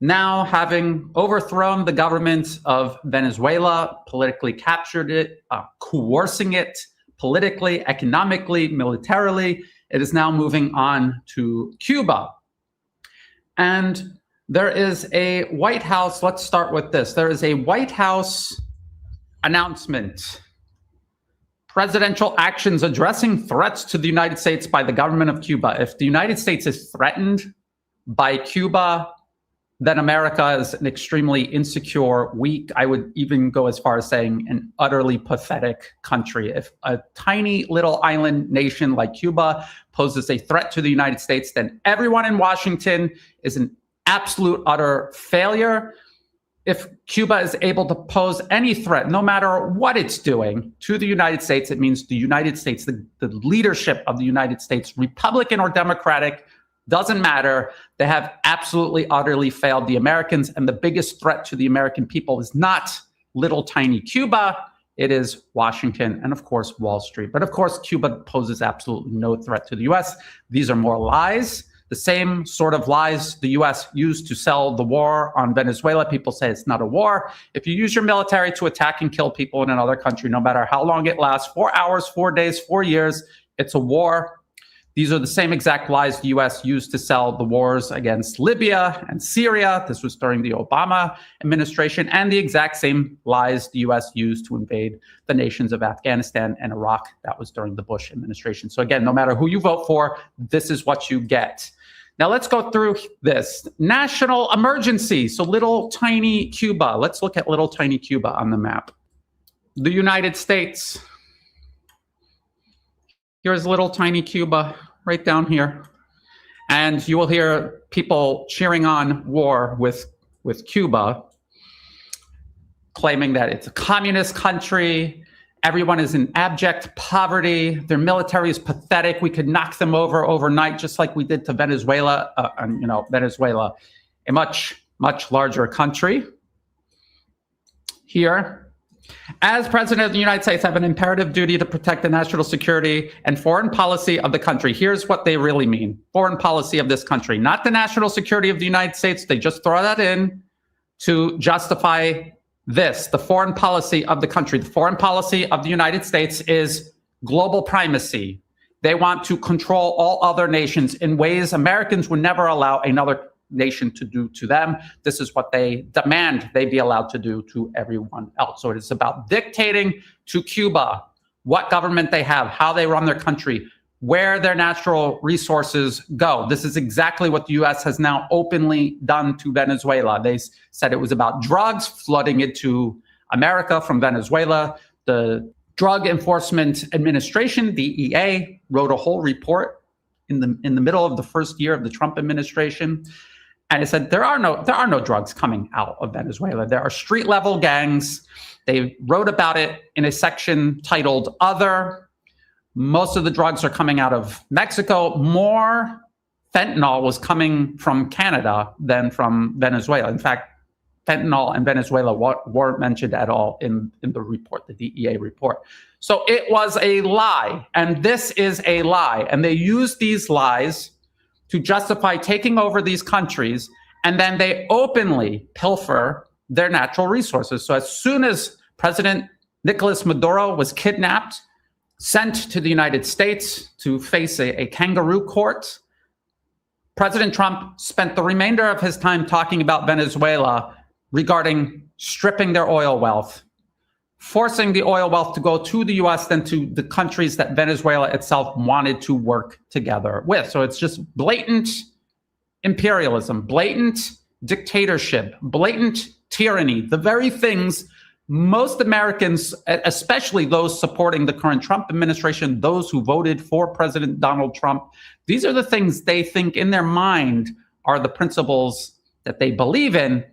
now having overthrown the government of Venezuela, politically captured it, coercing it politically, economically, militarily, it is now moving on to Cuba. And there is a White House, let's start with this. There is a White House announcement. Presidential actions addressing threats to the United States by the government of Cuba. If the United States is threatened by Cuba, then America is an extremely insecure, weak, I would even go as far as saying an utterly pathetic country. If a tiny little island nation like Cuba poses a threat to the United States, then everyone in Washington is an absolute utter failure. If Cuba is able to pose any threat, no matter what it's doing, to the United States, it means the United States, the leadership of the United States, Republican or Democratic, doesn't matter. They have absolutely, utterly failed the Americans. And the biggest threat to the American people is not little tiny Cuba. It is Washington and, of course, Wall Street. But, of course, Cuba poses absolutely no threat to the U.S. These are more lies. The same sort of lies the U.S. used to sell the war on Venezuela. People say it's not a war. If you use your military to attack and kill people in another country, no matter how long it lasts, 4 hours, 4 days, 4 years, it's a war. These are the same exact lies the U.S. used to sell the wars against Libya and Syria. This was during the Obama administration, and the exact same lies the U.S. used to invade the nations of Afghanistan and Iraq. That was during the Bush administration. So again, no matter who you vote for, this is what you get. Now let's go through this. National emergency. So little tiny Cuba. Let's look at little tiny Cuba on the map. The United States. Here's little tiny Cuba right down here. And you will hear people cheering on war with Cuba, claiming that it's a communist country. Everyone is in abject poverty. Their military is pathetic. We could knock them over overnight, just like we did to Venezuela. Venezuela, a much, much larger country. Here, as President of the United States, I have an imperative duty to protect the national security and foreign policy of the country. Here's what they really mean. Foreign policy of this country, not the national security of the United States. They just throw that in to justify this, the foreign policy of the country. The foreign policy of the United States is global primacy. They want to control all other nations in ways Americans would never allow another nation to do to them. This is what they demand they be allowed to do to everyone else. So it is about dictating to Cuba what government they have, how they run their country, where their natural resources go. This is exactly what the U.S. has now openly done to Venezuela. They said it was about drugs flooding into America from Venezuela. The Drug Enforcement Administration, DEA, wrote a whole report in the middle of the first year of the Trump administration. And it said there are no drugs coming out of Venezuela. There are street level gangs. They wrote about it in a section titled Other. Most of the drugs are coming out of Mexico. More fentanyl was coming from Canada than from Venezuela. In fact, fentanyl and Venezuela weren't mentioned at all in the report, the DEA report. So it was a lie, and this is a lie. And they use these lies to justify taking over these countries, and then they openly pilfer their natural resources. So as soon as President Nicolas Maduro was kidnapped, sent to the United States to face a kangaroo court, President Trump spent the remainder of his time talking about Venezuela regarding stripping their oil wealth, forcing the oil wealth to go to the U.S. than to the countries that Venezuela itself wanted to work together with. So it's just blatant imperialism, blatant dictatorship, blatant tyranny, the very things most Americans, especially those supporting the current Trump administration, those who voted for President Donald Trump, these are the things they think in their mind are the principles that they believe in.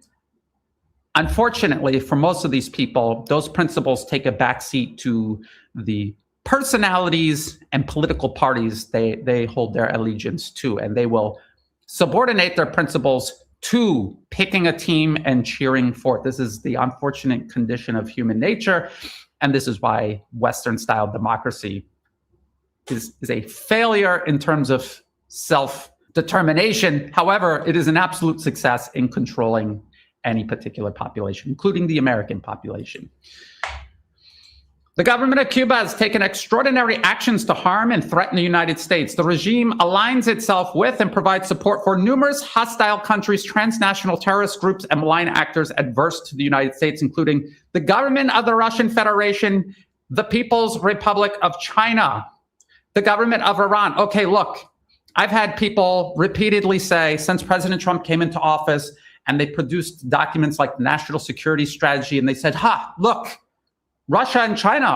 Unfortunately, for most of these people, those principles take a backseat to the personalities and political parties they hold their allegiance to, and they will subordinate their principles to picking a team and cheering for it. This is the unfortunate condition of human nature, and this is why Western-style democracy is a failure in terms of self-determination. However, it is an absolute success in controlling any particular population, including the American population. The government of Cuba has taken extraordinary actions to harm and threaten the United States. The regime aligns itself with and provides support for numerous hostile countries, transnational terrorist groups, and malign actors adverse to the United States, including the government of the Russian Federation, the People's Republic of China, the government of Iran. Okay, look, I've had people repeatedly say since President Trump came into office, and they produced documents like the National Security Strategy, and they said, look, Russia and China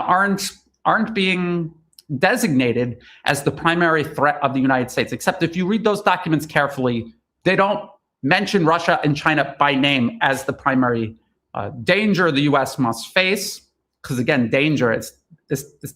aren't being designated as the primary threat of the United States, except if you read those documents carefully, they don't mention Russia and China by name as the primary danger the U.S. must face. Because again, danger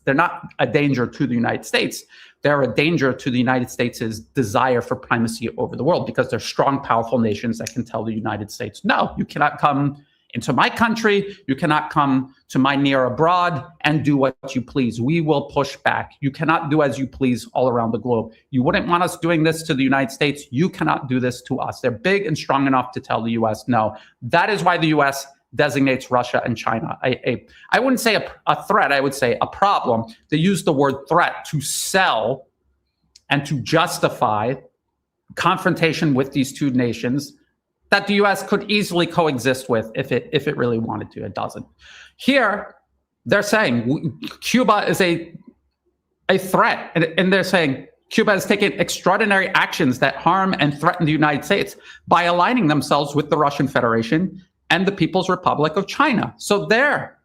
they're not a danger to the United States. They're a danger to the United States' desire for primacy over the world, because they're strong, powerful nations that can tell the United States, no, you cannot come into my country, you cannot come to my near abroad and do what you please. We will push back. You cannot do as you please all around the globe. You wouldn't want us doing this to the United States. You cannot do this to us. They're big and strong enough to tell the U.S. no. That is why the U.S. designates Russia and China I wouldn't say a threat, I would say a problem. They use the word threat to sell and to justify confrontation with these two nations that the U.S. could easily coexist with if it really wanted to. It doesn't. Here, they're saying Cuba is a threat, and they're saying Cuba has taken extraordinary actions that harm and threaten the United States by aligning themselves with the Russian Federation and the People's Republic of China. So there,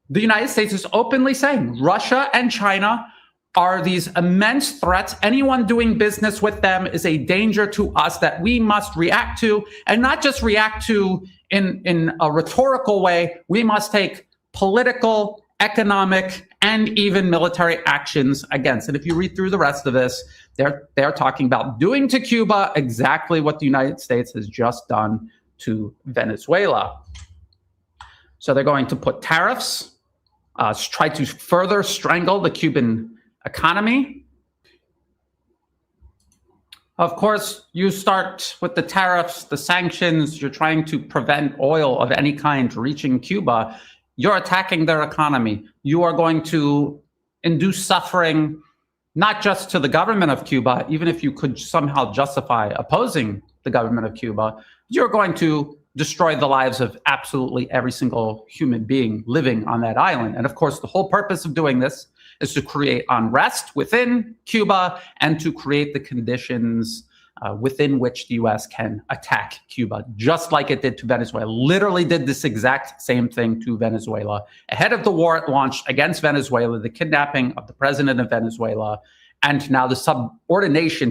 the United States is openly saying Russia and China are these immense threats. Anyone doing business with them is a danger to us that we must react to, and not just react to in a rhetorical way. We must take political, economic, and even military actions against. And if you read through the rest of this, they're talking about doing to Cuba exactly what the United States has just done to Venezuela. So they're going to put tariffs, try to further strangle the Cuban economy. Of course, you start with the tariffs, the sanctions, you're trying to prevent oil of any kind reaching Cuba. You're attacking their economy. You are going to induce suffering, not just to the government of Cuba, even if you could somehow justify opposing the government of Cuba, you're going to destroy the lives of absolutely every single human being living on that island. And of course, the whole purpose of doing this is to create unrest within Cuba and to create the conditions within which the U.S. can attack Cuba, just like it did to Venezuela. Literally did this exact same thing to Venezuela. Ahead of the war it launched against Venezuela, the kidnapping of the president of Venezuela, and now the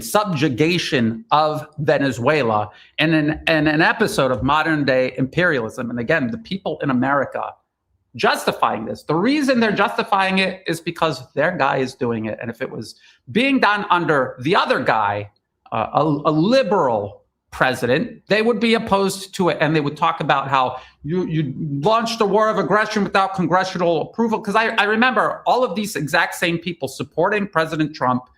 subjugation of Venezuela in an episode of modern day imperialism. And again, the people in America justifying this. The reason they're justifying it is because their guy is doing it. And if it was being done under the other guy, a liberal president, they would be opposed to it. And they would talk about how you launched a war of aggression without congressional approval. Because I remember all of these exact same people supporting President Trump,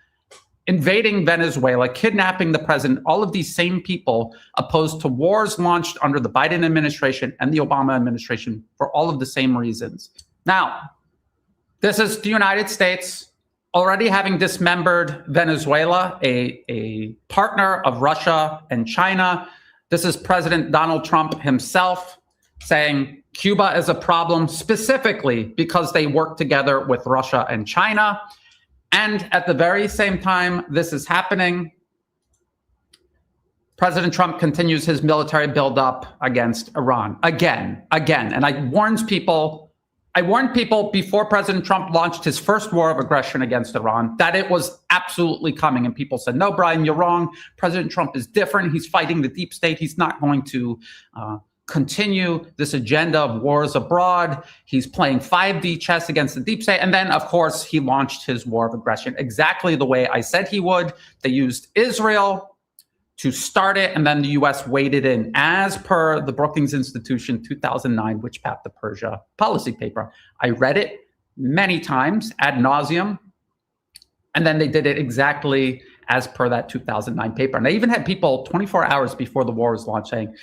invading Venezuela, kidnapping the president, all of these same people opposed to wars launched under the Biden administration and the Obama administration for all of the same reasons. Now, this is the United States already having dismembered Venezuela, a partner of Russia and China. This is President Donald Trump himself saying Cuba is a problem specifically because they work together with Russia and China. And at the very same time this is happening, President Trump continues his military buildup against Iran again. And I warned people before President Trump launched his first war of aggression against Iran that it was absolutely coming. And people said, no, Brian, you're wrong. President Trump is different. He's fighting the deep state. He's not going to continue this agenda of wars abroad. He's playing 5D chess against the deep state. And then, of course, he launched his war of aggression exactly the way I said he would. They used Israel to start it, and then the U.S. waded in as per the Brookings Institution 2009, which passed the Persia policy paper. I read it many times ad nauseum, and then they did it exactly as per that 2009 paper. And they even had people 24 hours before the war was launched saying,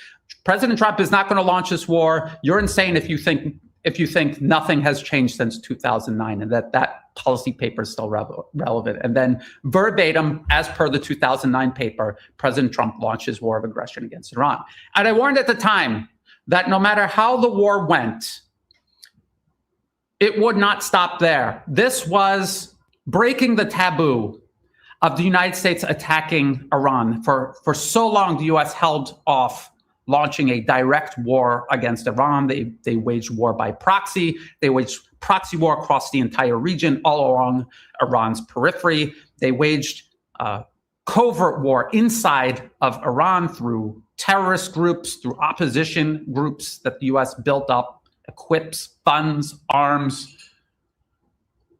President Trump is not going to launch this war. You're insane if you think if you think nothing has changed since 2009 and that policy paper is still relevant. And then verbatim, as per the 2009 paper, President Trump launched his war of aggression against Iran. And I warned at the time that no matter how the war went, it would not stop there. This was breaking the taboo of the United States attacking Iran. For so long, the U.S. held off launching a direct war against Iran. They waged war by proxy. They waged proxy war across the entire region, all along Iran's periphery. They waged covert war inside of Iran through terrorist groups, through opposition groups that the U.S. built up, equips, funds, arms.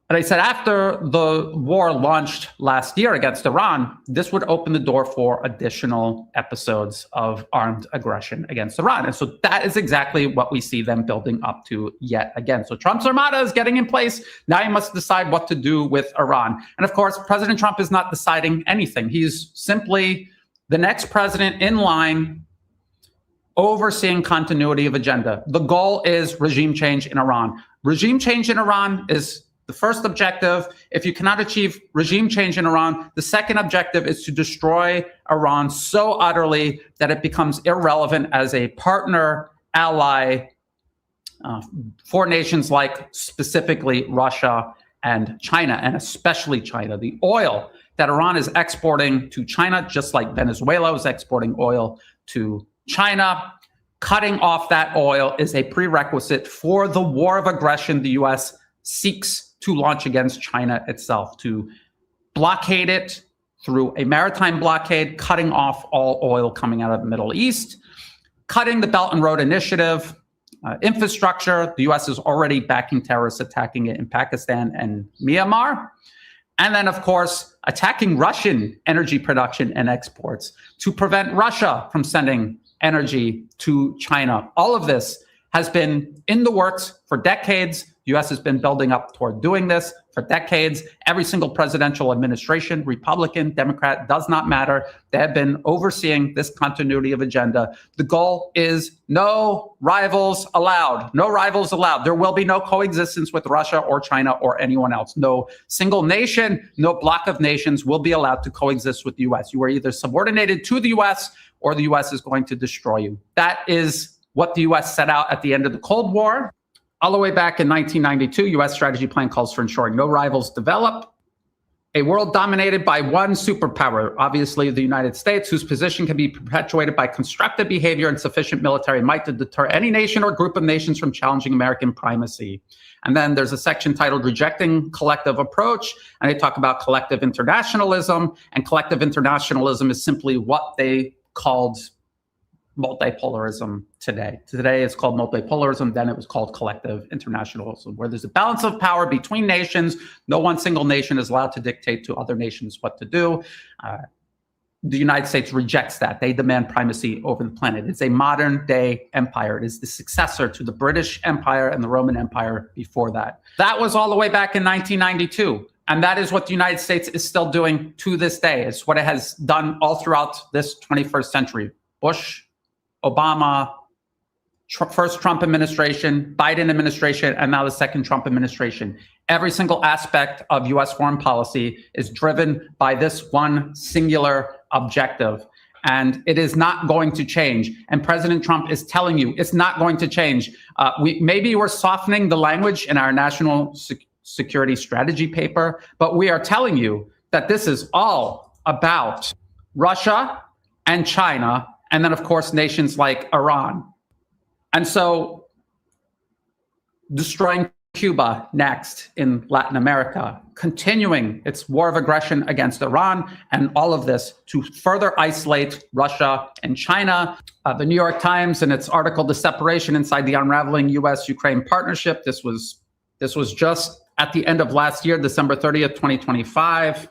But I said after the war launched last year against Iran, this would open the door for additional episodes of armed aggression against Iran. And so that is exactly what we see them building up to yet again. So Trump's armada is getting in place. Now he must decide what to do with Iran. And of course, President Trump is not deciding anything. He's simply the next president in line overseeing continuity of agenda. The goal is regime change in Iran. Regime change in Iran is the first objective. If you cannot achieve regime change in Iran, the second objective is to destroy Iran so utterly that it becomes irrelevant as a partner, ally for nations like specifically Russia and China, and especially China. The oil that Iran is exporting to China, just like Venezuela was exporting oil to China, cutting off that oil is a prerequisite for the war of aggression the U.S. seeks to launch against China itself, to blockade it through a maritime blockade, cutting off all oil coming out of the Middle East, cutting the Belt and Road Initiative, infrastructure. The U.S. is already backing terrorists attacking it in Pakistan and Myanmar. And then, of course, attacking Russian energy production and exports to prevent Russia from sending energy to China. All of this has been in the works for decades. The U.S. has been building up toward doing this for decades. Every single presidential administration, Republican, Democrat, does not matter. They have been overseeing this continuity of agenda. The goal is no rivals allowed. No rivals allowed. There will be no coexistence with Russia or China or anyone else. No single nation, no block of nations will be allowed to coexist with the U.S. You are either subordinated to the U.S. or the U.S. is going to destroy you. That is what the U.S. set out at the end of the Cold War. All the way back in 1992, U.S. strategy plan calls for ensuring no rivals develop. A world dominated by one superpower, obviously the United States, whose position can be perpetuated by constructive behavior and sufficient military might to deter any nation or group of nations from challenging American primacy. And then there's a section titled Rejecting Collective Approach, and they talk about collective internationalism. And collective internationalism is simply what they called multipolarism today. Today it's called multipolarism, then it was called collective internationalism, where there's a balance of power between nations. No one single nation is allowed to dictate to other nations what to do. The United States rejects that. They demand primacy over the planet. It's a modern day empire. It is the successor to the British Empire and the Roman Empire before that. That was all the way back in 1992. And that is what the United States is still doing to this day. It's what it has done all throughout this 21st century. Bush, Obama, first Trump administration, Biden administration, and now the second Trump administration. Every single aspect of U.S. foreign policy is driven by this one singular objective. And it is not going to change. And President Trump is telling you it's not going to change. Maybe we're softening the language in our national security strategy paper, but we are telling you that this is all about Russia and China, and then, of course, nations like Iran. And so destroying Cuba next in Latin America, continuing its war of aggression against Iran, and all of this to further isolate Russia and China. The New York Times, in its article, The Separation Inside the Unraveling U.S.-Ukraine Partnership, this was just at the end of last year, December 30th, 2025.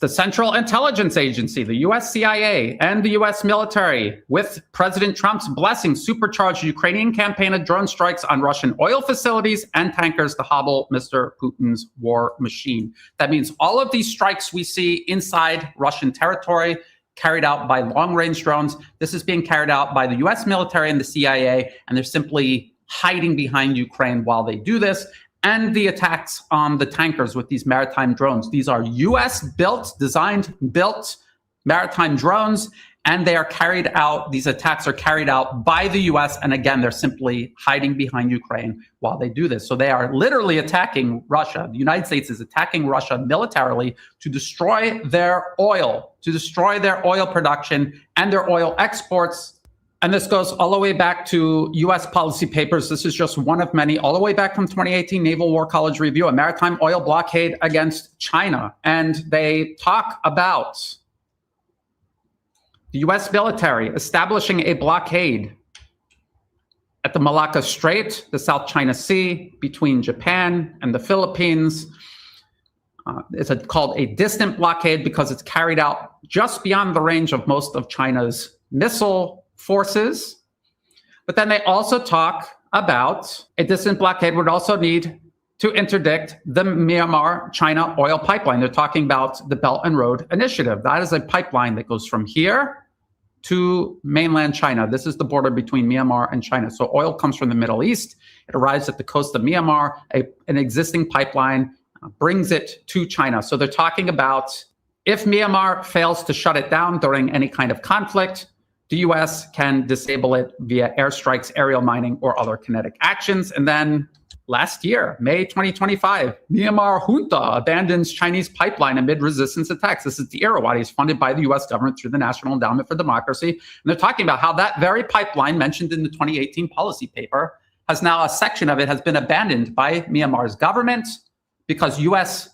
The Central Intelligence Agency, the U.S. CIA, and the U.S. military, with President Trump's blessing, supercharged Ukrainian campaign of drone strikes on Russian oil facilities and tankers to hobble Mr. Putin's war machine. That means all of these strikes we see inside Russian territory, carried out by long-range drones, this is being carried out by the U.S. military and the CIA, and they're simply hiding behind Ukraine while they do this, and the attacks on the tankers with these maritime drones. These are US built, designed, built maritime drones, and they are carried out, these attacks are carried out by the US, and again, they're simply hiding behind Ukraine while they do this. So they are literally attacking Russia. The United States is attacking Russia militarily to destroy their oil production and their oil exports. And this goes all the way back to US policy papers. This is just one of many, all the way back from 2018 Naval War College Review, a maritime oil blockade against China. And they talk about the US military establishing a blockade at the Malacca Strait, the South China Sea, between Japan and the Philippines. It's called a distant blockade because it's carried out just beyond the range of most of China's missile forces. But then they also talk about a distant blockade would also need to interdict the Myanmar-China oil pipeline. They're talking about the Belt and Road Initiative. That is a pipeline that goes from here to mainland China. This is the border between Myanmar and China. So oil comes from the Middle East. It arrives at the coast of Myanmar. An existing pipeline brings it to China. So they're talking about if Myanmar fails to shut it down during any kind of conflict, the US can disable it via airstrikes, aerial mining, or other kinetic actions. And then last year, May 2025, Myanmar junta abandons Chinese pipeline amid resistance attacks. This is the Irrawaddy, is funded by the US government through the National Endowment for Democracy. And they're talking about how that very pipeline mentioned in the 2018 policy paper has now, a section of it has been abandoned by Myanmar's government because US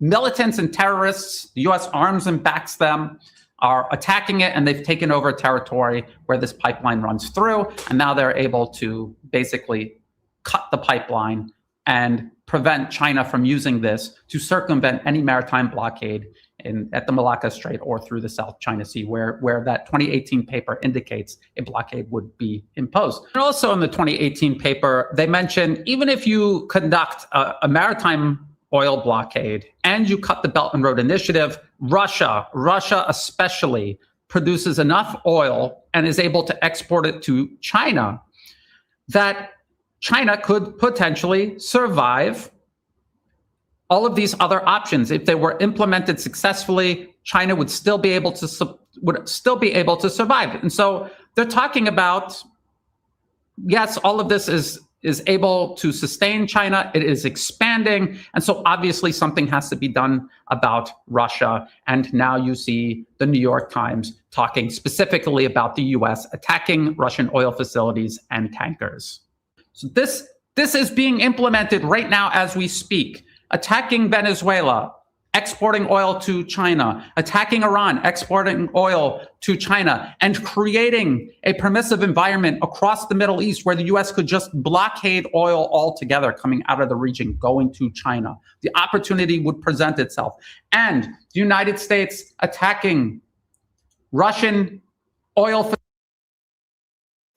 militants and terrorists, the US arms and backs them, are attacking it, and they've taken over territory where this pipeline runs through. And now they're able to basically cut the pipeline and prevent China from using this to circumvent any maritime blockade at the Malacca Strait or through the South China Sea, where that 2018 paper indicates a blockade would be imposed. And also in the 2018 paper, they mention even if you conduct a maritime oil blockade and you cut the Belt and Road Initiative, Russia especially produces enough oil and is able to export it to China that China could potentially survive all of these other options. If they were implemented successfully, China would still be able to survive. And so they're talking about, yes, all of this is able to sustain China. It is expanding. And so obviously something has to be done about Russia. And now you see the New York Times talking specifically about the US attacking Russian oil facilities and tankers. So this is being implemented right now as we speak, attacking Venezuela, exporting oil to China, attacking Iran, exporting oil to China, and creating a permissive environment across the Middle East where the US could just blockade oil altogether coming out of the region, going to China. The opportunity would present itself. And the United States attacking Russian oil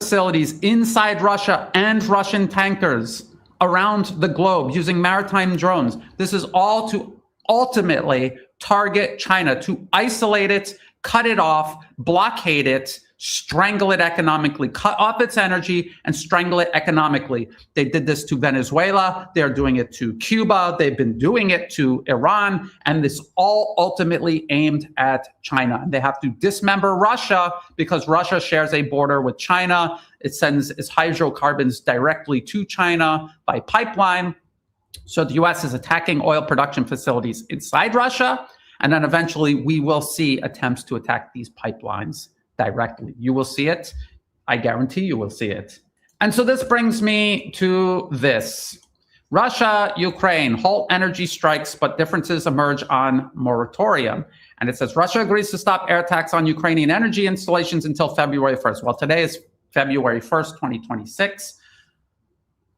facilities inside Russia and Russian tankers around the globe using maritime drones. This is all to ultimately target China, to isolate it, cut it off, blockade it, strangle it economically, cut off its energy and strangle it economically. They did this to Venezuela. They're doing it to Cuba. They've been doing it to Iran. And this all ultimately aimed at China. They have to dismember Russia because Russia shares a border with China. It sends its hydrocarbons directly to China by pipeline. So the US is attacking oil production facilities inside Russia. And then eventually we will see attempts to attack these pipelines directly. You will see it. I guarantee you will see it. And so this brings me to this. Russia, Ukraine, halt energy strikes, but differences emerge on moratorium. And it says Russia agrees to stop air attacks on Ukrainian energy installations until February 1st. Well, today is February 1st, 2026.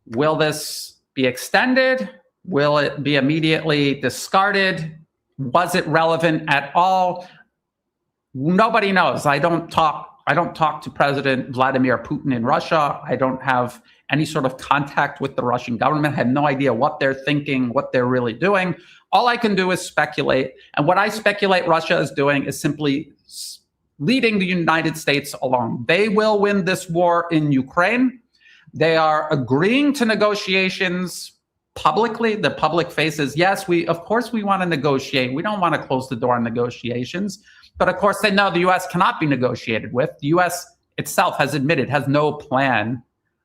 Will this be extended? Will it be immediately discarded? Was it relevant at all? Nobody knows. I don't talk to President Vladimir Putin in Russia. I don't have any sort of contact with the Russian government. I have no idea what they're thinking, what they're really doing. All I can do is speculate. And what I speculate Russia is doing is simply leading the United States along. They will win this war in Ukraine. They are agreeing to negotiations publicly. The public face is, yes, of course we want to negotiate. We don't want to close the door on negotiations. But of course they know the U.S. cannot be negotiated with. The U.S. itself has admitted, has no plan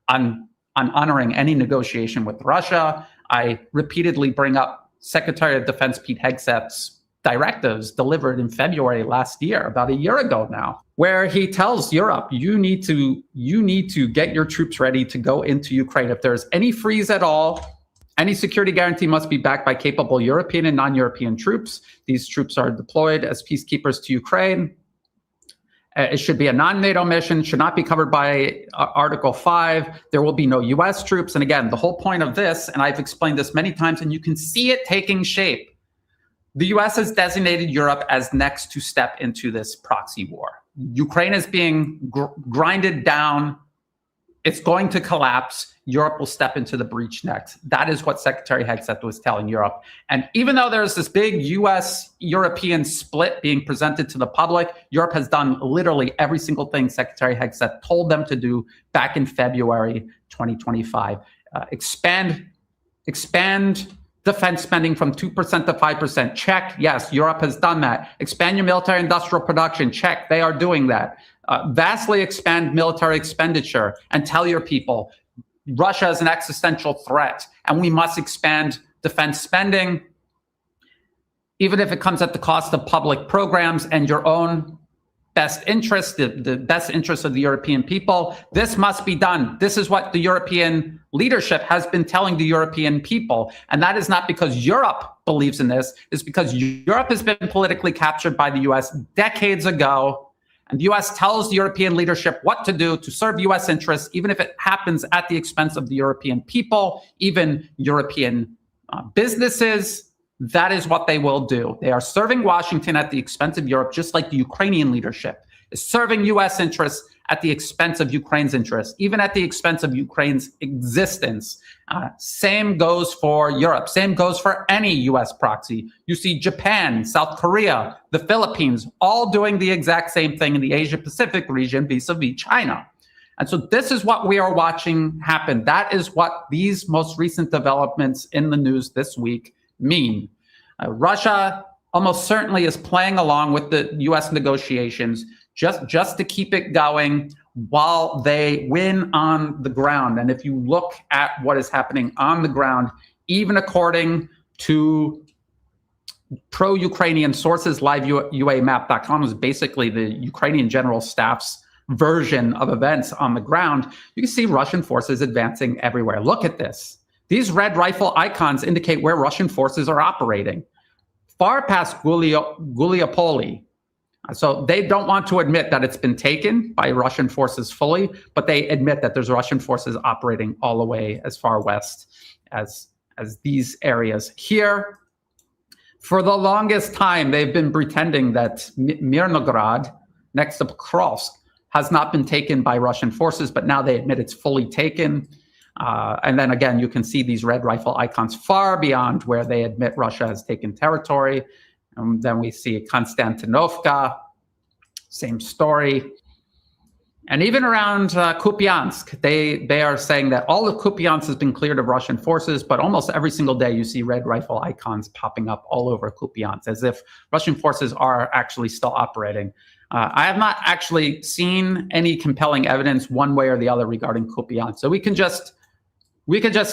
on honoring any negotiation with Russia. I repeatedly bring up Secretary of Defense Pete Hegseth's directives delivered in February last year, about a year ago now, where he tells Europe, you need to get your troops ready to go into Ukraine. If there's any freeze at all, any security guarantee must be backed by capable European and non-European troops. These troops are deployed as peacekeepers to Ukraine. It should be a non-NATO mission, should not be covered by Article 5. There will be no U.S. troops. And again, the whole point of this, and I've explained this many times, and you can see it taking shape, the U.S. has designated Europe as next to step into this proxy war. Ukraine is being grinded down. It's going to collapse. Europe will step into the breach next. That is what Secretary Hegseth was telling Europe. And even though there's this big US-European split being presented to the public, Europe has done literally every single thing Secretary Hegseth told them to do back in February 2025. Expand defense spending from 2% to 5%. Check. Yes, Europe has done that. Expand your military industrial production. Check. They are doing that. Vastly expand military expenditure and tell your people Russia is an existential threat and we must expand defense spending, even if it comes at the cost of public programs and your own best interest, the best interest of the European people. This must be done. This is what the European leadership has been telling the European people. And that is not because Europe believes in this. It's because Europe has been politically captured by the US decades ago. And the US tells the European leadership what to do to serve US interests, even if it happens at the expense of the European people, even European businesses. That is what they will do. They are serving Washington at the expense of Europe, just like the Ukrainian leadership is serving US interests at the expense of Ukraine's interests, even at the expense of Ukraine's existence. Same goes for Europe. Same goes for any US proxy. You see Japan, South Korea, the Philippines, all doing the exact same thing in the Asia-Pacific region vis-a-vis China. And so this is what we are watching happen. That is what these most recent developments in the news this week mean. Russia almost certainly is playing along with the US negotiations just to keep it going while they win on the ground. And if you look at what is happening on the ground, even according to pro-Ukrainian sources, liveuamap.com is basically the Ukrainian General Staff's version of events on the ground, you can see Russian forces advancing everywhere. Look at this. These red rifle icons indicate where Russian forces are operating, far past Guliopoli. So they don't want to admit that it's been taken by Russian forces fully, but they admit that there's Russian forces operating all the way as far west as these areas here. For the longest time, they've been pretending that Mirnograd, next to Pokrovsk, has not been taken by Russian forces, but now they admit it's fully taken. And then again, you can see these red rifle icons far beyond where they admit Russia has taken territory. Then we see Konstantinovka, same story. And even around Kupiansk, they are saying that all of Kupiansk has been cleared of Russian forces, but almost every single day you see red rifle icons popping up all over Kupiansk, as if Russian forces are actually still operating. I have not actually seen any compelling evidence one way or the other regarding Kupiansk. So we can just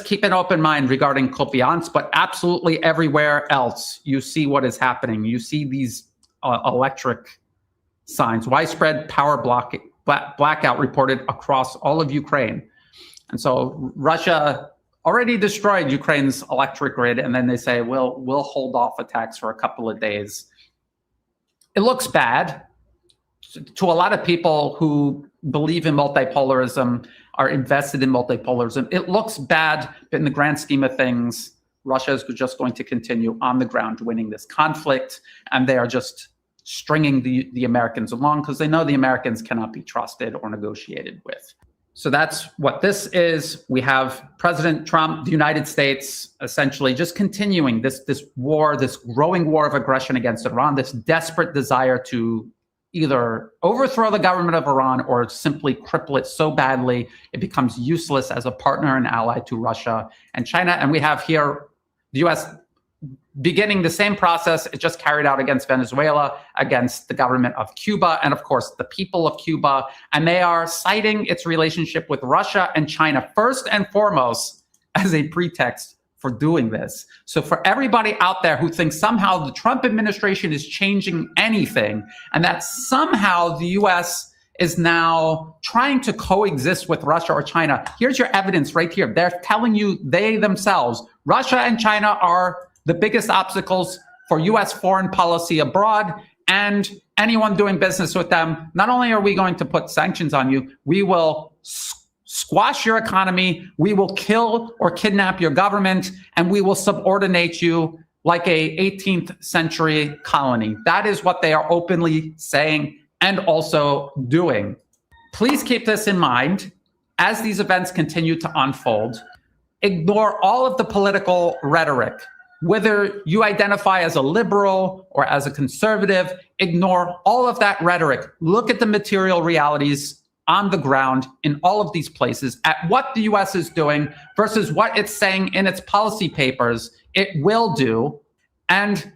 keep an open mind regarding Kupiansk, but absolutely everywhere else, you see what is happening. You see these electric signs, widespread power blackout reported across all of Ukraine. And so Russia already destroyed Ukraine's electric grid, and then they say, we'll hold off attacks for a couple of days. It looks bad. To a lot of people who believe in multipolarism, are invested in multipolarism, it looks bad, but in the grand scheme of things, Russia is just going to continue on the ground winning this conflict, and they are just stringing the Americans along because they know the Americans cannot be trusted or negotiated with. So that's what this is. We have President Trump, the United States, essentially just continuing this war, this growing war of aggression against Iran, this desperate desire to either overthrow the government of Iran or simply cripple it so badly it becomes useless as a partner and ally to Russia and China. And we have here the U.S. beginning the same process it just carried out against Venezuela, against the government of Cuba, and of course the people of Cuba. And they are citing its relationship with Russia and China first and foremost as a pretext for doing this. So for everybody out there who thinks somehow the Trump administration is changing anything and that somehow the US is now trying to coexist with Russia or China, here's your evidence right here. They're telling you they themselves, Russia and China are the biggest obstacles for US foreign policy abroad, and anyone doing business with them, not only are we going to put sanctions on you, we will squash your economy, we will kill or kidnap your government, and we will subordinate you like a 18th century colony. That is what they are openly saying and also doing. Please keep this in mind as these events continue to unfold. Ignore all of the political rhetoric. Whether you identify as a liberal or as a conservative, ignore all of that rhetoric. Look at the material realities on the ground in all of these places at what the US is doing versus what it's saying in its policy papers it will do, and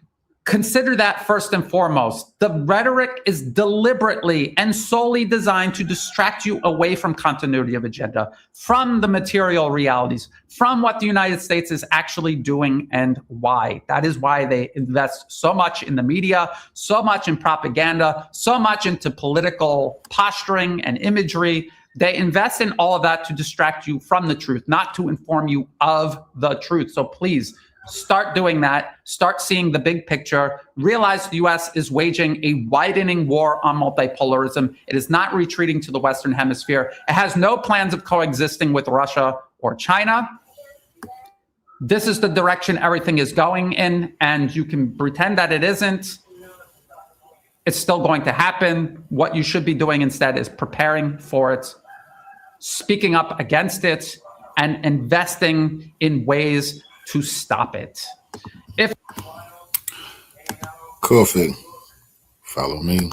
consider that first and foremost. The rhetoric is deliberately and solely designed to distract you away from continuity of agenda, from the material realities, from what the United States is actually doing and why. That is why they invest so much in the media, so much in propaganda, so much into political posturing and imagery. They invest in all of that to distract you from the truth, not to inform you of the truth. So please, start doing that. Start seeing the big picture. Realize the U.S. is waging a widening war on multipolarism. It is not retreating to the Western Hemisphere. It has no plans of coexisting with Russia or China. This is the direction everything is going in, and you can pretend that it isn't. It's still going to happen. What you should be doing instead is preparing for it, speaking up against it, and investing in ways to stop it. Coffee, follow me.